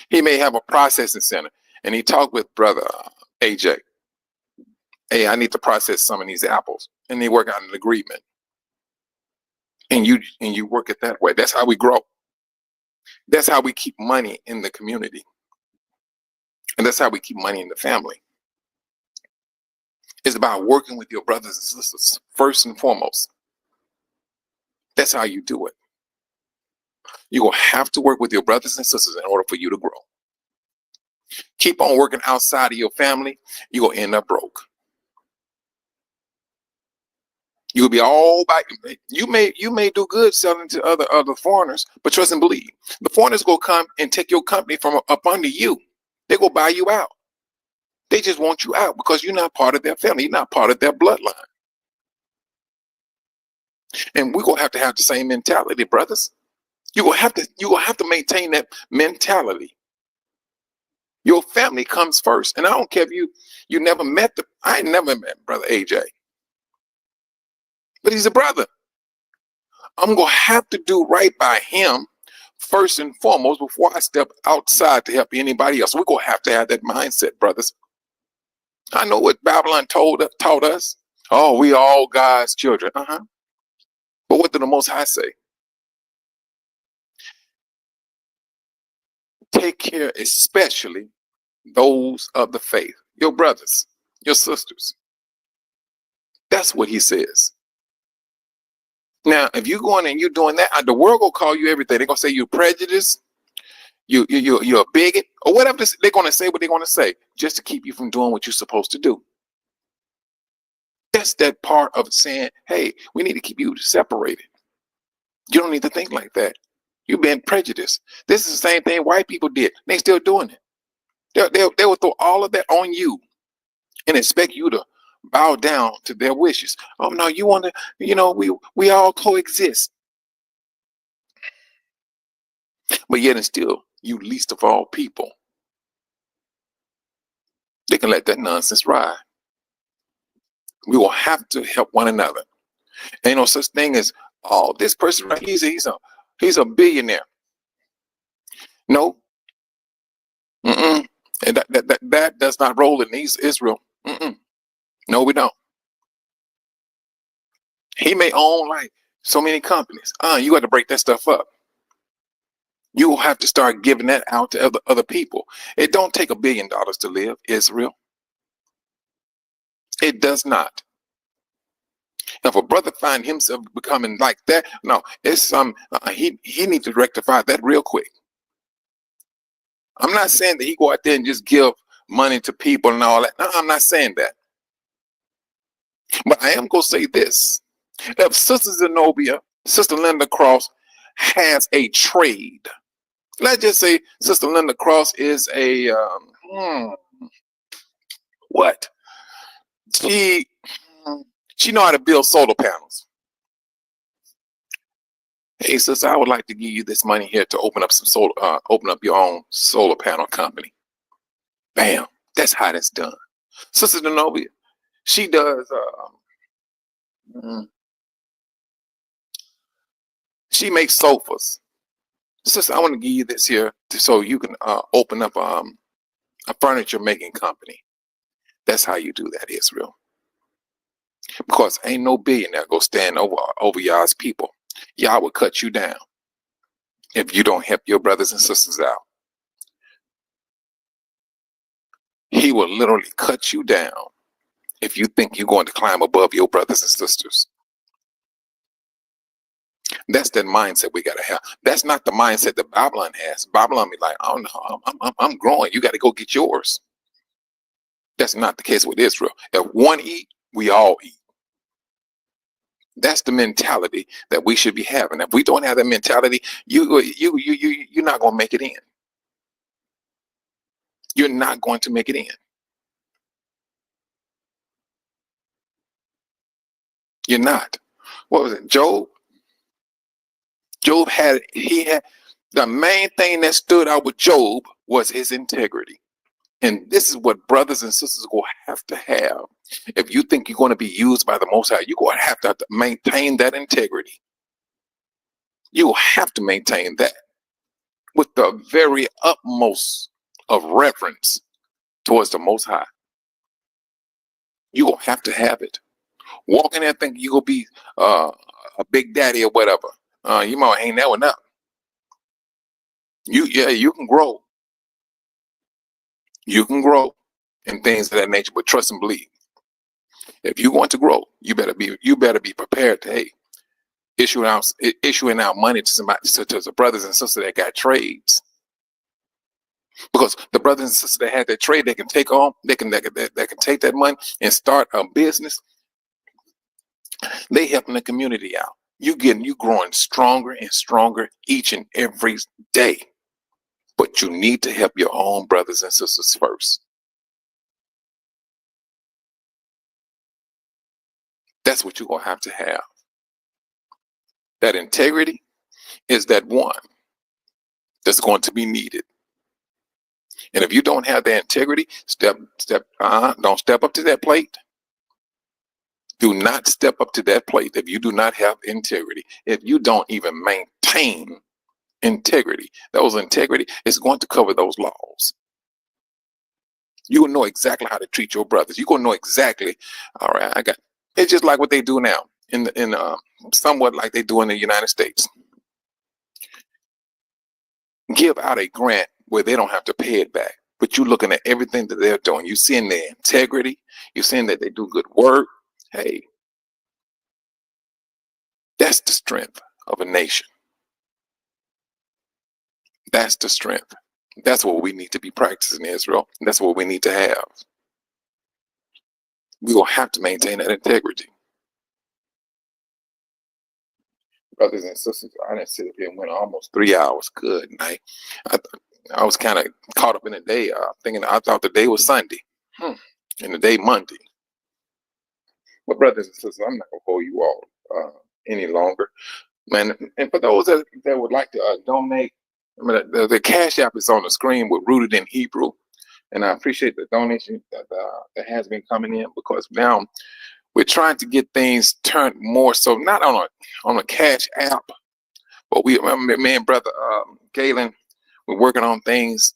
He may have a processing center, and he talked with Brother AJ. Hey, I need to process some of these apples, and they work out an agreement, and you work it that way. That's how we grow. That's how we keep money in the community, and that's how we keep money in the family. It's about working with your brothers and sisters first and foremost. That's how you do it. You will have to work with your brothers and sisters in order for you to grow. Keep on working outside of your family, you're going to end up broke. You'll be all by you may do good selling to other foreigners, but trust and believe, the foreigners go come and take your company from up under you. They go buy you out. They just want you out because you're not part of their family. You're not part of their bloodline. And we're gonna have to have the same mentality, brothers. You're gonna have to maintain that mentality. Your family comes first. And I don't care if you never met I never met Brother AJ. But he's a brother. I'm going to have to do right by him first and foremost before I step outside to help anybody else. We're going to have that mindset, brothers. I know what Babylon taught us. Oh, we all God's children. But what did the Most High say? Take care, especially those of the faith, your brothers, your sisters. That's what he says. Now, if you're going and you're doing that, the world will call you everything. They're going to say you're prejudiced, you're a bigot, or whatever they're going to say what they're going to say, just to keep you from doing what you're supposed to do. That's that part of saying, hey, we need to keep you separated. You don't need to think like that. You've been prejudiced. This is the same thing white people did. They're still doing it. They will throw all of that on you and expect you to bow down to their wishes. Oh no, you want to, we all coexist. But yet and still, you least of all people. They can let that nonsense ride. We will have to help one another. Ain't no such thing as, oh, this person right here, he's a billionaire. No. And that does not roll in Israel. No, we don't. He may own like so many companies. You got to break that stuff up. You will have to start giving that out to other people. It don't take $1 billion to live, Israel. It does not. If a brother find himself becoming like that, no, it's he needs to rectify that real quick. I'm not saying that he go out there and just give money to people and all that. No, I'm not saying that. But I am going to say this. If Sister Zenobia, Sister Linda Cross has a trade, let's just say Sister Linda Cross is a, what? She know how to build solar panels. Hey, sister, I would like to give you this money here to open up your own solar panel company. Bam. That's how that's done. Sister Zenobia, she does, she makes sofas. Sister, I want to give you this here so you can open up a furniture making company. That's how you do that, Israel. Because ain't no billionaire go stand over y'all's people. Y'all will cut you down if you don't help your brothers and sisters out. He will literally cut you down if you think you're going to climb above your brothers and sisters. That's that mindset we got to have. That's not the mindset that Babylon has. Babylon be like, oh no, I'm growing. You got to go get yours. That's not the case with Israel. If one eat, we all eat. That's the mentality that we should be having. If we don't have that mentality, you're not going to make it in. You're not going to make it in. You're not. What was it? Job? Job had the main thing that stood out with Job was his integrity. And this is what brothers and sisters will have to have. If you think you're going to be used by the Most High, you're going to have to maintain that integrity. You will have to maintain that with the very utmost of reverence towards the Most High. You're going to have it. Walking there thinking you're going to be a big daddy or whatever. You might hang that one up. You can grow. You can grow in things of that nature, but trust and believe. If you want to grow, you better be prepared to issuing out money to somebody, to the brothers and sisters that got trades. Because the brothers and sisters that had that trade, they can take take that money and start a business. They helping the community out. You growing stronger and stronger each and every day. But you need to help your own brothers and sisters first. That's what you're going to have. That integrity is that one that's going to be needed. And if you don't have that integrity, don't step up to that plate. Do not step up to that plate if you do not have integrity. If you don't even maintain integrity, those integrity is going to cover those laws. You will know exactly how to treat your brothers. You're going to know exactly. All right, it's just like what they do now in somewhat like they do in the United States. Give out a grant where they don't have to pay it back, but you're looking at everything that they're doing. You're seeing their integrity. You're seeing that they do good work. Hey, that's the strength of a nation. That's the strength. That's what we need to be practicing in Israel. That's what we need to have. We will have to maintain that integrity. Brothers and sisters, I didn't sit up here and went almost 3 hours. Good night. I was kind of caught up in the day, thinking I thought the day was Sunday and the day Monday. But brothers and sisters, I'm not going to hold you all any longer. Man, and for those that would like to donate, I mean, the Cash App is on the screen with Rooted in Hebrew. And I appreciate the donation that has been coming in, because now we're trying to get things turned more so not on a Cash App, but me and brother Galen, we're working on things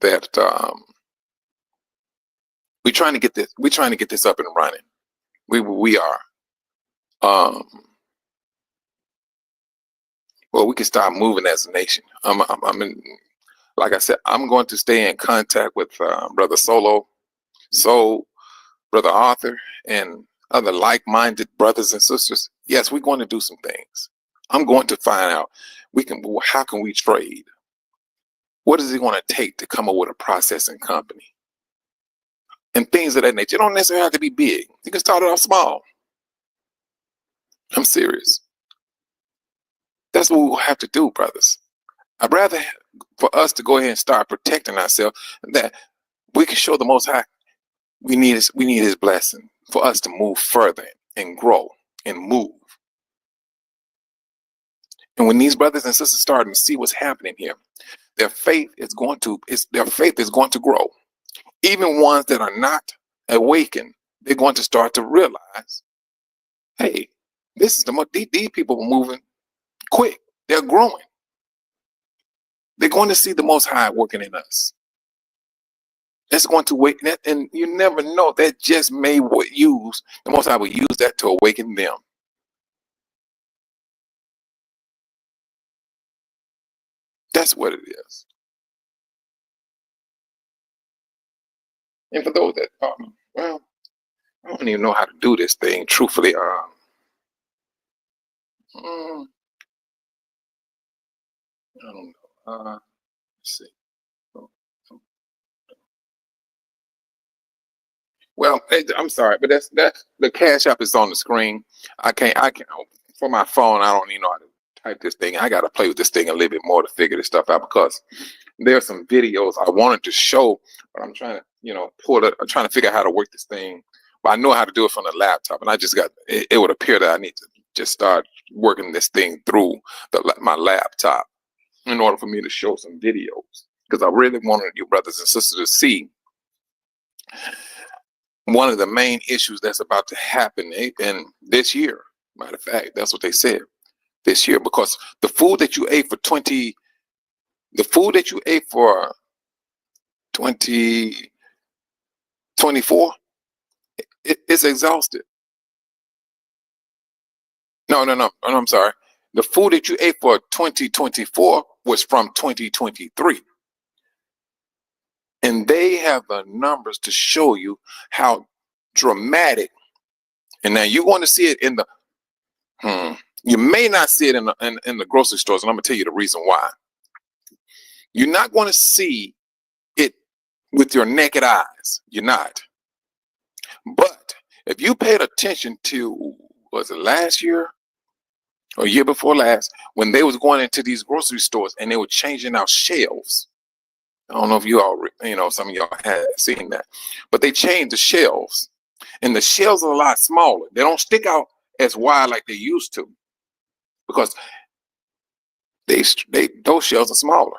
that we're trying to get this up and running. We are. Well, we can start moving as a nation. Like I said, I'm going to stay in contact with Brother Soul, Brother Arthur, and other like-minded brothers and sisters. Yes, we're going to do some things. I'm going to find out how can we trade? What is it going to take to come up with a processing company? And things of that nature. It don't necessarily have to be big. You can start it off small. I'm serious. That's what we'll have to do, brothers. I'd rather for us to go ahead and start protecting ourselves, that we can show the Most High we need his blessing for us to move further and grow and move. And when these brothers and sisters starting to see what's happening here, their faith is going to grow. Even ones that are not awakened, they're going to start to realize, hey, this is these people are moving quick. They're growing. They're going to see the Most High working in us. That's going to wake, and you never know, that just may the Most High will use that to awaken them. That's what it is. And for those that, well, I don't even know how to do this thing, truthfully. I don't know. Let's see. Well, I'm sorry, but that's the Cash App is on the screen. I can't for my phone. I don't even know how to type this thing. I got to play with this thing a little bit more to figure this stuff out, because there are some videos I wanted to show, but I'm trying to, I'm trying to figure out how to work this thing But I know how to do it from the laptop, and I just got it would appear that I need to just start working this thing through my laptop in order for me to show some videos, because I really wanted you brothers and sisters to see one of the main issues that's about to happen in this year. Matter of fact, that's what they said this year, because the food that you ate for 2024, it's exhausted. No, I'm sorry. The food that you ate for 2024 was from 2023. And they have the numbers to show you how dramatic. And now you're going to see it in the, you may not see it in the grocery stores. And I'm going to tell you the reason why. You're not going to see it with your naked eyes. You're not. But if you paid attention to, was it last year or year before last, when they was going into these grocery stores and they were changing out shelves. I don't know if you all, some of y'all had seen that, but they changed the shelves, and the shelves are a lot smaller. They don't stick out as wide like they used to, because those shelves are smaller.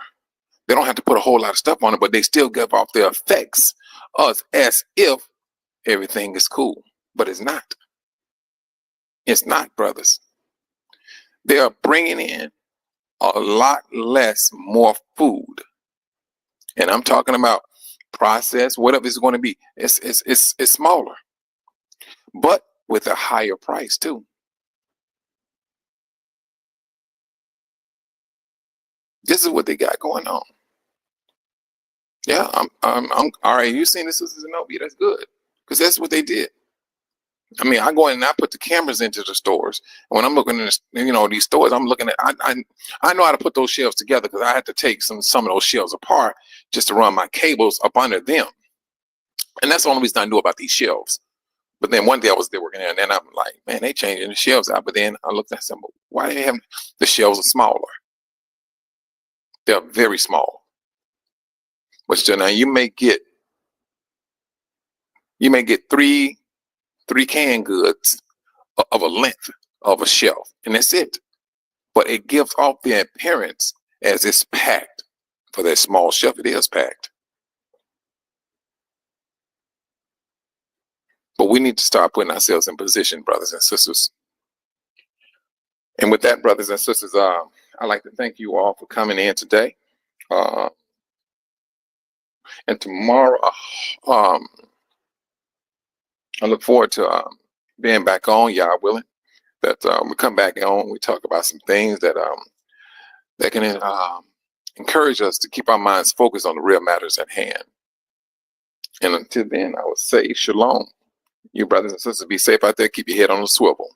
They don't have to put a whole lot of stuff on it, but they still give off the effects as if everything is cool, but it's not. It's not, brothers. They are bringing in a lot more food. And I'm talking about processed, whatever it's going to be. It's smaller, but with a higher price too. This is what they got going on. Yeah, I'm all right. You seen this, Sister Zenobia? That's good, because that's what they did. I mean, I go in and I put the cameras into the stores. And when I'm looking at these stores, I'm looking at I know how to put those shelves together, because I had to take some of those shelves apart just to run my cables up under them. And that's the only reason I knew about these shelves. But then one day I was there working there, and then I'm like, man, they changing the shelves out. But then I looked at them, why do they have the shelves are smaller? They're very small. But still, now you may get three canned goods of a length of a shelf, and that's it. But it gives off the appearance as it's packed. For that small shelf, it is packed. But we need to start putting ourselves in position, brothers and sisters. And with that, brothers and sisters, I'd like to thank you all for coming in today. And tomorrow, I look forward to being back on, y'all willing, that we come back on, we talk about some things that can encourage us to keep our minds focused on the real matters at hand. And until then, I would say shalom. You brothers and sisters, be safe out there. Keep your head on the swivel.